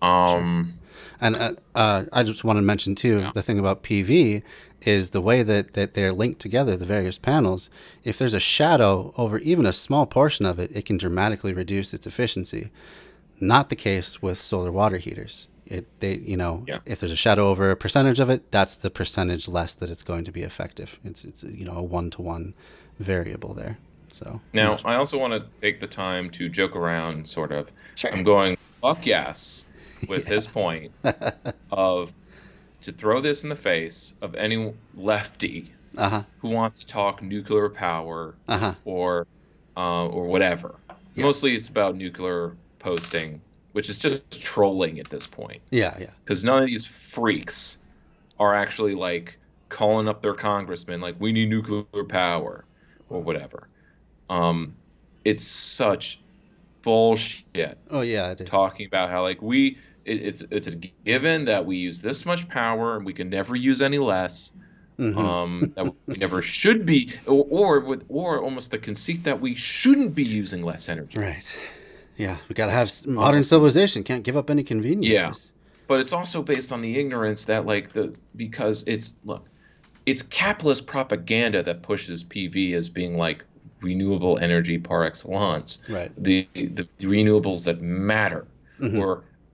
Speaker 2: Sure.
Speaker 1: And I just want to mention too, the thing about PV is the way that they're linked together, the various panels. If there's a shadow over even a small portion of it, it can dramatically reduce its efficiency. Not the case with solar water heaters. If there's a shadow over a percentage of it, that's the percentage less that it's going to be effective. It's a 1-to-1 variable there. So
Speaker 2: now I also want to take the time to joke around, sort of.
Speaker 1: Sure.
Speaker 2: I'm going fuck yes with his point of to throw this in the face of any lefty who wants to talk nuclear power or whatever. Yeah. Mostly it's about nuclear posting, which is just trolling at this point.
Speaker 1: Yeah.
Speaker 2: Because none of these freaks are actually like calling up their congressman like, we need nuclear power or whatever. It's such bullshit.
Speaker 1: Oh yeah, it is.
Speaker 2: Talking about how like it's a given that we use this much power and we can never use any less. That we never should be, or almost the conceit that we shouldn't be using less energy.
Speaker 1: Right. Yeah, we gotta have modern civilization. Can't give up any conveniences.
Speaker 2: Yeah, but it's also based on the ignorance that because it's capitalist propaganda that pushes PV as being like renewable energy par excellence.
Speaker 1: Right.
Speaker 2: The renewables that matter.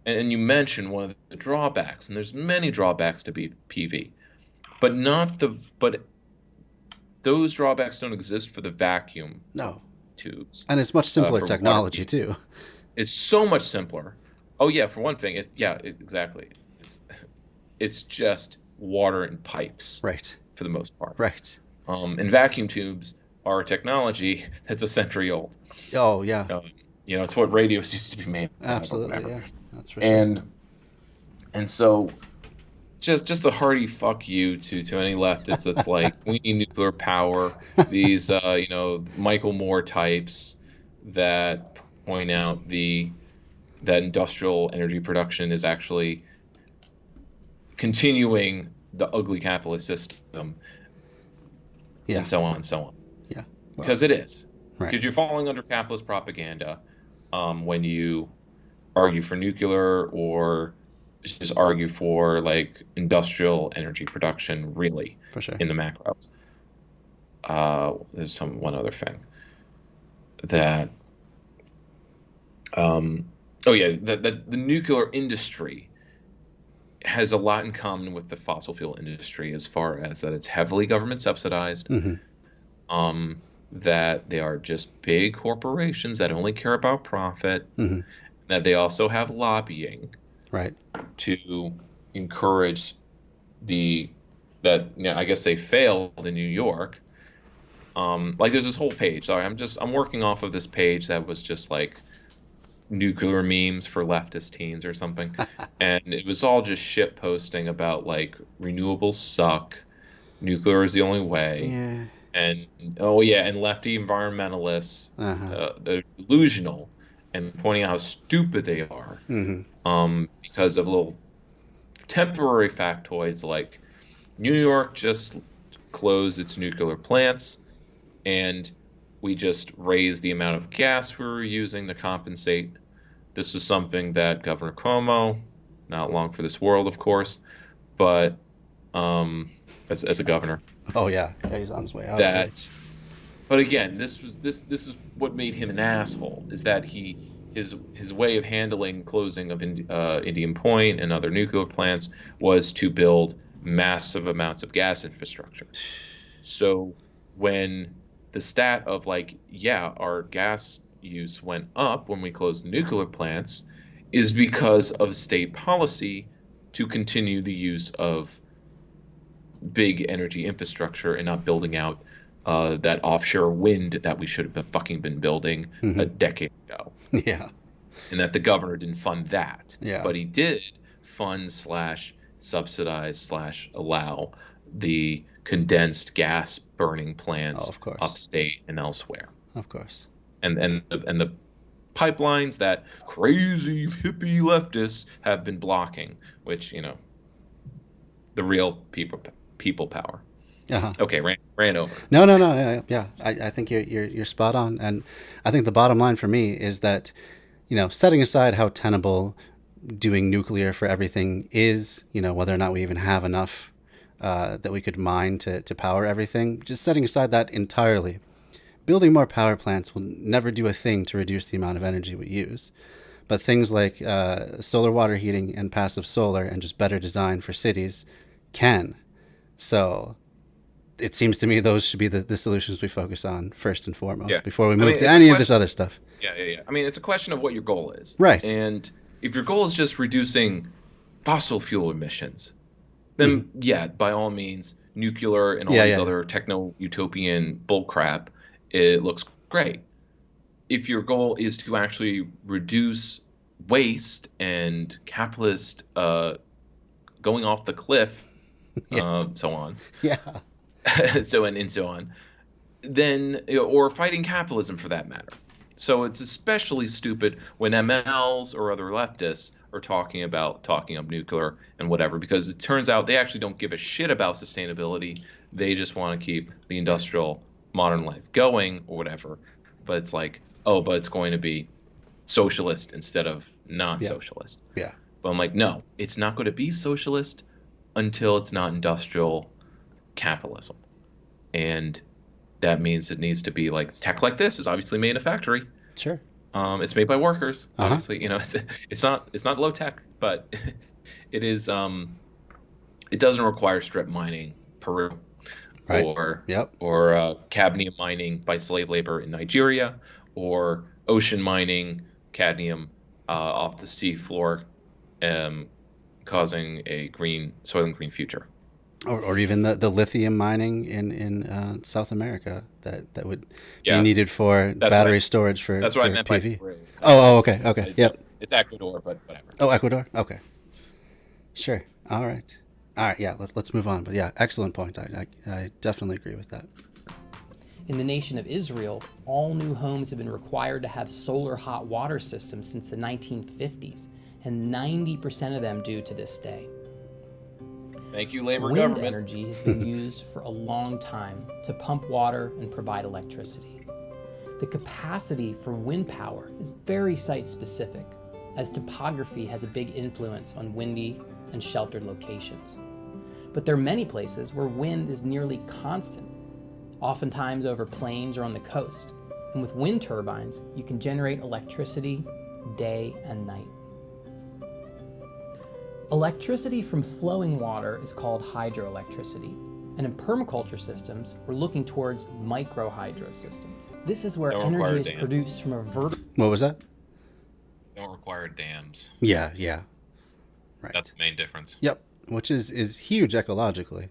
Speaker 2: And you mentioned one of the drawbacks, and there's many drawbacks to PV, but those drawbacks don't exist for the vacuum tubes.
Speaker 1: And it's much simpler technology too.
Speaker 2: It's so much simpler. Oh yeah, for one thing, exactly. It's just water and pipes.
Speaker 1: Right.
Speaker 2: For the most part.
Speaker 1: Right.
Speaker 2: And vacuum tubes are a technology that's a century old.
Speaker 1: Oh yeah.
Speaker 2: It's what radios used to be made.
Speaker 1: Absolutely, yeah. That's for sure.
Speaker 2: And so just a hearty fuck you to any leftists that's like, we need nuclear power. These Michael Moore types that point out that industrial energy production is actually continuing the ugly capitalist system,
Speaker 1: Yeah.
Speaker 2: and so on and so on.
Speaker 1: Yeah. Well,
Speaker 2: Because it is.
Speaker 1: right.
Speaker 2: Because you're falling under capitalist propaganda when you argue for nuclear or just argue for like industrial energy production, really,
Speaker 1: For sure.
Speaker 2: in the macros. There's one other thing that, oh yeah, that the nuclear industry has a lot in common with the fossil fuel industry as far as that it's heavily government subsidized, that they are just big corporations that only care about profit, that they also have lobbying
Speaker 1: Right.
Speaker 2: to encourage that, you know, I guess they failed in New York. Like there's this whole page. Sorry, I'm working off of this page that was just like nuclear memes for leftist teens or something. And it was all just shit posting about like renewables suck, nuclear is the only way.
Speaker 1: Yeah.
Speaker 2: And oh yeah, and lefty environmentalists, they're delusional and pointing out how stupid they are, because of little temporary factoids like New York just closed its nuclear plants, and we just raised the amount of gas we were using to compensate. This was something that Governor Cuomo, not long for this world, of course, but as a governor.
Speaker 1: Oh yeah, he's on his way out.
Speaker 2: That, but again, this is what made him an asshole. Is that his way of handling closing of Indian Point and other nuclear plants was to build massive amounts of gas infrastructure. So when the stat of like, yeah, our gas use went up when we closed nuclear plants is because of state policy to continue the use of big energy infrastructure and not building out that offshore wind that we should have been building a decade ago.
Speaker 1: Yeah.
Speaker 2: And that the governor didn't fund that.
Speaker 1: Yeah.
Speaker 2: But he did fund / subsidize / allow the condensed gas burning plants upstate and elsewhere.
Speaker 1: Of course.
Speaker 2: And the pipelines that crazy hippie leftists have been blocking, which, you know, the real people power. Okay, ran over.
Speaker 1: No. Yeah, I think you're spot on, and I think the bottom line for me is that, you know, setting aside how tenable doing nuclear for everything is, you know, whether or not we even have enough that we could mine to power everything, just setting aside that entirely, building more power plants will never do a thing to reduce the amount of energy we use. But things like solar water heating and passive solar and just better design for cities can. So it seems to me those should be the solutions we focus on first and foremost before we move to any of this other stuff.
Speaker 2: Yeah. I mean, it's a question of what your goal is.
Speaker 1: Right.
Speaker 2: And if your goal is just reducing fossil fuel emissions, then by all means, nuclear and all these other techno-utopian bullcrap, it looks great. If your goal is to actually reduce waste and capitalist going off the cliff, so on.
Speaker 1: Yeah.
Speaker 2: so on, then, or fighting capitalism for that matter. So it's especially stupid when MLs or other leftists are talking up nuclear and whatever, because it turns out they actually don't give a shit about sustainability. They just want to keep the industrial modern life going or whatever. But it's like, oh, but it's going to be socialist instead of non-socialist.
Speaker 1: Yeah.
Speaker 2: But I'm like, no, it's not going to be socialist until it's not industrial capitalism. And that means it needs to be like tech like this is obviously made in a factory.
Speaker 1: Sure.
Speaker 2: It's made by workers. Obviously, you know, it's not low tech, but it is. It doesn't require strip mining Peru,
Speaker 1: right.
Speaker 2: or cadmium mining by slave labor in Nigeria, or ocean mining cadmium off the sea floor, causing a soil and green future.
Speaker 1: Or even the lithium mining in South America that would be needed for battery storage for
Speaker 2: That's what I meant
Speaker 1: PV.
Speaker 2: by
Speaker 1: Okay. Yep.
Speaker 2: It's Ecuador, but whatever.
Speaker 1: Oh, Ecuador? Okay. Sure. All right. Yeah, let's move on. But yeah, excellent point. I definitely agree with that.
Speaker 3: In the nation of Israel, all new homes have been required to have solar hot water systems since the 1950s, and 90% of them do to this day.
Speaker 2: Thank you, labor
Speaker 3: Wind
Speaker 2: government.
Speaker 3: energy has been used for a long time to pump water and provide electricity. The capacity for wind power is very site-specific, as topography has a big influence on windy and sheltered locations. But there are many places where wind is nearly constant, oftentimes over plains or on the coast. And with wind turbines, you can generate electricity day and night. Electricity from flowing water is called hydroelectricity, and in permaculture systems, we're looking towards micro-hydro systems. This is where
Speaker 2: Don't
Speaker 3: energy
Speaker 2: require
Speaker 3: is
Speaker 2: dams.
Speaker 3: produced from a vertical.
Speaker 1: What was that?
Speaker 2: Don't require dams.
Speaker 1: Yeah. Right.
Speaker 2: That's the main difference.
Speaker 1: Yep. Which is huge ecologically.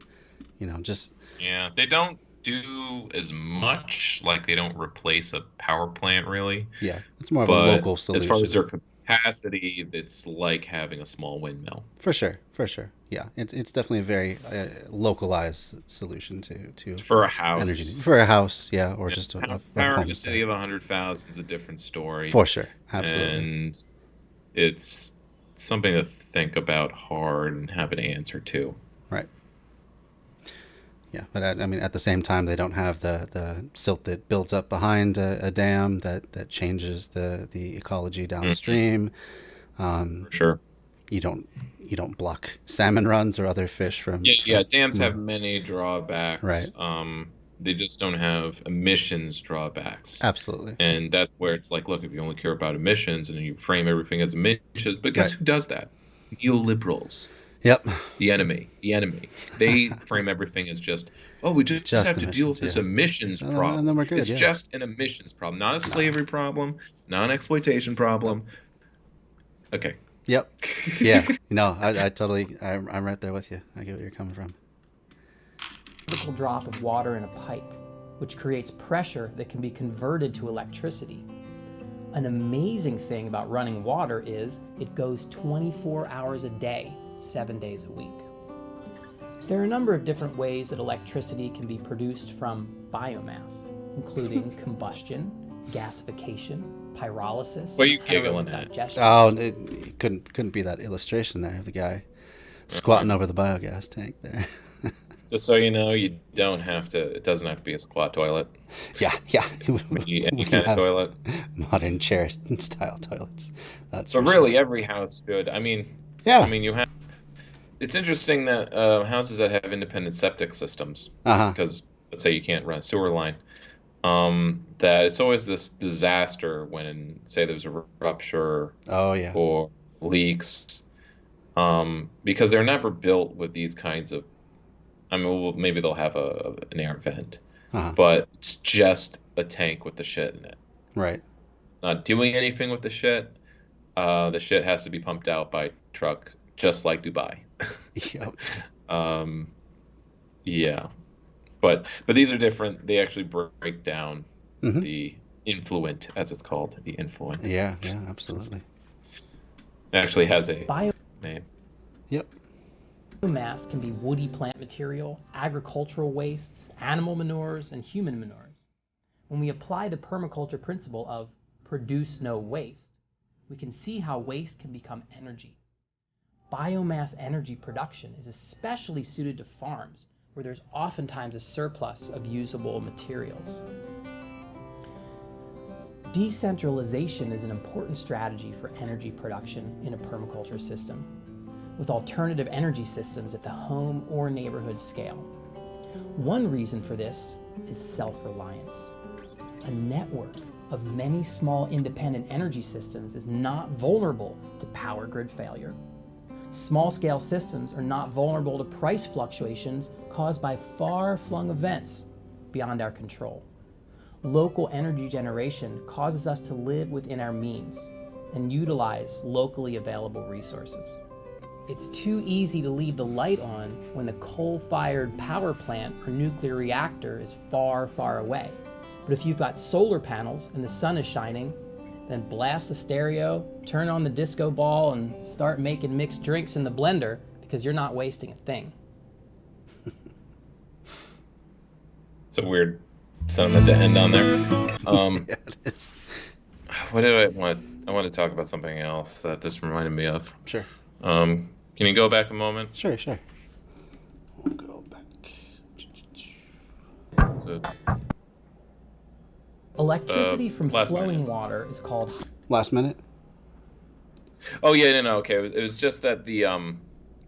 Speaker 1: Just
Speaker 2: Yeah, they don't do as much. Like they don't replace a power plant really.
Speaker 1: yeah. It's more of a
Speaker 2: But
Speaker 1: local solution.
Speaker 2: as far as their capacity, it's like having a small windmill.
Speaker 1: For sure. Yeah. It's definitely a very localized solution to
Speaker 2: For a house.
Speaker 1: energy for a house. Yeah, or
Speaker 2: Yeah,
Speaker 1: just a
Speaker 2: power in a
Speaker 1: homestead.
Speaker 2: city of 100,000 is a different story.
Speaker 1: For sure. Absolutely.
Speaker 2: And it's something to think about hard and have an answer to.
Speaker 1: Right. Yeah, but I mean, at the same time, they don't have the silt that builds up behind a dam that changes the ecology downstream.
Speaker 2: For sure.
Speaker 1: You don't block salmon runs or other fish from.
Speaker 2: Yeah. Dams have many drawbacks.
Speaker 1: Right.
Speaker 2: They just don't have emissions drawbacks.
Speaker 1: Absolutely.
Speaker 2: And that's where it's like, look, if you only care about emissions and then you frame everything as emissions, but guess who does that? Neoliberals.
Speaker 1: Yep.
Speaker 2: The enemy. They frame everything as just, we just have to deal with this emissions problem.
Speaker 1: And then we're good.
Speaker 2: It's just an emissions problem, not a slavery problem, not an exploitation problem. Okay.
Speaker 1: Yep. Yeah. I totally. I'm right there with you. I get where you're coming from.
Speaker 3: Vertical drop of water in a pipe, which creates pressure that can be converted to electricity. An amazing thing about running water is it goes 24 hours a day, 7 days a week. There are a number of different ways that electricity can be produced from biomass, including combustion, gasification, pyrolysis,
Speaker 2: What are you
Speaker 3: and
Speaker 2: giggling
Speaker 3: anaerobic
Speaker 2: at?
Speaker 3: digestion.
Speaker 1: Oh, it couldn't be that illustration there of the guy squatting over the biogas tank there.
Speaker 2: Just so you know, you don't have to. It doesn't have to be a squat toilet.
Speaker 1: Yeah.
Speaker 2: Any kind of toilet.
Speaker 1: Modern chair style toilets. That's.
Speaker 2: But
Speaker 1: for
Speaker 2: really,
Speaker 1: sure.
Speaker 2: every house should. I mean,
Speaker 1: Yeah.
Speaker 2: you have. It's interesting that houses that have independent septic systems, because let's say you can't run a sewer line, that it's always this disaster when, say, there's a rupture
Speaker 1: Oh yeah.
Speaker 2: or leaks, because they're never built with these kinds of. I mean, well, maybe they'll have an air vent, but it's just a tank with the shit in it.
Speaker 1: Right.
Speaker 2: It's not doing anything with the shit. The shit has to be pumped out by truck, just like Dubai.
Speaker 1: Yep.
Speaker 2: Yeah, but these are different. They actually break down
Speaker 1: Mhm.
Speaker 2: the influent, as it's called, the influent.
Speaker 1: Yeah. Absolutely.
Speaker 2: It actually has a name.
Speaker 1: Yep.
Speaker 3: Biomass can be woody plant material, agricultural wastes, animal manures, and human manures. When we apply the permaculture principle of produce no waste, we can see how waste can become energy. Biomass energy production is especially suited to farms where there's oftentimes a surplus of usable materials. Decentralization is an important strategy for energy production in a permaculture system, with alternative energy systems at the home or neighborhood scale. One reason for this is self-reliance. A network of many small independent energy systems is not vulnerable to power grid failure. Small-scale systems are not vulnerable to price fluctuations caused by far-flung events beyond our control. Local energy generation causes us to live within our means and utilize locally available resources. It's too easy to leave the light on when the coal-fired power plant or nuclear reactor is far, far away. But if you've got solar panels and the sun is shining, then blast the stereo, turn on the disco ball, and start making mixed drinks in the blender because you're not wasting a thing.
Speaker 2: It's a weird sentiment to end on there.
Speaker 1: Yeah, it is.
Speaker 2: What did I want? I want to talk about something else that this reminded me of.
Speaker 1: Sure.
Speaker 2: Can you go back a moment?
Speaker 1: Sure.
Speaker 2: was it?
Speaker 3: Electricity from
Speaker 2: Last
Speaker 3: flowing
Speaker 2: minute.
Speaker 3: water is called
Speaker 1: Last minute.
Speaker 2: Oh yeah, no, okay. It was just that the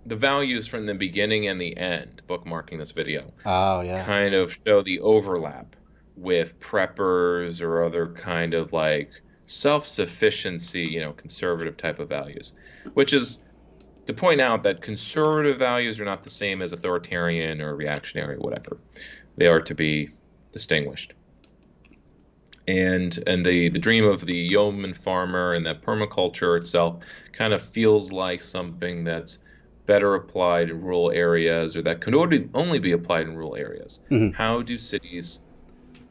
Speaker 2: values from the beginning and the end, bookmarking this video,
Speaker 1: Oh yeah.
Speaker 2: kind of show the overlap with preppers or other kind of like self-sufficiency, conservative type of values, which is to point out that conservative values are not the same as authoritarian or reactionary or whatever. They are to be distinguished. And the dream of the yeoman farmer and that permaculture itself kind of feels like something that's better applied in rural areas, or that could only be applied in rural areas.
Speaker 1: Hmm.
Speaker 2: How do cities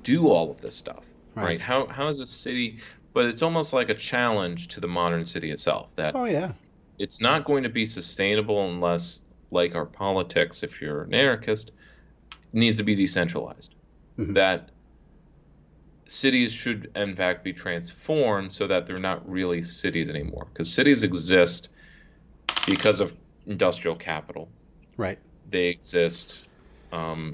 Speaker 2: do all of this stuff, right?
Speaker 1: Right.
Speaker 2: How is a city? But it's almost like a challenge to the modern city itself, that
Speaker 1: Oh yeah.
Speaker 2: it's not going to be sustainable unless, like our politics, if you're an anarchist, needs to be decentralized.
Speaker 1: Hmm.
Speaker 2: That cities should, in fact, be transformed so that they're not really cities anymore. Because cities exist because of industrial capital.
Speaker 1: Right.
Speaker 2: They exist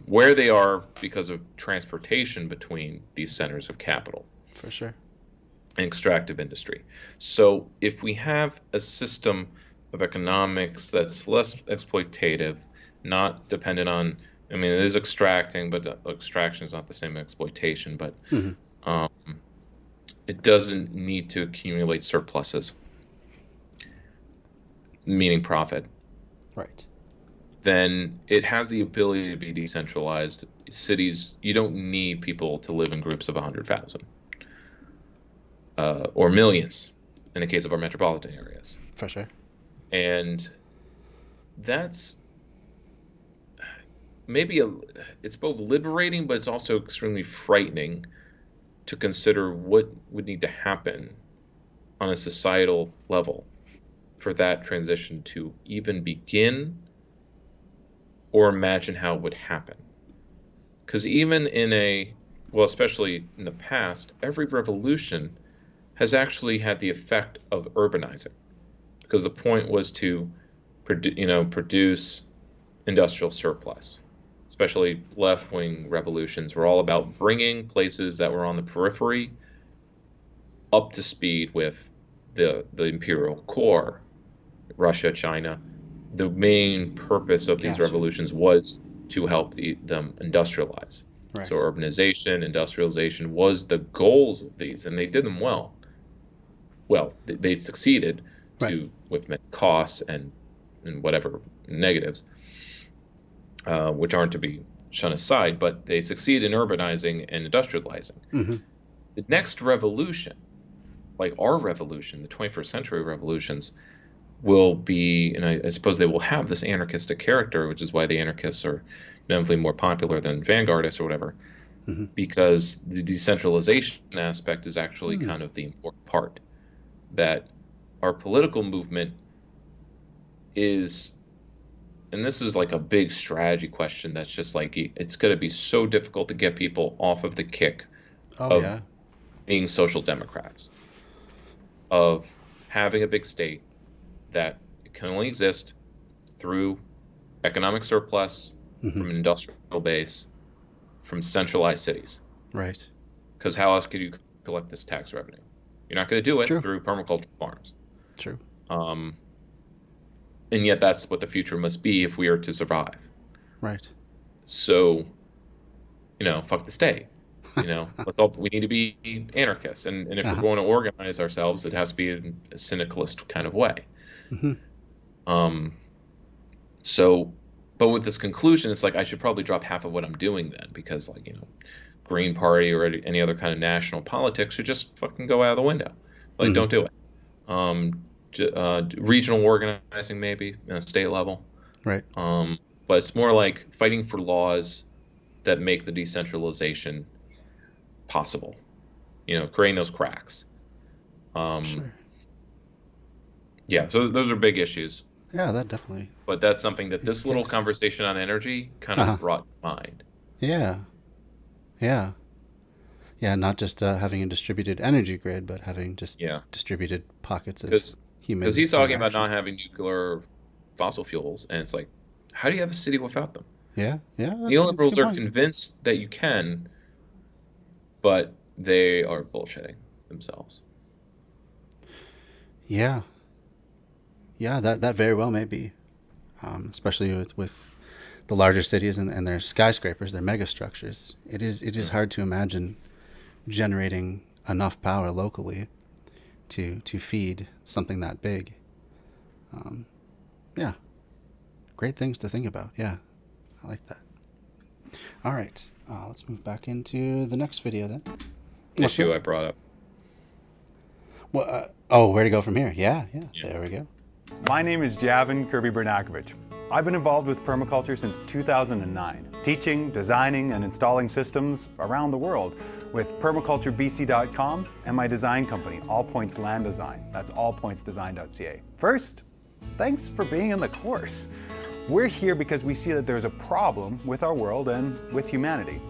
Speaker 2: where they are because of transportation between these centers of capital
Speaker 1: For sure.
Speaker 2: and extractive industry. So if we have a system of economics that's less exploitative, not dependent on, I mean, it is extracting, but extraction is not the same as exploitation, but
Speaker 1: Hmm.
Speaker 2: um, it doesn't need to accumulate surpluses, meaning profit.
Speaker 1: Right.
Speaker 2: Then it has the ability to be decentralized. Cities, you don't need people to live in groups of 100,000 or millions in the case of our metropolitan areas.
Speaker 1: For sure.
Speaker 2: And that's it's both liberating, but it's also extremely frightening to consider what would need to happen on a societal level for that transition to even begin, or imagine how it would happen. Because even especially in the past, every revolution has actually had the effect of urbanizing. Because the point was to produce industrial surplus. Especially left-wing revolutions were all about bringing places that were on the periphery up to speed with the imperial core, Russia, China. The main purpose of these
Speaker 1: Gotcha.
Speaker 2: revolutions was to help them industrialize.
Speaker 1: Right.
Speaker 2: So urbanization, industrialization was the goals of these, and they did them well. Well, they succeeded
Speaker 1: Right.
Speaker 2: with many costs and whatever negatives, which aren't to be shun aside, but they succeed in urbanizing and industrializing.
Speaker 1: Hmm.
Speaker 2: The next revolution, like our revolution, the 21st century revolutions, will be, and I suppose they will have this anarchistic character, which is why the anarchists are definitely more popular than vanguardists or whatever,
Speaker 1: Hmm.
Speaker 2: because the decentralization aspect is actually kind of the important part. That our political movement is, and this is like a big strategy question that's just like, it's going to be so difficult to get people off of the kick
Speaker 1: Oh
Speaker 2: of
Speaker 1: yeah.
Speaker 2: being social democrats, of having a big state that can only exist through economic surplus
Speaker 1: Hmm.
Speaker 2: from an industrial base, from centralized cities.
Speaker 1: Right.
Speaker 2: Because how else could you collect this tax revenue? You're not going to do it
Speaker 1: True.
Speaker 2: through permaculture farms.
Speaker 1: True.
Speaker 2: And yet that's what the future must be if we are to survive.
Speaker 1: Right.
Speaker 2: So, fuck the state. We need to be anarchists. And if we're
Speaker 1: Uh-huh.
Speaker 2: going to organize ourselves, it has to be in a syndicalist kind of way.
Speaker 1: Hmm.
Speaker 2: So, but with this conclusion, it's like I should probably drop half of what I'm doing then, because Green Party or any other kind of national politics should just fucking go out of the window. Like, don't do it. Regional organizing maybe at a state level.
Speaker 1: Right.
Speaker 2: But it's more like fighting for laws that make the decentralization possible. Creating those cracks.
Speaker 1: Sure.
Speaker 2: Yeah, so those are big issues.
Speaker 1: Yeah, that definitely.
Speaker 2: But that's something that
Speaker 1: Makes
Speaker 2: this little
Speaker 1: sense.
Speaker 2: conversation on energy kind of brought to mind.
Speaker 1: Yeah. Yeah. Yeah, not just having a distributed energy grid, but having just
Speaker 2: Yeah,
Speaker 1: distributed pockets of
Speaker 2: because
Speaker 1: human
Speaker 2: he's talking about
Speaker 1: interaction.
Speaker 2: not having nuclear fossil fuels, and it's like, how do you have a city without them?
Speaker 1: Yeah, yeah, that's a
Speaker 2: Neoliberals
Speaker 1: good
Speaker 2: are
Speaker 1: point.
Speaker 2: convinced that you can, but they are bullshitting themselves.
Speaker 1: Yeah, yeah, that very well may be, especially with the larger cities and their skyscrapers, their mega structures. It is
Speaker 2: Mm.
Speaker 1: hard to imagine generating enough power locally to feed something that big. Um, yeah, great things to think about. Yeah, I like that. All right, let's move back into the next video then. What's that?
Speaker 2: Issue I brought up.
Speaker 1: Well, oh, where to go from here? Yeah, yeah.
Speaker 2: Yeah.
Speaker 1: There we go.
Speaker 4: My name is Javin Kirby-Bernakovich. I've been involved with permaculture since 2009, teaching, designing, and installing systems around the world with permaculturebc.com and my design company, All Points Land Design. That's allpointsdesign.ca. First, thanks for being in the course. We're here because we see that there's a problem with our world and with humanity.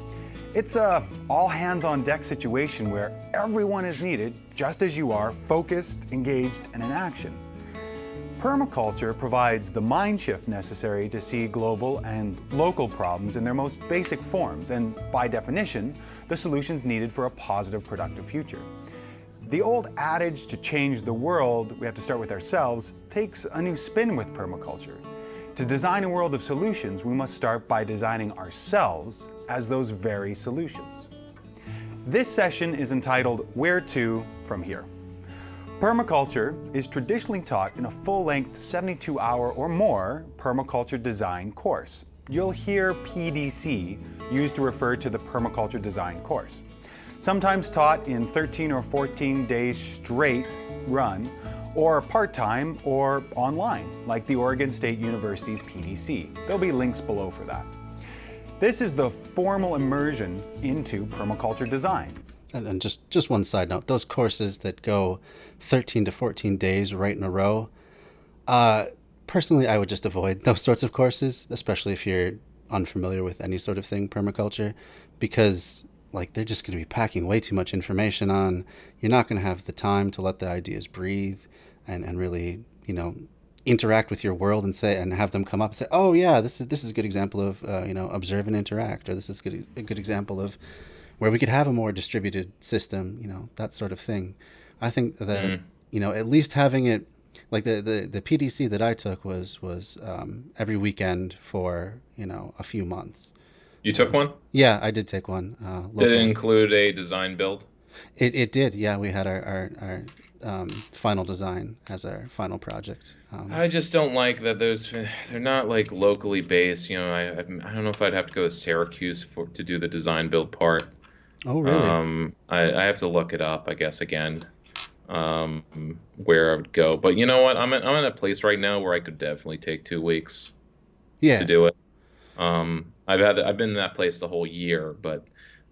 Speaker 4: It's a all-hands-on-deck situation where everyone is needed, just as you are, focused, engaged, and in action. Permaculture provides the mind shift necessary to see global and local problems in their most basic forms, and by definition, the solutions needed for a positive, productive future. The old adage to change the world, we have to start with ourselves, takes a new spin with permaculture. To design a world of solutions, we must start by designing ourselves as those very solutions. This session is entitled Where to from Here. Permaculture is traditionally taught in a full-length 72-hour or more permaculture design course. You'll hear PDC used to refer to the permaculture design course. Sometimes taught in 13 or 14 days straight run, or part-time or online, like the Oregon State University's PDC. There'll be links below for that. This is the formal immersion into permaculture design.
Speaker 1: And just one side note, those courses that go 13 to 14 days right in a row, personally, I would just avoid those sorts of courses, especially if you're unfamiliar with any sort of thing permaculture, because like they're just going to be packing way too much information on. You're not going to have the time to let the ideas breathe and really, interact with your world and say and have them come up and say, oh yeah, this is a good example of observe and interact, or this is a good example of where we could have a more distributed system, that sort of thing. I think that at least having it like the PDC that I took was every weekend for a few months.
Speaker 2: You took one?
Speaker 1: Yeah, I did take one.
Speaker 2: Did it
Speaker 1: Locally.
Speaker 2: include a design build?
Speaker 1: It did. Yeah, we had our final design as our final project.
Speaker 2: I just don't like that they're not like locally based. I don't know if I'd have to go to Syracuse to do the design build part.
Speaker 1: Oh, really?
Speaker 2: I have to look it up, I guess, again, where I would go. But you know what? I'm in a place right now where I could definitely take 2 weeks to do it. I've been in that place the whole year, but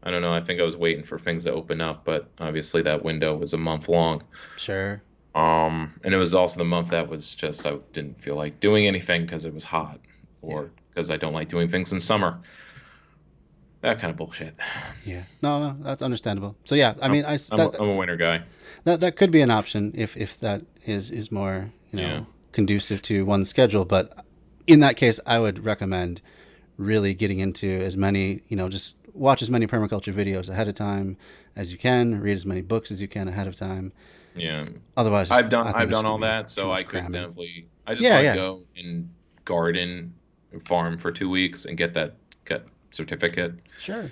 Speaker 2: I don't know. I think I was waiting for things to open up, but obviously that window was a month long.
Speaker 1: Sure.
Speaker 2: And it was also the month that was just I didn't feel like doing anything because it was hot, or because I don't like doing things in summer. That kind of bullshit.
Speaker 1: Yeah. No, that's understandable. So yeah, I mean,
Speaker 2: I'm a winter guy.
Speaker 1: That could be an option if that is more conducive to one's schedule. But in that case, I would recommend really getting into as many, just watch as many permaculture videos ahead of time as you can, read as many books as you can ahead of time.
Speaker 2: Yeah.
Speaker 1: Otherwise,
Speaker 2: I've done all that, so I could definitely. I just want to go and garden, farm for 2 weeks, and get certificate.
Speaker 1: Sure.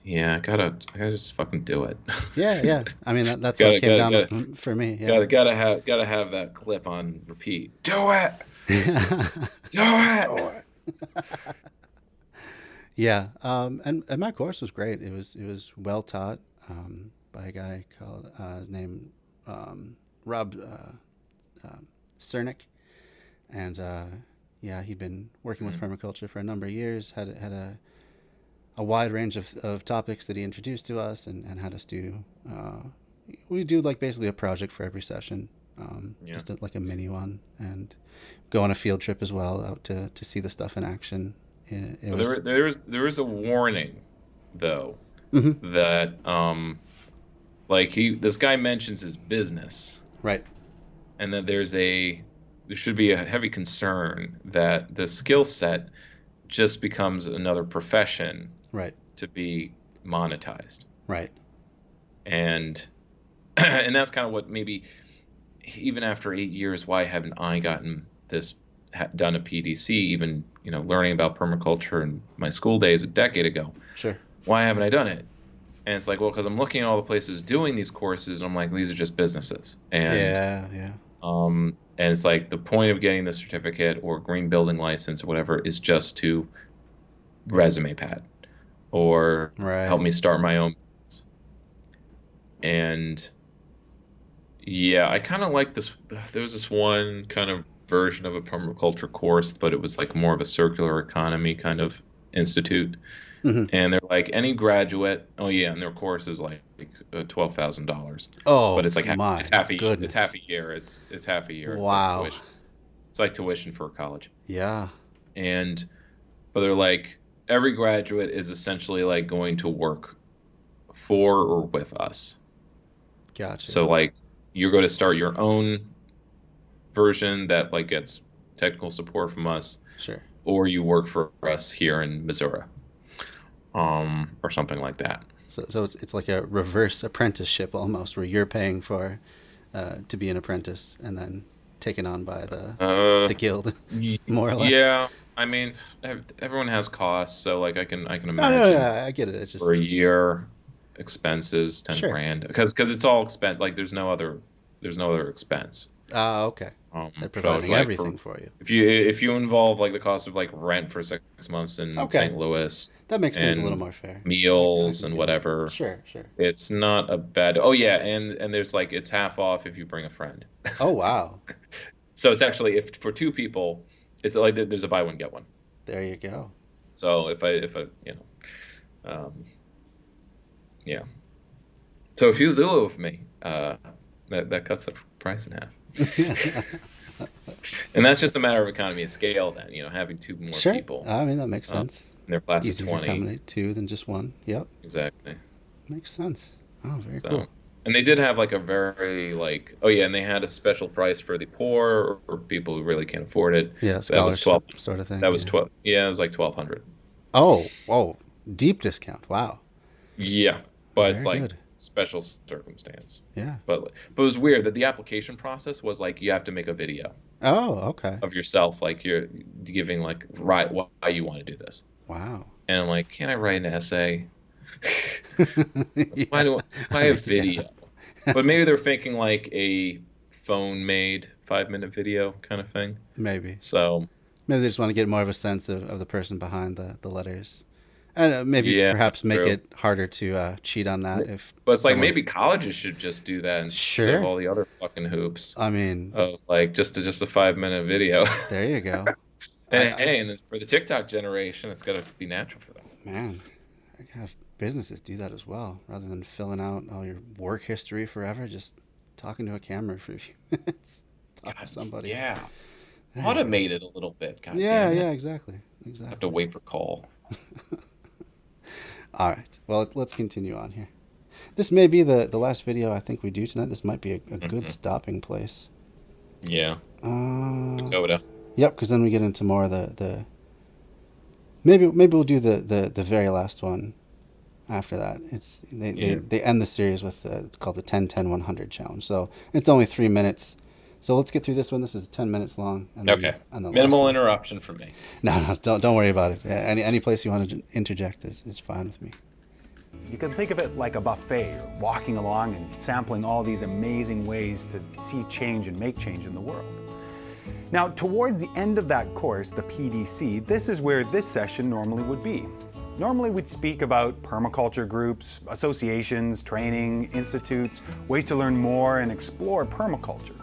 Speaker 2: Yeah, I gotta just fucking do it.
Speaker 1: Yeah. I mean, that's what it came down with for me. Yeah.
Speaker 2: Gotta have that clip on repeat. Do it. Do it.
Speaker 1: Yeah. And my course was great. It was well taught by a guy called his name Rob Cernick, and he'd been working with permaculture for a number of years. Had a wide range of topics that he introduced to us and had us do. We do like basically a project for every session, just like a mini one, and go on a field trip as well out to see the stuff in action.
Speaker 2: There was a warning though,
Speaker 1: Mm-hmm.
Speaker 2: that this guy mentions his business,
Speaker 1: Right.
Speaker 2: and that there should be a heavy concern that the skill set just becomes another profession
Speaker 1: Right.
Speaker 2: to be monetized.
Speaker 1: Right.
Speaker 2: And and that's kind of what maybe, even after 8 years, why haven't I gotten this, done a PDC, even, learning about permaculture in my school days a decade ago?
Speaker 1: Sure.
Speaker 2: Why haven't I done it? And it's like, well, because I'm looking at all the places doing these courses, and I'm like, these are just businesses. And
Speaker 1: Yeah.
Speaker 2: and it's like the point of getting the certificate or green building license or whatever is just to resume pad or
Speaker 1: Right.
Speaker 2: help me start my own business. And yeah, I kind of like this. There was this one kind of version of a permaculture course, but it was like more of a circular economy kind of institute.
Speaker 1: Mm-hmm.
Speaker 2: And they're like, any graduate, oh yeah, and their course is like $12,000.
Speaker 1: Oh,
Speaker 2: But it's like
Speaker 1: my
Speaker 2: it's half a
Speaker 1: goodness.
Speaker 2: it's half a year. It's half a year.
Speaker 1: Wow.
Speaker 2: It's like tuition for college.
Speaker 1: Yeah.
Speaker 2: But they're like, every graduate is essentially like going to work for or with us.
Speaker 1: Gotcha.
Speaker 2: So like, you're going to start your own version that like gets technical support from us,
Speaker 1: Sure.
Speaker 2: or you work for us here in Missouri, or something like that.
Speaker 1: So it's like a reverse apprenticeship almost, where you're paying for to be an apprentice and then taken on by the guild, more or less.
Speaker 2: Yeah, I mean, everyone has costs, so like I can imagine.
Speaker 1: No, I get it. It's just
Speaker 2: for a year, expenses 10
Speaker 1: Sure.
Speaker 2: grand, because it's all expense. Like there's no other expense.
Speaker 1: okay. They're providing
Speaker 2: like,
Speaker 1: everything for you.
Speaker 2: If you involve like the cost of like rent for 6 months in
Speaker 1: Okay.
Speaker 2: St. Louis,
Speaker 1: That makes things a
Speaker 2: and
Speaker 1: little more fair.
Speaker 2: meals
Speaker 1: I can
Speaker 2: and
Speaker 1: see
Speaker 2: whatever,
Speaker 1: that. Sure.
Speaker 2: it's not a bad. Oh yeah, and there's like, it's half off if you bring a friend.
Speaker 1: Oh wow.
Speaker 2: So it's actually, if for 2 people, it's like there's a buy one get one.
Speaker 1: There you go.
Speaker 2: So if I yeah. So if you do it with me, that cuts the price in half. And that's just a matter of economy of scale then, having 2 more
Speaker 1: Sure.
Speaker 2: people.
Speaker 1: I mean, that makes sense.
Speaker 2: And their class
Speaker 1: Easier
Speaker 2: of
Speaker 1: to
Speaker 2: 20.
Speaker 1: accommodate 2 than just 1. Yep.
Speaker 2: Exactly.
Speaker 1: Makes sense. Oh, very
Speaker 2: So,
Speaker 1: cool.
Speaker 2: and they did have like a very like, oh yeah, and they had a special price for the poor or people who really can't afford it.
Speaker 1: Yeah,
Speaker 2: So that was
Speaker 1: scholarship sort of thing.
Speaker 2: That was
Speaker 1: yeah.
Speaker 2: 12. Yeah, it was like 1,200.
Speaker 1: Oh, deep discount. Wow.
Speaker 2: Yeah, but it's
Speaker 1: Very
Speaker 2: like
Speaker 1: good.
Speaker 2: special circumstance.
Speaker 1: Yeah.
Speaker 2: But it was weird that the application process was like, you have to make a video
Speaker 1: Oh, okay.
Speaker 2: of yourself, like you're giving like why you want to do this.
Speaker 1: Wow.
Speaker 2: And I'm like, can I write an essay?
Speaker 1: Yeah.
Speaker 2: Why a video? But maybe they're thinking like a phone-made 5-minute video kind of thing.
Speaker 1: Maybe.
Speaker 2: So
Speaker 1: Maybe they just want to get more of a sense of the person behind the letters. And maybe
Speaker 2: Yeah,
Speaker 1: perhaps make
Speaker 2: true.
Speaker 1: it harder to cheat on that if
Speaker 2: But it's like,
Speaker 1: someone-
Speaker 2: maybe colleges should just do that instead
Speaker 1: Sure.
Speaker 2: of all the other fucking hoops
Speaker 1: I mean,
Speaker 2: of like just a 5-minute video.
Speaker 1: there you go.
Speaker 2: And it's for the TikTok generation, it's got to be natural for them.
Speaker 1: Man, I can have businesses do that as well, rather than filling out all your work history forever. Just talking to a camera for a few minutes, talk to somebody.
Speaker 2: Yeah.
Speaker 1: There you go.
Speaker 2: Automate it a little bit. God
Speaker 1: Yeah,
Speaker 2: damn it.
Speaker 1: yeah, exactly.
Speaker 2: Have to wait for call.
Speaker 1: All right. Well, let's continue on here. This may be the last video I think we do tonight. This might be a good stopping place.
Speaker 2: Yeah. Dakota.
Speaker 1: Yep, because then we get into more of the maybe we'll do the very last one after that. They end the series with it's called the 10-10-100 challenge. So it's only 3 minutes. So let's get through this one. This is 10 minutes long. And then,
Speaker 2: Okay.
Speaker 1: And the
Speaker 2: Minimal
Speaker 1: last one.
Speaker 2: interruption from me.
Speaker 1: No, don't worry about it. Any place you want to interject is fine with me.
Speaker 4: You can think of it like a buffet, or walking along and sampling all these amazing ways to see change and make change in the world. Now, towards the end of that course, the PDC, this is where this session normally would be. Normally we'd speak about permaculture groups, associations, training, institutes, ways to learn more and explore permaculture.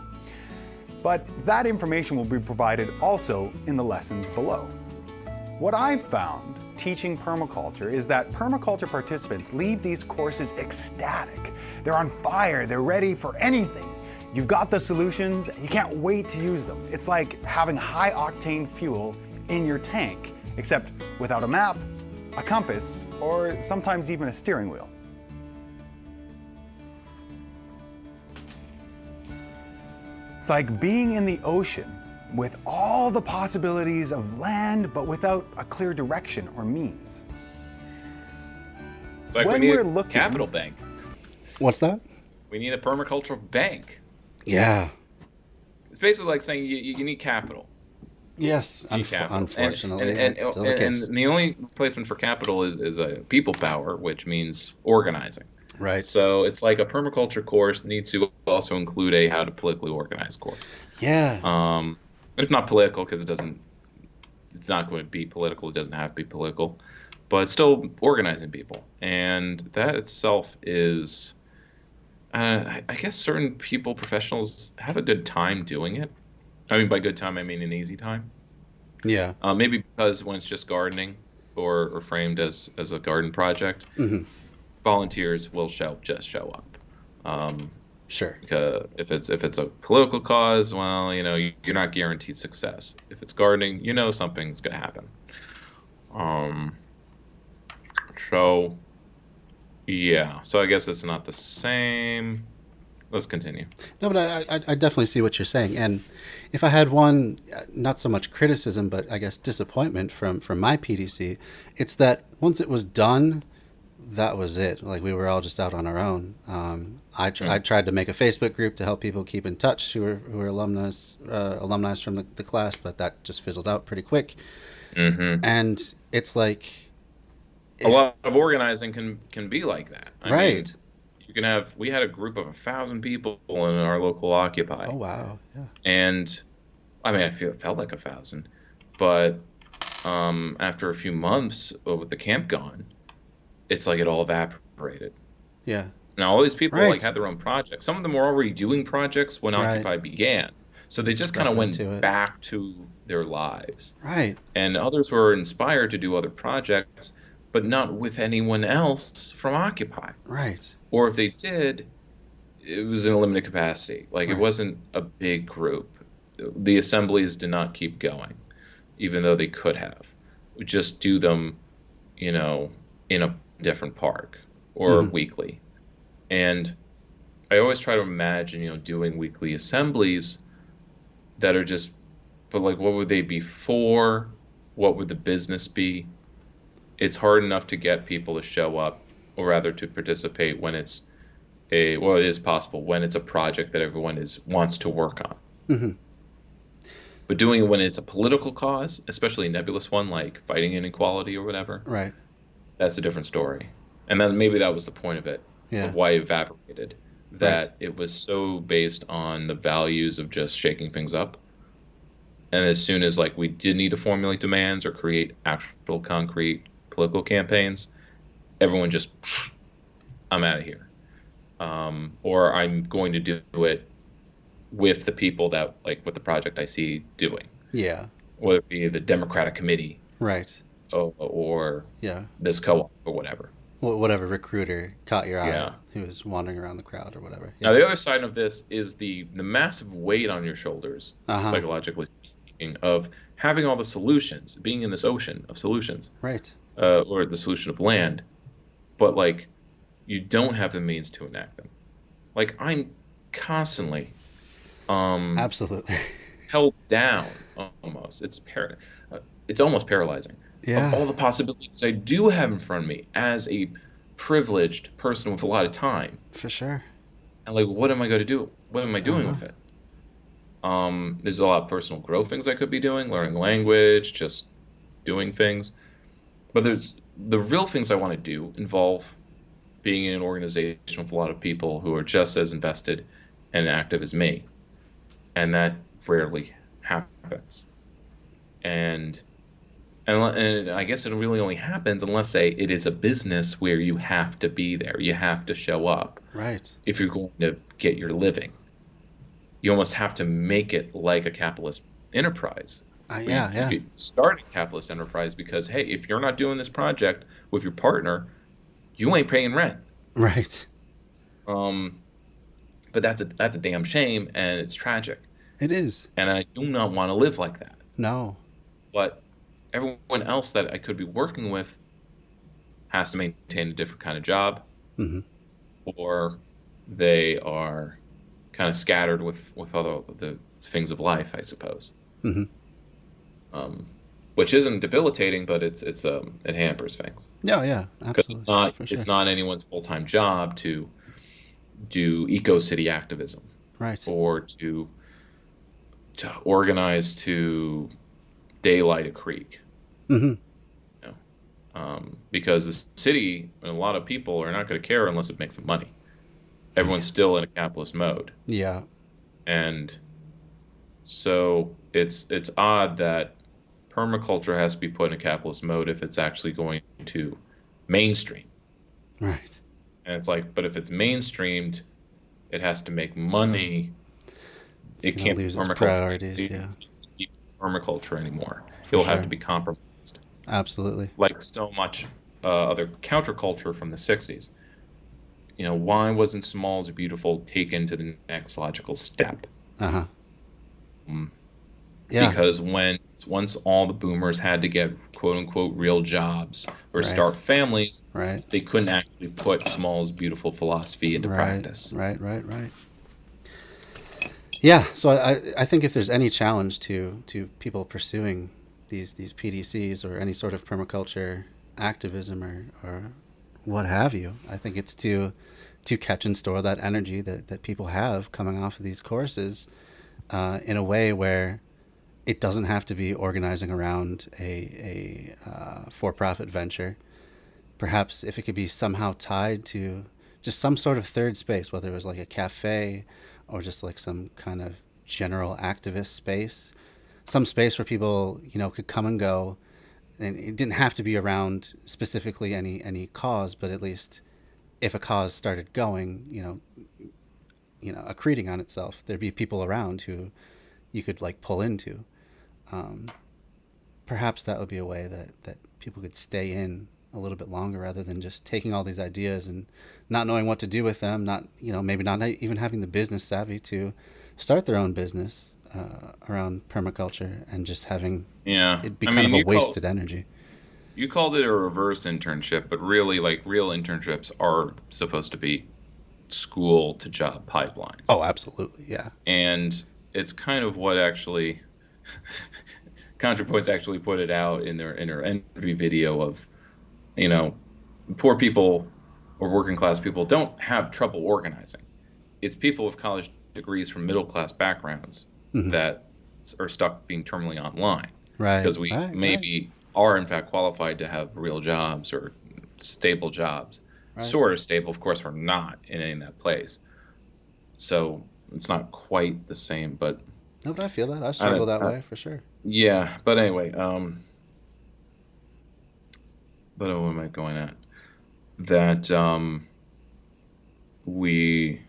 Speaker 4: But that information will be provided also in the lessons below. What I've found teaching permaculture is that permaculture participants leave these courses ecstatic. They're on fire, they're ready for anything. You've got the solutions, and you can't wait to use them. It's like having high-octane fuel in your tank, except without a map, a compass, or sometimes even a steering wheel. It's like being in the ocean with all the possibilities of land, but without a clear direction or means.
Speaker 2: It's like
Speaker 4: When
Speaker 2: we need
Speaker 4: we're
Speaker 2: a
Speaker 4: looking-
Speaker 2: capital bank.
Speaker 1: What's that?
Speaker 2: We need a permacultural bank.
Speaker 1: Yeah.
Speaker 2: It's basically like saying you need capital.
Speaker 1: Yes.
Speaker 2: You need capital.
Speaker 1: Unfortunately,
Speaker 2: and
Speaker 1: that's still the case.
Speaker 2: and the only replacement for capital is a people power, which means organizing.
Speaker 1: Right.
Speaker 2: So it's like a permaculture course needs to also include a how to politically organize course.
Speaker 1: Yeah.
Speaker 2: It's not political because it's not going to be political. It doesn't have to be political, but it's still organizing people, and that itself is, I guess, certain people, professionals, have a good time doing it. I mean, by good time, I mean an easy time.
Speaker 1: Yeah.
Speaker 2: Maybe because when it's just gardening or framed as a garden project, volunteers will just show up.
Speaker 1: Sure.
Speaker 2: Because if it's a political cause, well, you're not guaranteed success. If it's gardening, something's gonna happen. So yeah. So I guess it's not the same. Let's continue.
Speaker 1: No, but I definitely see what you're saying. And if I had one, not so much criticism, but I guess disappointment from my PDC, it's that once it was done, that was it. Like, we were all just out on our own. I tried to make a Facebook group to help people keep in touch who are alumni from the class, but that just fizzled out pretty quick. And it's like,
Speaker 2: a lot of organizing can be like that. I
Speaker 1: right.
Speaker 2: mean, we had a group of 1,000 people in our local Occupy.
Speaker 1: Oh wow, yeah.
Speaker 2: And I mean, it felt like 1,000, but after a few months with the camp gone, it's like it all evaporated.
Speaker 1: Yeah.
Speaker 2: Now all these people
Speaker 1: Right.
Speaker 2: like had their own projects. Some of them were already doing projects when
Speaker 1: Right.
Speaker 2: Occupy began, so they just kind of
Speaker 1: brought them
Speaker 2: went
Speaker 1: to it.
Speaker 2: back to their lives.
Speaker 1: Right.
Speaker 2: And others were inspired to do other projects, but not with anyone else from Occupy.
Speaker 1: Right.
Speaker 2: Or if they did, it was in a limited capacity. Like,
Speaker 1: Right.
Speaker 2: it wasn't a big group. The assemblies did not keep going, even though they could have. Just do them, in a different park or weekly. And I always try to imagine, doing weekly assemblies that are just, but like, what would they be for? What would the business be? It's hard enough to get people to show up, or rather to participate when it is possible when it's a project that everyone wants to work on. But doing it when it's a political cause, especially a nebulous one like fighting inequality or whatever,
Speaker 1: Right.
Speaker 2: that's a different story. And then maybe that was the point of it,
Speaker 1: Yeah.
Speaker 2: of why it evaporated. That
Speaker 1: Right.
Speaker 2: it was so based on the values of just shaking things up. And as soon as we did need to formulate demands or create actual concrete political campaigns, everyone just, I'm out of here. Or I'm going to do it with the people that, with the project I see doing.
Speaker 1: Yeah.
Speaker 2: Whether it be the Democratic Committee
Speaker 1: Right.
Speaker 2: or
Speaker 1: Yeah.
Speaker 2: this co-op or whatever.
Speaker 1: Whatever recruiter caught your eye,
Speaker 2: Yeah.
Speaker 1: who was wandering around the crowd or whatever.
Speaker 2: Now, the other side of this is the massive weight on your shoulders, psychologically speaking, of having all the solutions, being in this ocean of solutions,
Speaker 1: Right.
Speaker 2: or the solution of land, but you don't have the means to enact them. I'm constantly
Speaker 1: Absolutely.
Speaker 2: held down almost. It's almost paralyzing.
Speaker 1: Yeah.
Speaker 2: Of all the possibilities I do have in front of me as a privileged person with a lot of time.
Speaker 1: For sure.
Speaker 2: And what am I going to do? What am I doing with it? There's a lot of personal growth things I could be doing, learning language, just doing things. But there's the real things I want to do involve being in an organization with a lot of people who are just as invested and active as me. And that rarely happens. And I guess it really only happens unless, say, it is a business where you have to be there. You have to show up.
Speaker 1: Right.
Speaker 2: If you're going to get your living. You almost have to make it like a capitalist enterprise.
Speaker 1: Yeah.
Speaker 2: You start a capitalist enterprise because, hey, if you're not doing this project with your partner, you ain't paying rent.
Speaker 1: Right.
Speaker 2: But that's a damn shame, and it's tragic.
Speaker 1: It is.
Speaker 2: And I do not want to live like that.
Speaker 1: No.
Speaker 2: But everyone else that I could be working with has to maintain a different kind of job, or they are kind of scattered with other the things of life, I suppose.
Speaker 1: Mm-hmm.
Speaker 2: Which isn't debilitating, but it hampers things
Speaker 1: Yeah, yeah,
Speaker 2: because
Speaker 1: absolutely, for
Speaker 2: it's
Speaker 1: sure.
Speaker 2: not anyone's full-time job to do eco-city activism
Speaker 1: Right.
Speaker 2: or to organize to daylight a creek.
Speaker 1: Mm-hmm.
Speaker 2: You know? Because the city and a lot of people are not going to care unless it makes them money. Everyone's still in a capitalist mode,
Speaker 1: Yeah.
Speaker 2: and so it's odd that permaculture has to be put in a capitalist mode if it's actually going to mainstream.
Speaker 1: Right.
Speaker 2: And it's like, but if it's mainstreamed, it has to make money.
Speaker 1: It's
Speaker 2: It
Speaker 1: gonna
Speaker 2: can't be
Speaker 1: lose its
Speaker 2: permaculture.
Speaker 1: priorities.
Speaker 2: It
Speaker 1: Yeah,
Speaker 2: can't be permaculture anymore.
Speaker 1: for
Speaker 2: It'll have to
Speaker 1: sure.
Speaker 2: be compromised,
Speaker 1: Absolutely.
Speaker 2: like so much other counterculture from the '60s. Why wasn't small is beautiful taken to the next logical step?
Speaker 1: Uh-huh.
Speaker 2: Mm,
Speaker 1: Yeah.
Speaker 2: Because once all the boomers had to get quote unquote real jobs or
Speaker 1: Right.
Speaker 2: start families,
Speaker 1: Right.
Speaker 2: they couldn't actually put small's beautiful philosophy into
Speaker 1: Right.
Speaker 2: practice.
Speaker 1: Right. Right. Right. Yeah. So I think if there's any challenge to people pursuing these PDCs or any sort of permaculture activism or what have you, I think it's to catch and store that energy that people have coming off of these courses in a way where it doesn't have to be organizing around a for-profit venture. Perhaps if it could be somehow tied to just some sort of third space, whether it was like a cafe or just like some kind of general activist space, some space where people could come and go, and it didn't have to be around specifically any cause, but at least if a cause started going, accreting on itself, there'd be people around who you could like pull into. Um, Perhaps that would be a way that people could stay in a little bit longer rather than just taking all these ideas and not knowing what to do with them, not maybe not even having the business savvy to start their own business around permaculture and just having
Speaker 2: Yeah.
Speaker 1: it be
Speaker 2: I
Speaker 1: kind of
Speaker 2: mean,
Speaker 1: a wasted energy.
Speaker 2: you called it a reverse internship, but really, like, real internships are supposed to be school to job pipelines.
Speaker 1: Oh, absolutely, yeah.
Speaker 2: And it's kind of what actually ContraPoints actually put it out in their entry video of, you know, poor people or working class people don't have trouble organizing. It's people with college degrees from middle class backgrounds
Speaker 1: Hmm.
Speaker 2: that are stuck being terminally online
Speaker 1: Right,
Speaker 2: because we
Speaker 1: right, right,
Speaker 2: maybe are in fact qualified to have real jobs or stable jobs.
Speaker 1: right.
Speaker 2: Sort of stable, of course, we're not in that place. So it's not quite the same, but
Speaker 1: No, but I feel that. I
Speaker 2: I
Speaker 1: struggle
Speaker 2: don't,
Speaker 1: that way for sure.
Speaker 2: yeah. But anyway, but what am I going at? That we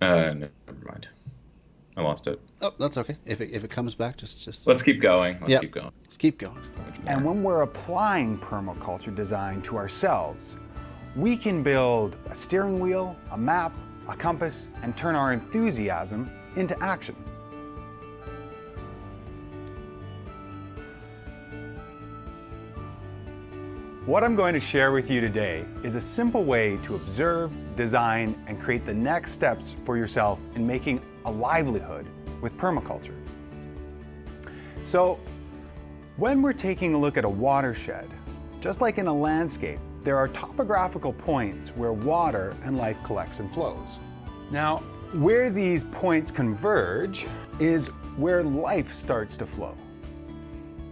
Speaker 2: never mind. I lost it.
Speaker 1: Oh, that's okay. If it comes back, just
Speaker 2: Let's keep going. Let's
Speaker 1: Yep.
Speaker 2: keep going.
Speaker 1: let's keep going.
Speaker 4: And when we're applying permaculture design to ourselves, we can build a steering wheel, a map, a compass, and turn our enthusiasm into action. What I'm going to share with you today is a simple way to observe, design, and create the next steps for yourself in making a livelihood with permaculture. So, when we're taking a look at a watershed, just like in a landscape, there are topographical points where water and life collects and flows. Now, where these points converge is where life starts to flow.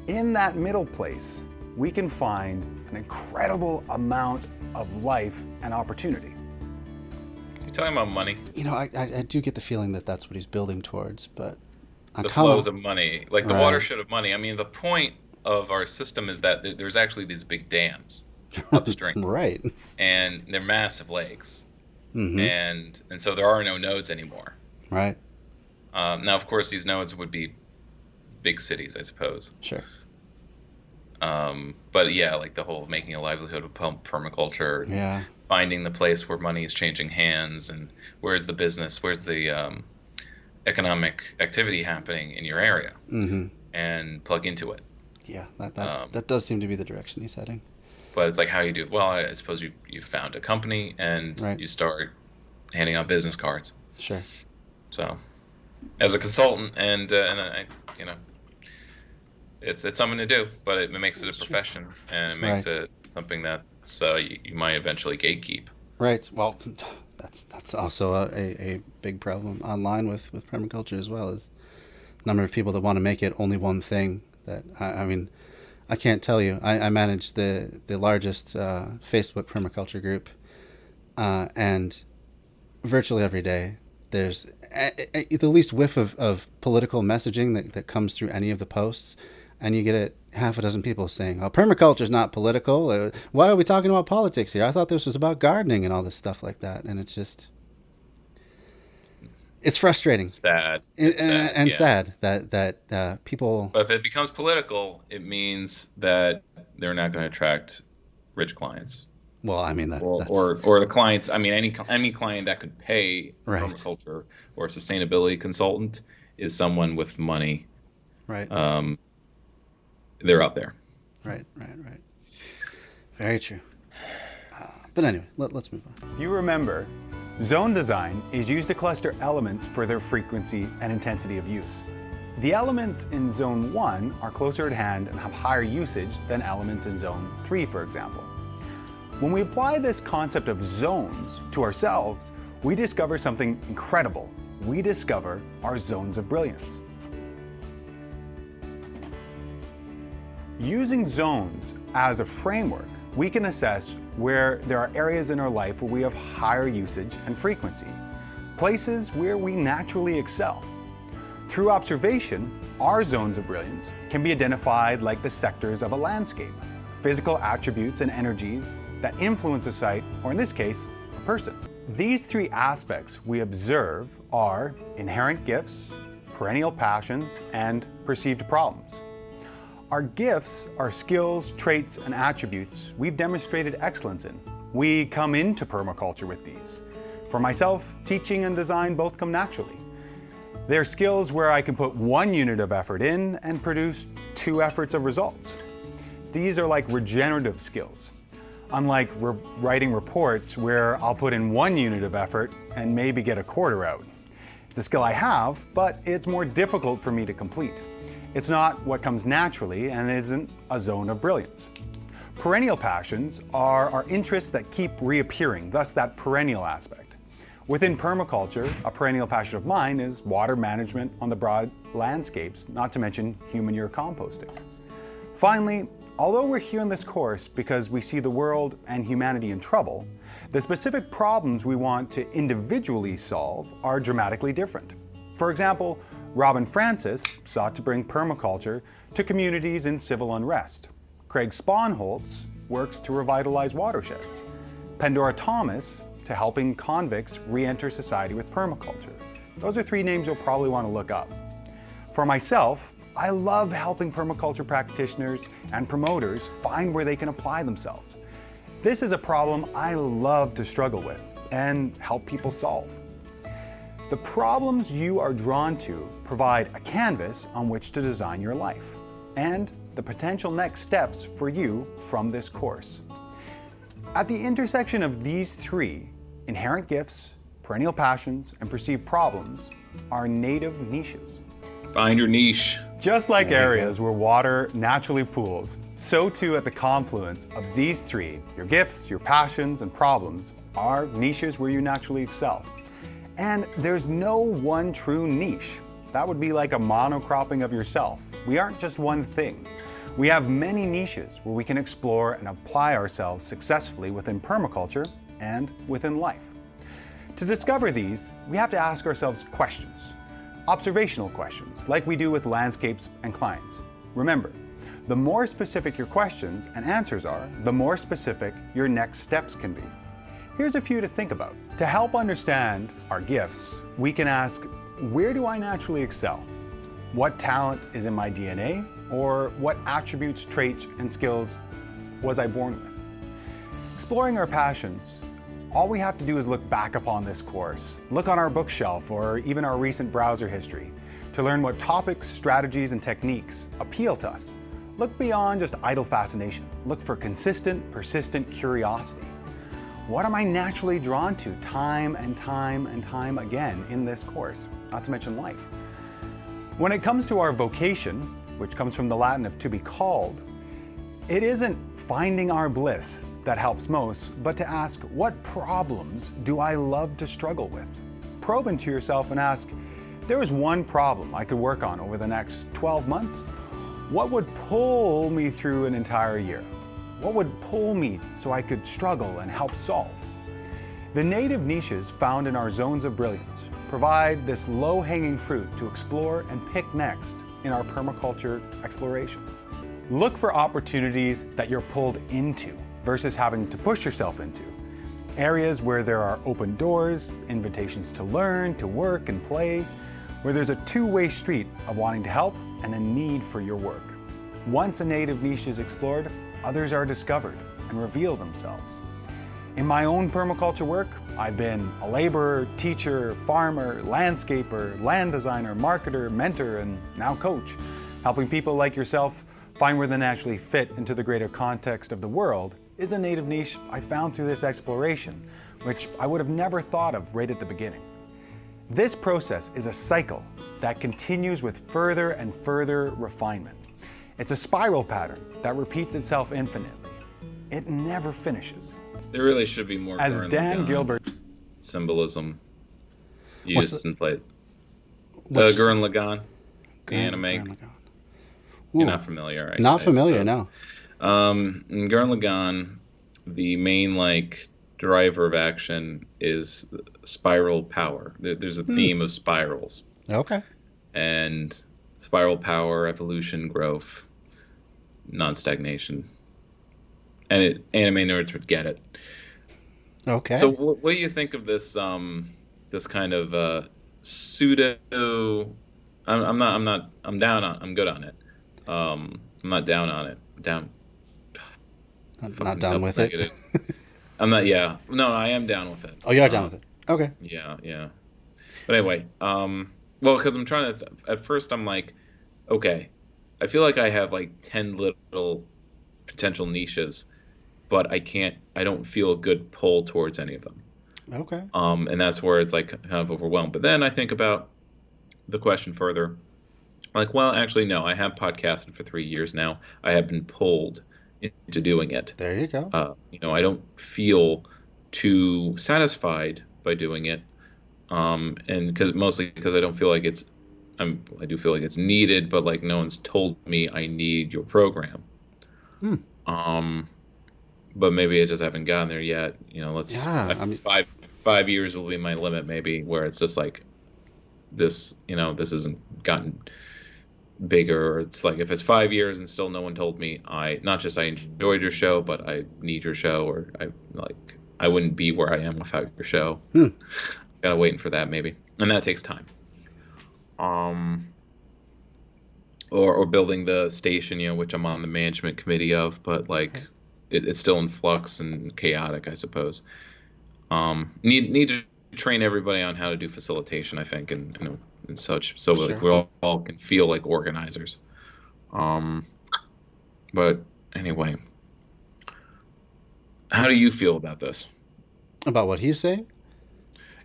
Speaker 4: In that middle place, we can find an incredible amount of life and opportunity.
Speaker 2: You talking about money?
Speaker 1: I do get the feeling that that's what he's building towards, but I'm
Speaker 2: The
Speaker 1: kind
Speaker 2: flows of money, like the
Speaker 1: Right.
Speaker 2: watershed of money. I mean, the point of our system is that there's actually these big dams upstream,
Speaker 1: right.
Speaker 2: and they're massive lakes,
Speaker 1: Mm-hmm.
Speaker 2: and so there are no nodes anymore.
Speaker 1: Right.
Speaker 2: Now, of course, these nodes would be big cities, I suppose.
Speaker 1: Sure.
Speaker 2: But yeah, like the whole making a livelihood of permaculture,
Speaker 1: Yeah.
Speaker 2: finding the place where money is changing hands, and where's the business, where's the economic activity happening in your area,
Speaker 1: Mm-hmm.
Speaker 2: and plug into it.
Speaker 1: Yeah.
Speaker 2: Um,
Speaker 1: That does seem to be the direction he's heading.
Speaker 2: But it's like, how you do it? Well, I suppose you found a company and
Speaker 1: Right.
Speaker 2: you start handing out business cards.
Speaker 1: Sure.
Speaker 2: So as a consultant, and I, you know, it's something to do, but it makes it a profession, and it makes
Speaker 1: Right.
Speaker 2: it something that's you might eventually gatekeep.
Speaker 1: Right. Well, that's also a big problem online with permaculture as well, is the number of people that want to make it only one thing. That I mean, I can't tell you. I manage the largest Facebook permaculture group, and virtually every day there's the least whiff of political messaging that comes through any of the posts, and you get half a dozen people saying, "Oh, permaculture is not political. Why are we talking about politics here? I thought this was about gardening," and all this stuff like that. And it's frustrating
Speaker 2: Sad.
Speaker 1: and,
Speaker 2: It's sad.
Speaker 1: and
Speaker 2: Yeah.
Speaker 1: sad that people.
Speaker 2: But if it becomes political, it means that they're not going to attract rich clients,
Speaker 1: Well, I mean that's
Speaker 2: or the clients. I mean, any client that could pay
Speaker 1: Right.
Speaker 2: permaculture or a sustainability consultant is someone with money.
Speaker 1: right,
Speaker 2: They're out there.
Speaker 1: right. Very true. But anyway, let's move on.
Speaker 4: You remember, zone design is used to cluster elements for their frequency and intensity of use. The elements in Zone 1 are closer at hand and have higher usage than elements in Zone 3, for example. When we apply this concept of zones to ourselves, we discover something incredible. We discover our zones of brilliance. Using zones as a framework, we can assess where there are areas in our life where we have higher usage and frequency, places where we naturally excel. Through observation, our zones of brilliance can be identified like the sectors of a landscape, physical attributes and energies that influence a site, or in this case, a person. These three aspects we observe are inherent gifts, perennial passions, and perceived problems. Our gifts are skills, traits, and attributes we've demonstrated excellence in. We come into permaculture with these. For myself, teaching and design both come naturally. They're skills where I can put 1 unit of effort in and produce 2 efforts of results. These are like regenerative skills, unlike writing reports where I'll put in 1 unit of effort and maybe get a quarter out. It's a skill I have, but it's more difficult for me to complete. It's not what comes naturally and isn't a zone of brilliance. Perennial passions are our interests that keep reappearing, thus that perennial aspect. Within permaculture, a perennial passion of mine is water management on the broad landscapes, not to mention human manure composting. Finally, although we're here in this course because we see the world and humanity in trouble, the specific problems we want to individually solve are dramatically different. For example, Robin Francis sought to bring permaculture to communities in civil unrest. Craig Sponholtz works to revitalize watersheds. Pandora Thomas to helping convicts re-enter society with permaculture. Those are 3 names you'll probably want to look up. For myself, I love helping permaculture practitioners and promoters find where they can apply themselves. This is a problem I love to struggle with and help people solve. The problems you are drawn to provide a canvas on which to design your life and the potential next steps for you from this course. At the intersection of these 3, inherent gifts, perennial passions, and perceived problems, are native niches.
Speaker 2: Find your niche.
Speaker 4: Just like areas where water naturally pools, so too at the confluence of these 3, your gifts, your passions, and problems, are niches where you naturally excel. And there's no one true niche. That would be like a monocropping of yourself. We aren't just one thing. We have many niches where we can explore and apply ourselves successfully within permaculture and within life. To discover these, we have to ask ourselves questions. Observational questions, like we do with landscapes and clients. Remember, the more specific your questions and answers are, the more specific your next steps can be. Here's a few to think about. To help understand our gifts, we can ask, where do I naturally excel? What talent is in my DNA? Or what attributes, traits, and skills was I born with? Exploring our passions, all we have to do is look back upon this course, look on our bookshelf or even our recent browser history to learn what topics, strategies, and techniques appeal to us. Look beyond just idle fascination. Look for consistent, persistent curiosity. what am I naturally drawn to time and time and time again in this course, not to mention life? When it comes to our vocation, which comes from the Latin of to be called, it isn't finding our bliss that helps most, but to ask, what problems do I love to struggle with? Probe into yourself and ask, if there was one problem I could work on over the next 12 months, what would pull me through an entire year? What would pull me so I could struggle and help solve? The native niches found in our zones of brilliance provide this low-hanging fruit to explore and pick next in our permaculture exploration. Look for opportunities that you're pulled into versus having to push yourself into. Areas where there are open doors, invitations to learn, to work and play, where there's a two-way street of wanting to help and a need for your work. Once a native niche is explored, others are discovered and reveal themselves. In my own permaculture work, I've been a laborer, teacher, farmer, landscaper, land designer, marketer, mentor, and now coach, helping people like yourself find where they naturally fit into the greater context of the world is a native niche I found through this exploration, which I would have never thought of right at the beginning. This process is a cycle that continues with further and further refinement. It's a spiral pattern that repeats itself infinitely. It never finishes.
Speaker 2: There really should be more
Speaker 4: As Dan Gilbert
Speaker 2: symbolism used in place.
Speaker 1: Gurren
Speaker 2: Lagann, the anime. You're not familiar, right?
Speaker 1: Not familiar, no.
Speaker 2: In Gurren Lagann, the main driver of action is spiral power. There's a theme of spirals.
Speaker 1: Okay.
Speaker 2: And spiral power, evolution, growth, non-stagnation. And anime nerds would get it.
Speaker 1: Okay.
Speaker 2: So what do you think of this this kind of pseudo? I'm good on it. I'm not down on it.
Speaker 1: Not down with it.
Speaker 2: I'm not. Yeah. No, I am down with it.
Speaker 1: Oh, you are down with it. Okay.
Speaker 2: Yeah. But anyway, well, because I'm trying to. At first, I'm like, okay, I feel like I have 10 little potential niches, but I don't feel a good pull towards any of them.
Speaker 1: Okay.
Speaker 2: And that's where it's kind of overwhelmed. But then I think about the question further. Well, actually, no, I have podcasted for 3 years now. I have been pulled into doing it.
Speaker 1: There you go.
Speaker 2: I don't feel too satisfied by doing it. And mostly because I don't feel like I do feel like it's needed, but no one's told me I need your program. But maybe I just haven't gotten there yet. I mean, 5 years will be my limit, maybe, where it's just this, this hasn't gotten bigger. Or it's if it's 5 years and still no one told me I enjoyed your show, but I need your show, or I wouldn't be where I am without your show. Gotta waiting for that, maybe, and that takes time. Or building the station, which I'm on the management committee of, but it's still in flux and chaotic, I suppose. Need to train everybody on how to do facilitation, I think, and such, so
Speaker 1: Sure.
Speaker 2: we all can feel like organizers. But anyway, how do you feel about this?
Speaker 1: About what he's saying?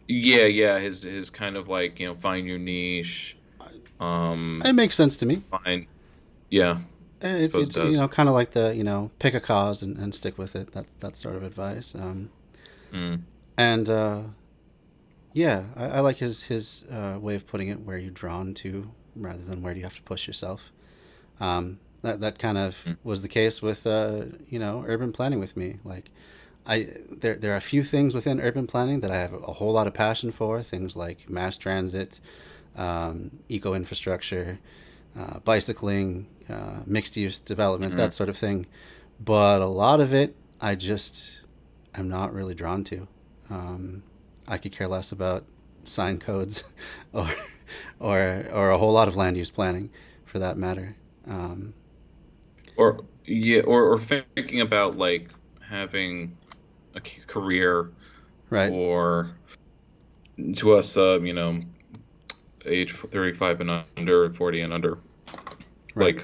Speaker 2: Yeah, his kind of find your niche.
Speaker 1: It makes sense to me.
Speaker 2: Find, yeah.
Speaker 1: It's kind of like the pick a cause and stick with it. That sort of advice. And yeah, I like his way of putting it, where you're drawn to rather than where do you have to push yourself. That kind of was the case with urban planning with me. There are a few things within urban planning that I have a whole lot of passion for. Things like mass transit, eco infrastructure, bicycling, mixed use development, that sort of thing. But a lot of it I just am not really drawn to. I could care less about sign codes or a whole lot of land use planning, for that matter.
Speaker 2: Or thinking about having a career,
Speaker 1: Right.
Speaker 2: Or to us, age 35 and under, 40 and under,
Speaker 1: Right.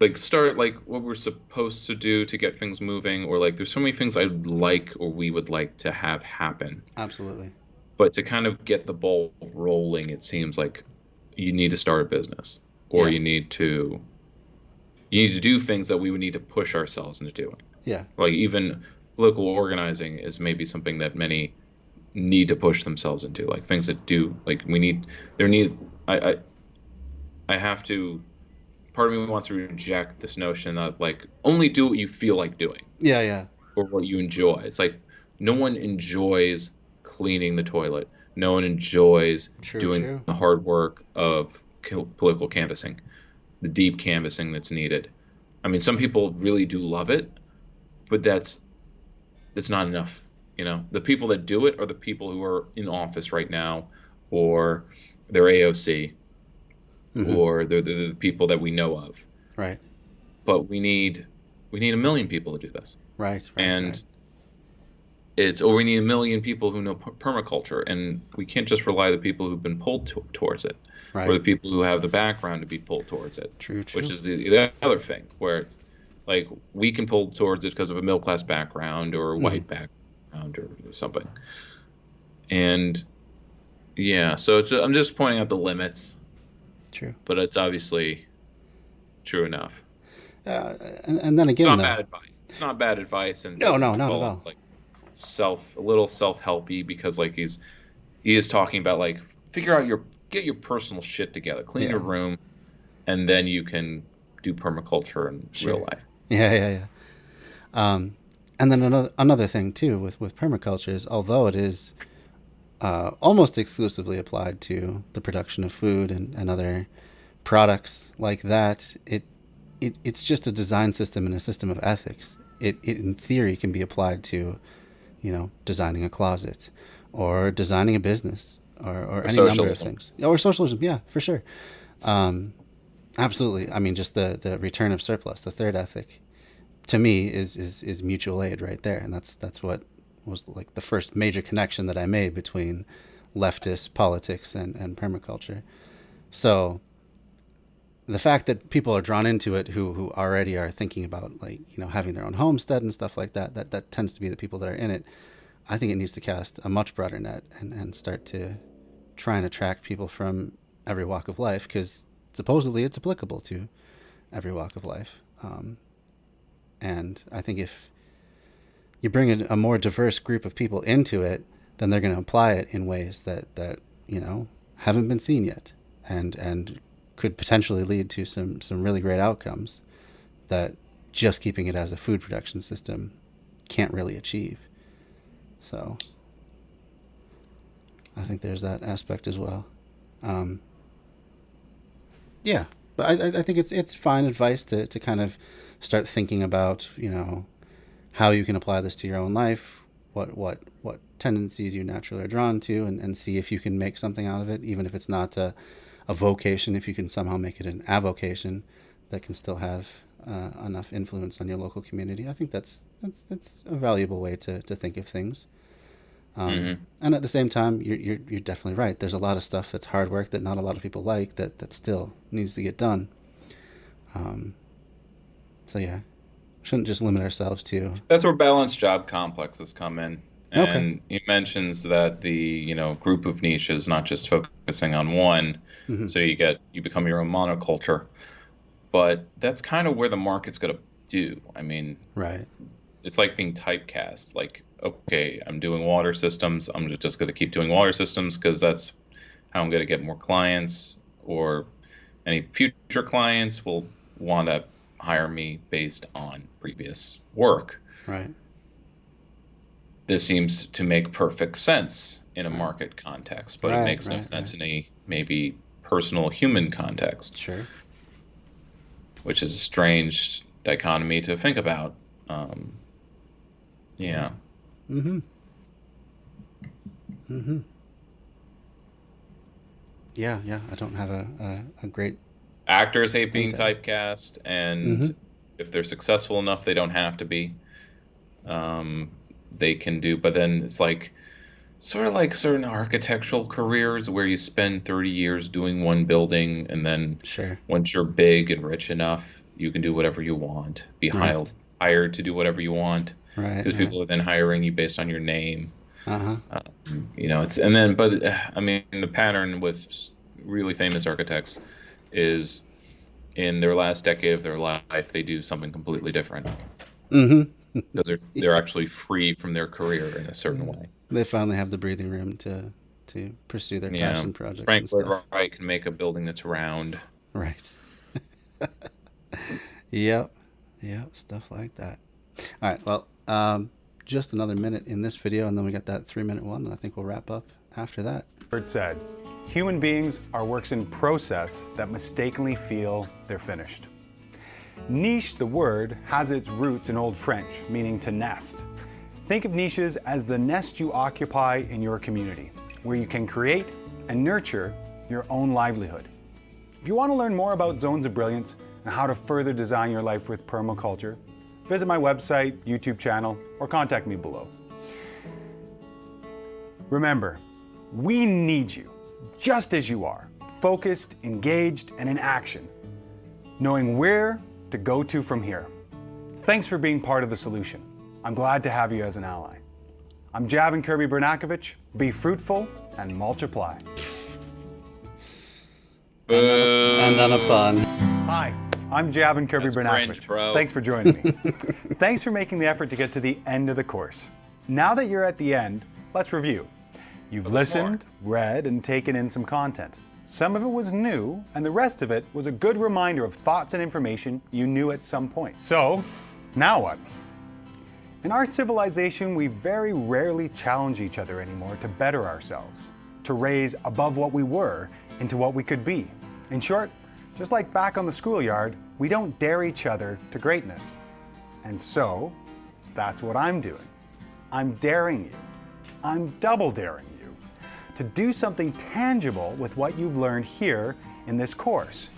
Speaker 2: like start like what we're supposed to do to get things moving, or like there's so many things I'd like or we would like to have happen.
Speaker 1: Absolutely.
Speaker 2: But to kind of get the ball rolling, it seems like you need to start a business, or
Speaker 1: Yeah.
Speaker 2: you need to do things that we would need to push ourselves into doing.
Speaker 1: Yeah.
Speaker 2: Like even political organizing is maybe something that many need to push themselves into, like things that do like we need there needs I have to part of me wants to reject this notion that like only do what you feel like doing
Speaker 1: Yeah. Yeah.
Speaker 2: or what you enjoy. It's like no one enjoys cleaning the toilet. No one enjoys
Speaker 1: True.
Speaker 2: doing
Speaker 1: True.
Speaker 2: the hard work of political canvassing, the deep canvassing that's needed. I mean, some people really do love it, but that's not enough. You know, the people that do it are the people who are in office right now, or they're AOC,
Speaker 1: Mm-hmm.
Speaker 2: or they're the people that we know of.
Speaker 1: Right.
Speaker 2: But we need a million people to do this,
Speaker 1: Right. Right.
Speaker 2: and
Speaker 1: Right.
Speaker 2: or we need a million people who know permaculture, and we can't just rely on the people who've been pulled towards it, or the
Speaker 1: Right.
Speaker 2: people who have the background to be pulled towards it,
Speaker 1: True.
Speaker 2: which
Speaker 1: True.
Speaker 2: is the other thing, where it's like we can pull towards it because of a middle class background or a
Speaker 1: Mm-hmm.
Speaker 2: white background or something. And yeah, so I'm just pointing out the limits,
Speaker 1: True.
Speaker 2: but it's obviously true enough.
Speaker 1: And then
Speaker 2: It's
Speaker 1: again,
Speaker 2: not
Speaker 1: though.
Speaker 2: bad advice. It's not bad advice, and it
Speaker 1: No. No.
Speaker 2: doesn't
Speaker 1: Not at
Speaker 2: feel
Speaker 1: all.
Speaker 2: like a little self-helpy, because like he is talking about like get your personal shit together, clean your
Speaker 1: Yeah.
Speaker 2: room, and then you can do permaculture in real
Speaker 1: Sure.
Speaker 2: life.
Speaker 1: Yeah. Yeah. Yeah. And then another thing too with permaculture is, although it is almost exclusively applied to the production of food and other products like that, it's just a design system and a system of ethics. It in theory can be applied to, designing a closet, or designing a business, or
Speaker 2: Or
Speaker 1: any number of
Speaker 2: socialism.
Speaker 1: things. Or socialism, yeah, for sure. Um, Absolutely. I mean, just the return of surplus, the third ethic, to me is mutual aid right there, and that's what was like the first major connection that I made between leftist politics and permaculture. So the fact that people are drawn into it who already are thinking about, like, having their own homestead and stuff like that tends to be the people that are in it. I think it needs to cast a much broader net and start to try and attract people from every walk of life, because supposedly it's applicable to every walk of life. And I think if you bring a more diverse group of people into it, then they're going to apply it in ways that haven't been seen yet, and could potentially lead to some really great outcomes that just keeping it as a food production system can't really achieve. So I think there's that aspect as well. Yeah, but I think it's fine advice to kind of start thinking about, how you can apply this to your own life, what tendencies you naturally are drawn to, and see if you can make something out of it, even if it's not a vocation. If you can somehow make it an avocation that can still have enough influence on your local community, I think that's a valuable way to think of things. And at the same time, you're definitely right. There's a lot of stuff that's hard work that not a lot of people like, that still needs to get done. So yeah, shouldn't just limit ourselves to.
Speaker 2: That's where balanced job complexes come in.
Speaker 1: Okay.
Speaker 2: And he mentions that the group of niches, not just focusing on one,
Speaker 1: Mm-hmm.
Speaker 2: so you become your own monoculture. But that's kind of where the market's going to do. I mean,
Speaker 1: Right.
Speaker 2: it's like being typecast. Like, okay, I'm doing water systems. I'm just going to keep doing water systems because that's how I'm going to get more clients, or any future clients will want to hire me based on previous work.
Speaker 1: Right.
Speaker 2: This seems to make perfect sense in a market context, but it
Speaker 1: Right,
Speaker 2: makes no
Speaker 1: right,
Speaker 2: sense
Speaker 1: right.
Speaker 2: in a maybe personal human context,
Speaker 1: Sure.
Speaker 2: which is a strange dichotomy to think about. Yeah.
Speaker 1: Mm-hmm. Mm-hmm. Yeah, yeah. I don't have a great.
Speaker 2: Actors hate being
Speaker 1: Think
Speaker 2: typecast, and if they're successful enough, they don't have to be. They can do, but then it's like sort of like certain architectural careers where you spend 30 years doing one building, and then
Speaker 1: Sure.
Speaker 2: once you're big and rich enough, you can do whatever you want, be
Speaker 1: Right.
Speaker 2: hired to do whatever you want,
Speaker 1: Right.
Speaker 2: because
Speaker 1: Right.
Speaker 2: people are then hiring you based on your name.
Speaker 1: Uh-huh.
Speaker 2: I mean, the pattern with really famous architects is in their last decade of their life, they do something completely different
Speaker 1: Mm-hmm.
Speaker 2: because they're actually free from their career in a certain way.
Speaker 1: They finally have the breathing room to pursue their
Speaker 2: Yeah,
Speaker 1: passion projects
Speaker 2: Frank
Speaker 1: and stuff.
Speaker 2: Lloyd Wright can make a building that's round.
Speaker 1: Right. Yep. Yep. Stuff like that. All right. Well, just another minute in this video, and then we got that 3-minute one, and I think we'll wrap up after that.
Speaker 4: Bird said, human beings are works in process that mistakenly feel they're finished. Niche, the word, has its roots in Old French, meaning to nest. Think of niches as the nest you occupy in your community, where you can create and nurture your own livelihood. If you want to learn more about zones of brilliance and how to further design your life with permaculture, visit my website, YouTube channel, or contact me below. Remember, we need you, just as you are, focused, engaged, and in action, knowing where to go to from here. Thanks for being part of the solution. I'm glad to have you as an ally. I'm Javin Kirby Bernakovich. Be fruitful and multiply.
Speaker 1: And on a pun.
Speaker 4: Hi, I'm Javin Kirby
Speaker 2: That's
Speaker 4: Bernakovich.
Speaker 2: cringe, bro.
Speaker 4: Thanks for joining me. Thanks for making the effort to get to the end of the course. Now that you're at the end, let's review. You've listened, read, and taken in some content. Some of it was new, and the rest of it was a good reminder of thoughts and information you knew at some point. So, now what? In our civilization, we very rarely challenge each other anymore to better ourselves, to raise above what we were into what we could be. In short, just like back on the schoolyard, we don't dare each other to greatness. And so, that's what I'm doing. I'm daring you. I'm double daring you to do something tangible with what you've learned here in this course.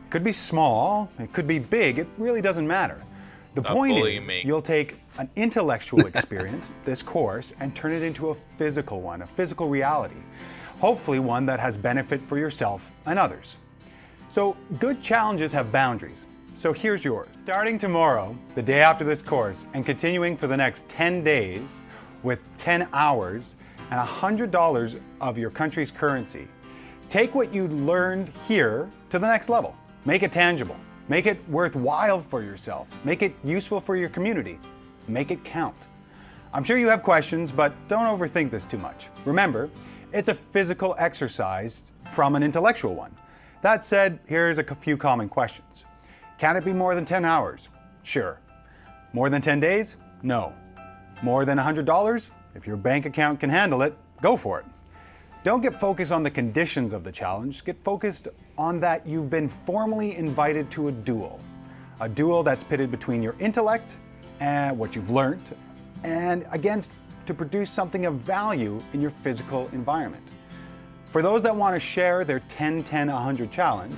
Speaker 4: It could be small, it could be big, it really doesn't matter. The point is, you'll take an intellectual experience, this course, and turn it into a physical one, a physical reality. Hopefully one that has benefit for yourself and others. So good challenges have boundaries. So here's yours. Starting tomorrow, the day after this course, and continuing for the next 10 days with 10 hours and $100 of your country's currency, take what you learned here to the next level. Make it tangible. Make it worthwhile for yourself. Make it useful for your community. Make it count. I'm sure you have questions, but don't overthink this too much. Remember, it's a physical exercise from an intellectual one. That said, here's a few common questions. Can it be more than 10 hours? Sure. More than 10 days? No. More than $100? If your bank account can handle it, go for it. Don't get focused on the conditions of the challenge. Get focused on that you've been formally invited to a duel that's pitted between your intellect and what you've learned and against to produce something of value in your physical environment. For those that want to share their 10-10-100 challenge,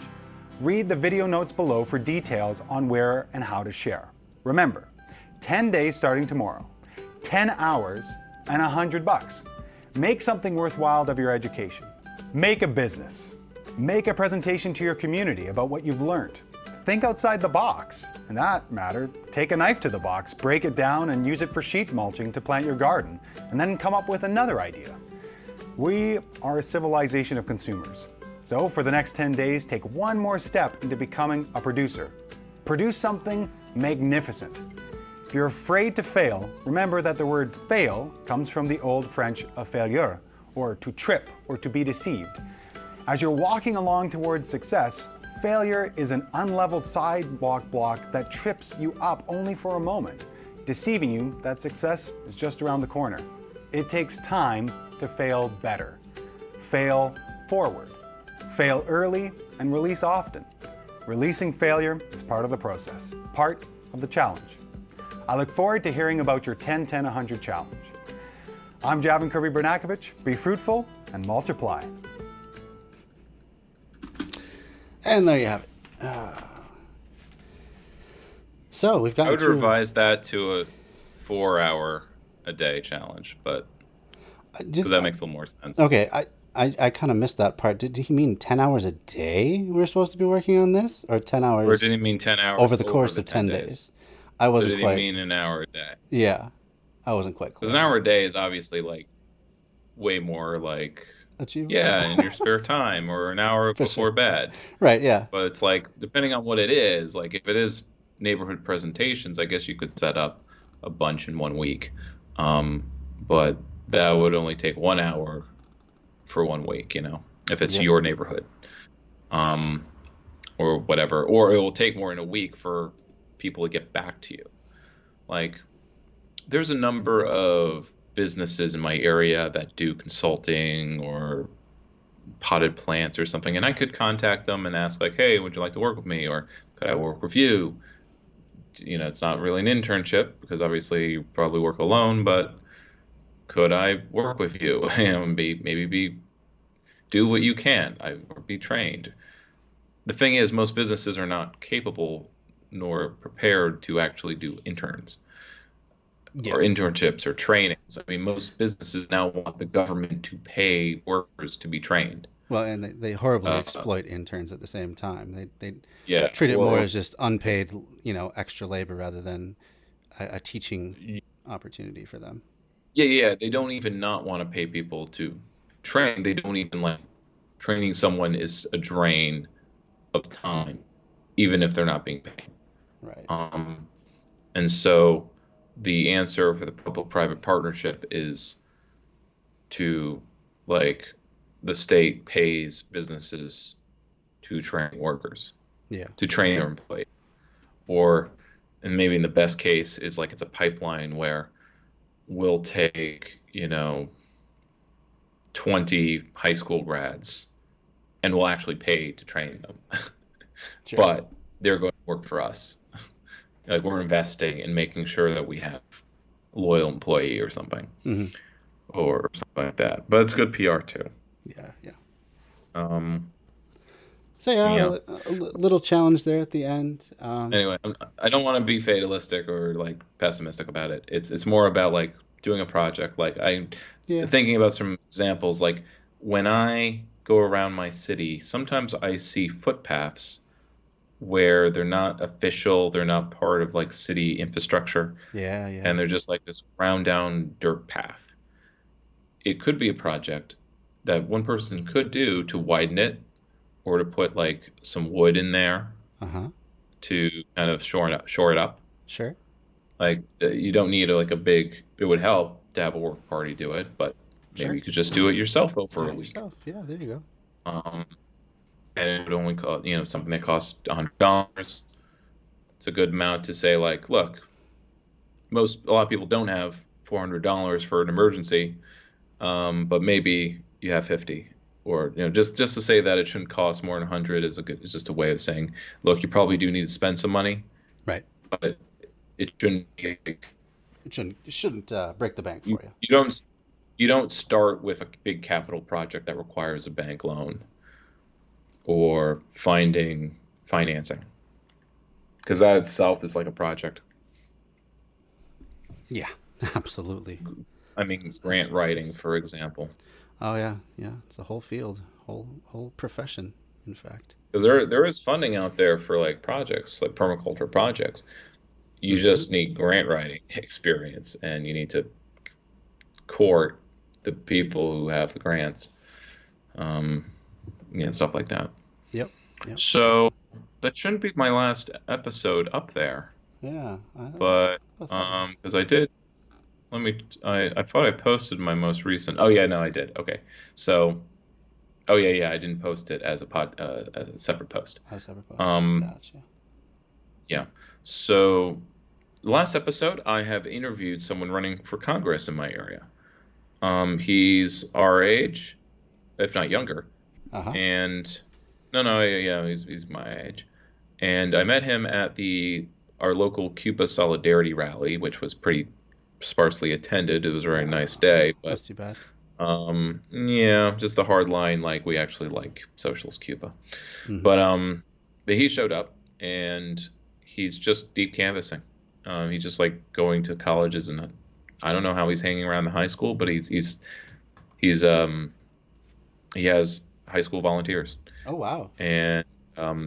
Speaker 4: read the video notes below for details on where and how to share. Remember, 10 days starting tomorrow, 10 hours and $100. Make something worthwhile of your education. Make a business. Make a presentation to your community about what you've learned. Think outside the box. In that matter, take a knife to the box, break it down, and use it for sheet mulching to plant your garden, and then come up with another idea. We are a civilization of consumers. So for the next 10 days, take one more step into becoming a producer. Produce something magnificent. If you're afraid to fail, remember that the word fail comes from the old French failure, or to trip or to be deceived. As you're walking along towards success, failure is an unleveled sidewalk block that trips you up only for a moment, deceiving you that success is just around the corner. It takes time to fail better. Fail forward. Fail early and release often. Releasing failure is part of the process, part of the challenge. I look forward to hearing about your 10-10-100 challenge. I'm Javin Kirby Bernakovich. Be fruitful and multiply.
Speaker 1: And there you have it. So we've got.
Speaker 2: I would revise that to a 4-hour a day challenge, but because that makes a little more sense.
Speaker 1: Okay, I kind of missed that part. Did he mean 10 hours a day we're supposed to be working on this? Or 10
Speaker 2: Or did
Speaker 1: hours
Speaker 2: he mean 10 hours
Speaker 1: over the
Speaker 2: over
Speaker 1: course
Speaker 2: the
Speaker 1: of
Speaker 2: 10
Speaker 1: 10
Speaker 2: days?
Speaker 1: days? I
Speaker 2: So
Speaker 1: wasn't
Speaker 2: did he
Speaker 1: quite,
Speaker 2: mean an hour a day?
Speaker 1: yeah, I wasn't quite
Speaker 2: Because
Speaker 1: clear
Speaker 2: an
Speaker 1: on
Speaker 2: hour
Speaker 1: that.
Speaker 2: a day is obviously like way more like,
Speaker 1: Achievable?
Speaker 2: yeah, in your spare time or an hour
Speaker 1: For sure.
Speaker 2: before bed.
Speaker 1: Right, yeah.
Speaker 2: But it's like, depending on what it is, like if it is neighborhood presentations, I guess you could set up a bunch in 1 week. Um, but that would only take 1 hour for 1 week, if it's
Speaker 1: Yep.
Speaker 2: your neighborhood, um, or whatever. Or it will take more in a week for people to get back to you. Like, there's a number of businesses in my area that do consulting or potted plants or something, and I could contact them and ask like, hey, would you like to work with me, or could I work with you? It's not really an internship because obviously you probably work alone, but could I work with you? And maybe do what you can, or be trained. The thing is, most businesses are not capable nor prepared to actually do interns
Speaker 1: Yeah.
Speaker 2: or internships or trainings. I mean, most businesses now want the government to pay workers to be trained.
Speaker 1: Well, and they horribly
Speaker 2: Uh,
Speaker 1: exploit interns at the same time. They
Speaker 2: yeah,
Speaker 1: treat it more
Speaker 2: well,
Speaker 1: as just unpaid, extra labor rather than a teaching opportunity for them.
Speaker 2: yeah. They don't even not want to pay people to train. They don't even like training someone is a drain of time, even if they're not being paid.
Speaker 1: Right.
Speaker 2: And so the answer for the public-private partnership is to, like, the state pays businesses to train workers,
Speaker 1: Yeah.
Speaker 2: to train their employees. Or, and maybe in the best case, is like it's a pipeline where we'll take, 20 high school grads and we'll actually pay to train them.
Speaker 1: Sure.
Speaker 2: But they're going to work for us. Like we're investing in making sure that we have a loyal employee or something,
Speaker 1: Hmm.
Speaker 2: or something like that. But it's good PR too.
Speaker 1: Yeah. Yeah.
Speaker 2: Um,
Speaker 1: So yeah,
Speaker 2: yeah.
Speaker 1: a little challenge there at the end.
Speaker 2: Anyway, I don't want to be fatalistic or like pessimistic about it. It's more about like doing a project. Like
Speaker 1: Yeah.
Speaker 2: thinking about some examples. Like when I go around my city, sometimes I see footpaths where they're not official, they're not part of like city infrastructure,
Speaker 1: Yeah. Yeah.
Speaker 2: and they're just like this ground down dirt path. It could be a project that one person could do to widen it or to put like some wood in there
Speaker 1: Uh-huh.
Speaker 2: to kind of shore it up.
Speaker 1: Sure.
Speaker 2: Like you don't need like a big. It would help to have a work party do it, but maybe
Speaker 1: Sure.
Speaker 2: you could just do it yourself
Speaker 1: Do
Speaker 2: over a
Speaker 1: it
Speaker 2: week.
Speaker 1: yourself. Yeah. There you go.
Speaker 2: Um, and it would only cost something that costs $100. It's a good amount to say like, look, a lot of people don't have $400 for an emergency, but maybe you have 50. Or just to say that it shouldn't cost more than 100 is just a way of saying, look, you probably do need to spend some money,
Speaker 1: Right.
Speaker 2: but it shouldn't be like,
Speaker 1: It shouldn't break the bank
Speaker 2: you,
Speaker 1: for you.
Speaker 2: you don't start with a big capital project that requires a bank loan or finding financing, because that itself is like a project.
Speaker 1: Yeah. Absolutely.
Speaker 2: I mean, grant writing, for example.
Speaker 1: Oh yeah. Yeah. It's a whole field, whole profession, in fact.
Speaker 2: Because there is funding out there for like projects, like permaculture projects. You
Speaker 1: Hmm.
Speaker 2: just need grant writing experience, and you need to court the people who have the grants, um, stuff like that.
Speaker 1: Yep. Yep.
Speaker 2: So that shouldn't be my last episode up there,
Speaker 1: Yeah.
Speaker 2: but
Speaker 1: I thought.
Speaker 2: because I did. I thought I posted my most recent. Oh yeah, no, I did. Okay, so oh yeah, I didn't post it as as a separate post.
Speaker 1: I was ever posted.
Speaker 2: Um,
Speaker 1: Gotcha.
Speaker 2: yeah. So last episode, I have interviewed someone running for Congress in my area. He's our age, if not younger,
Speaker 1: Uh-huh.
Speaker 2: and no, yeah, he's my age. And I met him at our local Cuba Solidarity rally, which was pretty sparsely attended. It was a very nice day, but
Speaker 1: That's too bad.
Speaker 2: yeah, just a hard line. Like we actually like socialist Cuba,
Speaker 1: Hmm.
Speaker 2: but he showed up and he's just deep canvassing. He's just like going to colleges, and I don't know how he's hanging around the high school, but he's he has high school volunteers,
Speaker 1: Oh, wow.
Speaker 2: and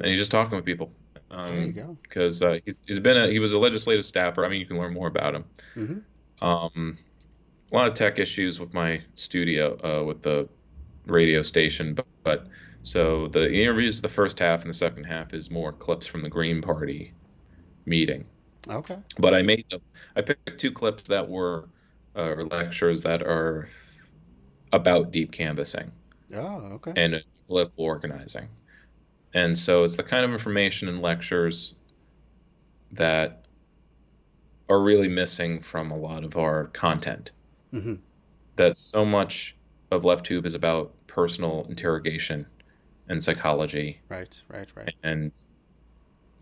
Speaker 2: he's just talking with people.
Speaker 1: There you go.
Speaker 2: Because he was a legislative staffer. I mean, you can learn more about him.
Speaker 1: Mm-hmm.
Speaker 2: Um, a lot of tech issues with my studio, with the radio station, but so the interview is the first half, and the second half is more clips from the Green Party meeting.
Speaker 1: Okay.
Speaker 2: But I picked two clips that were lectures that are about deep canvassing
Speaker 1: Oh, okay.
Speaker 2: and political organizing. And so it's the kind of information in lectures that are really missing from a lot of our content.
Speaker 1: Mm-hmm.
Speaker 2: That so much of LeftTube is about personal interrogation and psychology,
Speaker 1: Right.
Speaker 2: and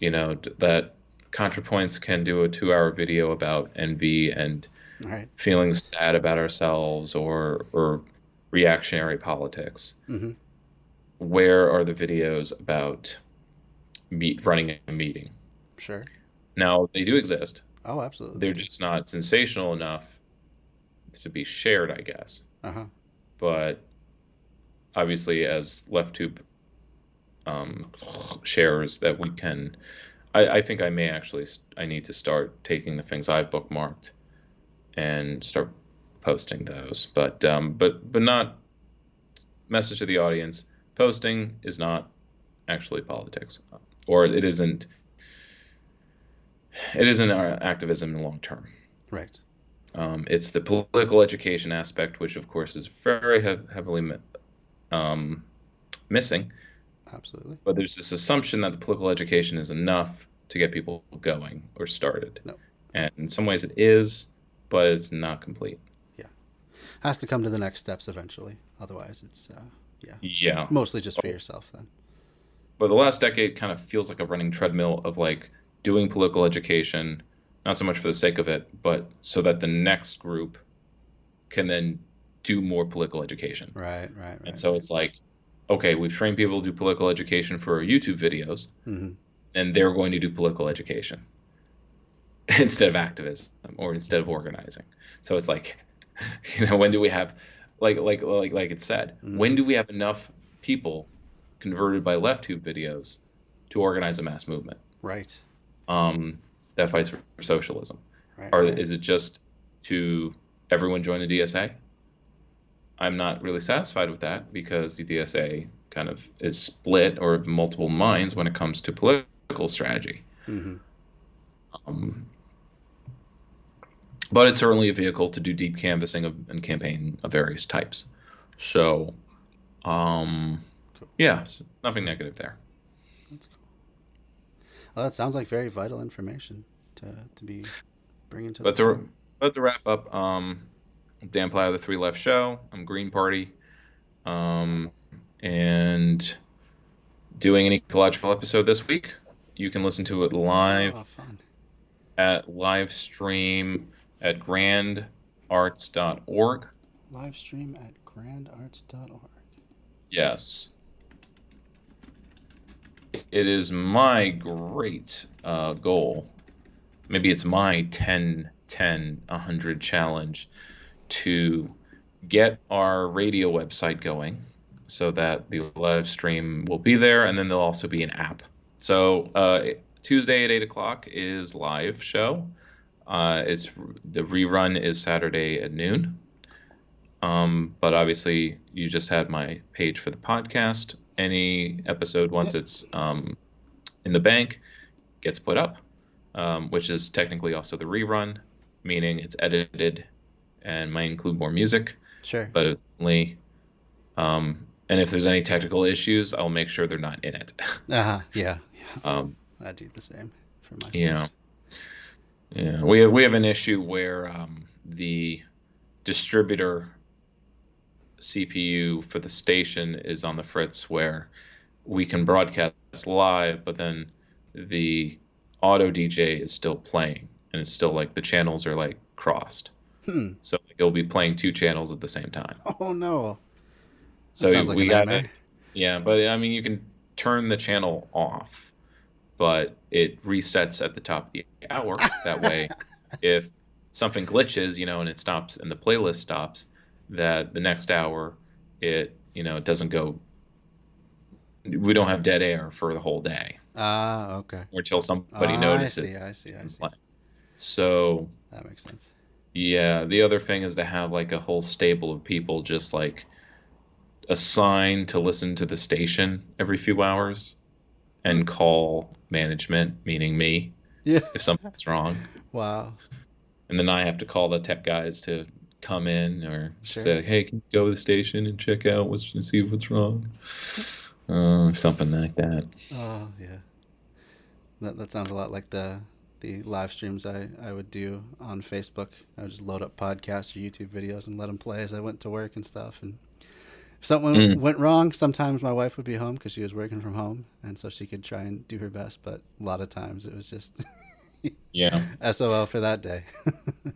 Speaker 2: that ContraPoints can do a 2-hour video about envy and
Speaker 1: Right.
Speaker 2: feeling sad about ourselves or reactionary politics.
Speaker 1: Mm-hmm.
Speaker 2: Where are the videos about running a meeting?
Speaker 1: Sure.
Speaker 2: Now, they do exist.
Speaker 1: Oh, absolutely.
Speaker 2: They're just not sensational enough to be shared, I guess.
Speaker 1: Uh-huh.
Speaker 2: But obviously, as LeftTube shares that we can, I think I need to start taking the things I've bookmarked and start posting those. But not, message to the audience, posting is not actually politics, or it isn't our activism in the long term.
Speaker 1: Right.
Speaker 2: It's the political education aspect, which of course is very heavily missing.
Speaker 1: Absolutely.
Speaker 2: But there's this assumption that the political education is enough to get people going or started.
Speaker 1: No.
Speaker 2: And in some ways it is, but it's not complete.
Speaker 1: Yeah. Has to come to the next steps eventually. Otherwise, it's,
Speaker 2: Yeah.
Speaker 1: mostly just for yourself then.
Speaker 2: But the last decade kind of feels like a running treadmill of like doing political education, not so much for the sake of it, but so that the next group can then do more political education.
Speaker 1: Right.
Speaker 2: And so it's like, okay, we've trained people to do political education for our YouTube videos,
Speaker 1: mm-hmm.
Speaker 2: and they're going to do political education instead of activism or instead of organizing. So it's like, when do we have, like it said,
Speaker 1: mm-hmm.
Speaker 2: when do we have enough people converted by LeftTube videos to organize a mass movement?
Speaker 1: Right.
Speaker 2: That fights for socialism.
Speaker 1: Right.
Speaker 2: Or is it just to everyone join the DSA? I'm not really satisfied with that, because the DSA kind of is split or of multiple minds when it comes to political strategy.
Speaker 1: Mm-hmm.
Speaker 2: But it's certainly a vehicle to do deep canvassing and campaign of various types. So,
Speaker 1: Cool.
Speaker 2: yeah, nothing negative there.
Speaker 1: That's cool. Well, that sounds like very vital information to be bringing to the forum.
Speaker 2: But to wrap up, Dan Plaat of the Three Left Show. I'm Green Party, and doing an ecological episode this week. You can listen to it live at live stream at grandarts.org.
Speaker 1: Live stream at grandarts.org.
Speaker 2: Yes. It is my great goal. Maybe it's my 10-10-100 challenge to get our radio website going so that the live stream will be there, and then there'll also be an app. So Tuesday at 8 o'clock is live show. The rerun is Saturday at noon. But obviously, you just had my page for the podcast. Any episode, once it's in the bank, gets put up, which is technically also the rerun, meaning it's edited and might include more music.
Speaker 1: Sure.
Speaker 2: But it's only, and if there's any technical issues, I'll make sure they're not in it.
Speaker 1: Yeah. I do the same for my
Speaker 2: Yeah.
Speaker 1: stuff.
Speaker 2: Yeah. We have an issue where the distributor CPU for the station is on the fritz, where we can broadcast live, but then the auto DJ is still playing, and it's still like the channels are like crossed. So it'll be playing two channels at the same time.
Speaker 1: Oh no.
Speaker 2: So
Speaker 1: sounds like
Speaker 2: we
Speaker 1: a
Speaker 2: got
Speaker 1: nightmare.
Speaker 2: it. Yeah, but I mean, you can turn the channel off, but it resets at the top of the hour. That way, if something glitches, and it stops and the playlist stops, that the next hour it it doesn't go. We don't have dead air for the whole day,
Speaker 1: Ah, okay.
Speaker 2: or till somebody
Speaker 1: I see.
Speaker 2: notices
Speaker 1: I see.
Speaker 2: it's
Speaker 1: I
Speaker 2: in
Speaker 1: see.
Speaker 2: play. So
Speaker 1: That makes sense.
Speaker 2: yeah, the other thing is to have like a whole stable of people just like assigned to listen to the station every few hours and call management, meaning me,
Speaker 1: Yeah.
Speaker 2: if something's wrong.
Speaker 1: Wow.
Speaker 2: And then I have to call the tech guys to come in or
Speaker 1: Sure.
Speaker 2: say, hey, can you go to the station and check out and see what's wrong? Something like that.
Speaker 1: Oh yeah. That sounds a lot like the live streams I would do on Facebook. I would just load up podcasts or YouTube videos and let them play as I went to work and stuff. And if something
Speaker 2: Mm,
Speaker 1: went wrong, sometimes my wife would be home because she was working from home, and so she could try and do her best. But a lot of times it was just
Speaker 2: yeah.
Speaker 1: SOL for that day.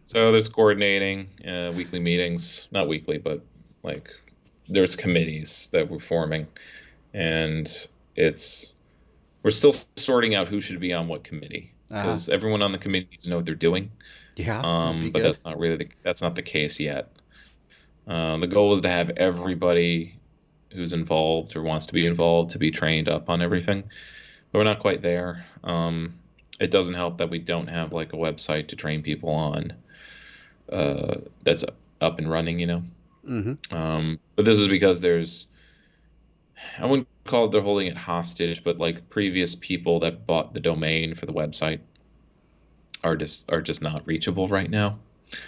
Speaker 2: So there's coordinating, weekly meetings, not weekly, but like there's committees that we're forming, and it's we're still sorting out who should be on what committee
Speaker 1: Uh-huh.
Speaker 2: because everyone on the committee needs to know what they're doing.
Speaker 1: Yeah, that'd be
Speaker 2: But
Speaker 1: good.
Speaker 2: that's not the case yet. The goal is to have everybody who's involved or wants to be involved to be trained up on everything, but we're not quite there. It doesn't help that we don't have like a website to train people on that's up and running.
Speaker 1: Mm-hmm.
Speaker 2: But this is because I wouldn't call it they're holding it hostage, but like previous people that bought the domain for the website are just not reachable right now.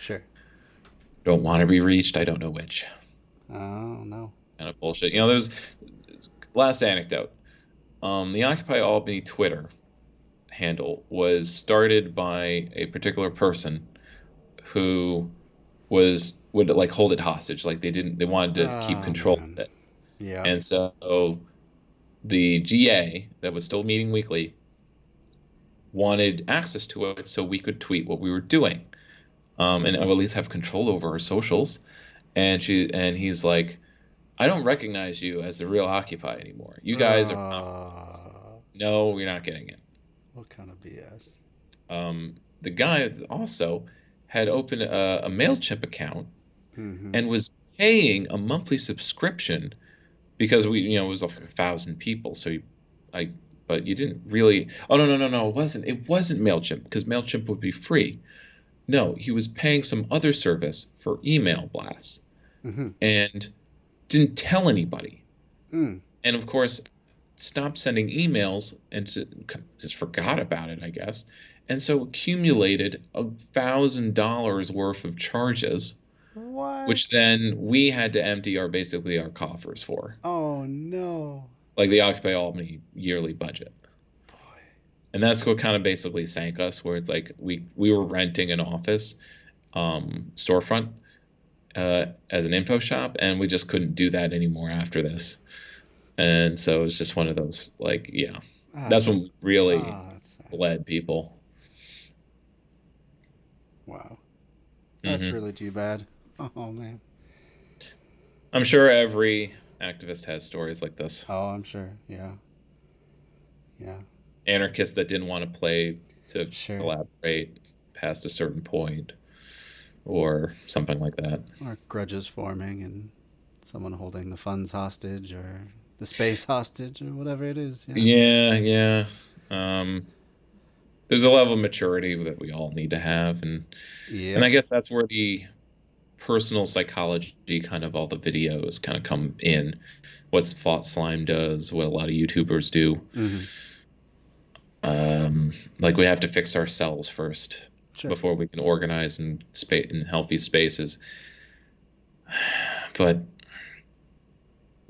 Speaker 1: Sure.
Speaker 2: Don't want to be reached. I don't know which.
Speaker 1: Oh no.
Speaker 2: Kind of bullshit. There's last anecdote. The Occupy Albany Twitter handle was started by a particular person who would like hold it hostage. Like they wanted to keep
Speaker 1: Oh
Speaker 2: control
Speaker 1: man.
Speaker 2: of it.
Speaker 1: Yeah.
Speaker 2: And so the GA that was still meeting weekly wanted access to it so we could tweet what we were doing, and at least have control over our socials. And he's like, I don't recognize you as the real Occupy anymore. You guys are not. No, you're not getting it.
Speaker 1: What kind of BS?
Speaker 2: The guy also had opened a MailChimp account
Speaker 1: Mm-hmm.
Speaker 2: and was paying a monthly subscription because it was like 1,000 people. But you didn't really. Oh no, it wasn't. It wasn't MailChimp because MailChimp would be free. No, he was paying some other service for email blasts
Speaker 1: Mm-hmm.
Speaker 2: and didn't tell anybody.
Speaker 1: Mm.
Speaker 2: And of course, stopped sending emails and just forgot about it, I guess. And so accumulated $1,000 worth of charges, which
Speaker 1: What?
Speaker 2: then we had to empty basically our coffers for,
Speaker 1: Oh no.
Speaker 2: like the Occupy Albany yearly budget.
Speaker 1: Boy.
Speaker 2: And that's what kind of basically sank us, where it's like we were renting an office storefront as an info shop, and we just couldn't do that anymore after this. And so it's just one of those, like, yeah, that's when we really
Speaker 1: That's sad.
Speaker 2: bled people.
Speaker 1: Wow. That's
Speaker 2: Hmm.
Speaker 1: really too bad. Oh man.
Speaker 2: I'm sure every activist has stories like this.
Speaker 1: Oh, I'm sure. Yeah. Yeah.
Speaker 2: Anarchists that didn't want to play to
Speaker 1: Sure.
Speaker 2: collaborate past a certain point or something like that.
Speaker 1: Or grudges forming and someone holding the funds hostage or the space hostage or whatever it is. Yeah.
Speaker 2: Yeah. There's a level of maturity that we all need to have, and
Speaker 1: Yep.
Speaker 2: I guess that's where the personal psychology kind of all the videos kind of come in. What Thought Slime does, what a lot of YouTubers do.
Speaker 1: Mm-hmm.
Speaker 2: Like we have to fix ourselves first
Speaker 1: Sure.
Speaker 2: before we can organize in healthy spaces. But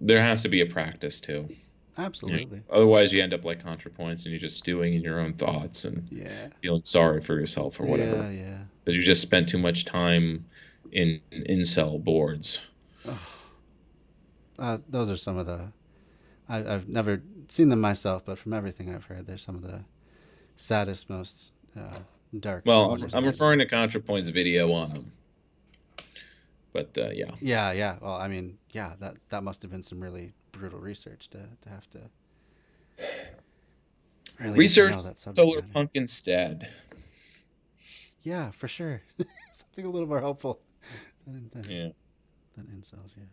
Speaker 2: there has to be a practice too.
Speaker 1: Absolutely.
Speaker 2: Otherwise, you end up like ContraPoints and you're just stewing in your own thoughts and
Speaker 1: Yeah.
Speaker 2: feeling sorry for yourself or whatever.
Speaker 1: Yeah.
Speaker 2: Because you just spent too much time in incel boards.
Speaker 1: Those are some of the. I've never seen them myself, but from everything I've heard, they're some of the saddest, most dark
Speaker 2: Well,
Speaker 1: corners
Speaker 2: I'm
Speaker 1: of the
Speaker 2: referring to ContraPoint's video on them. But yeah.
Speaker 1: Yeah. Well, I mean, yeah, that must have been some really brutal research to have to really
Speaker 2: Research
Speaker 1: get to know that subject
Speaker 2: solar
Speaker 1: matter.
Speaker 2: punk instead.
Speaker 1: Yeah, for sure. Something a little more hopeful than
Speaker 2: Yeah.
Speaker 1: incels. Yeah.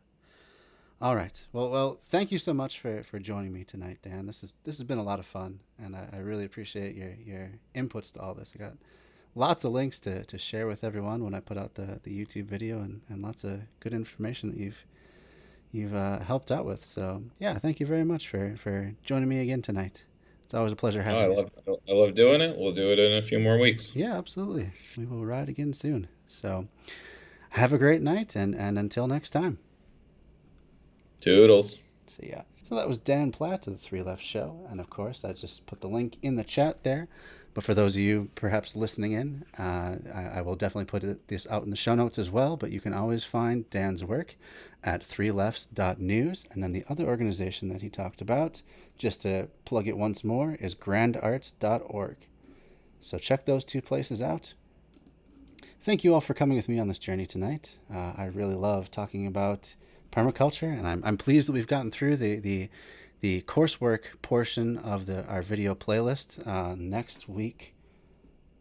Speaker 1: All right. Well, thank you so much for joining me tonight, Dan. This has been a lot of fun, and I really appreciate your inputs to all this. I got lots of links to share with everyone when I put out the YouTube video, and lots of good information that you've helped out with. So yeah, thank you very much for joining me again tonight. It's always a pleasure
Speaker 2: Oh,
Speaker 1: having you.
Speaker 2: I love doing it. We'll do it in a few more weeks.
Speaker 1: Yeah, absolutely. We will ride again soon. So have a great night, and until next time.
Speaker 2: Toodles.
Speaker 1: See ya. So that was Dan Plaat of the Three Left Show, and of course I just put the link in the chat there. But for those of you perhaps listening in, I will definitely put this out in the show notes as well. But you can always find Dan's work at threelefts.news, and then the other organization that he talked about, just to plug it once more, is grandarts.org. So check those two places out. Thank you all for coming with me on this journey tonight. I really love talking about permaculture, and I'm pleased that we've gotten through the coursework portion of our video playlist. Next week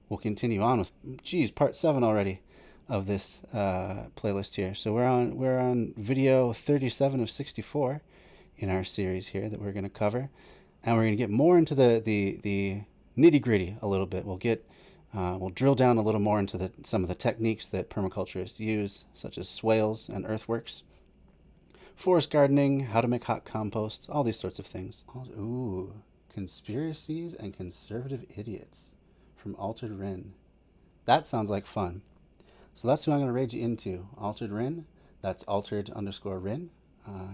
Speaker 1: we'll continue on with part 7 already of this playlist here. So we're on video 37 of 64 in our series here that we're going to cover, and we're going to get more into the nitty gritty a little bit. We'll drill down a little more into some of the techniques that permaculturists use, such as swales and earthworks, forest gardening, how to make hot compost, all these sorts of things. Ooh, conspiracies and conservative idiots from Altered Rin. That sounds like fun. So that's who I'm going to raid you into. Altered Rin. That's altered_Rin.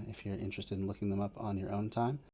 Speaker 1: If you're interested in looking them up on your own time.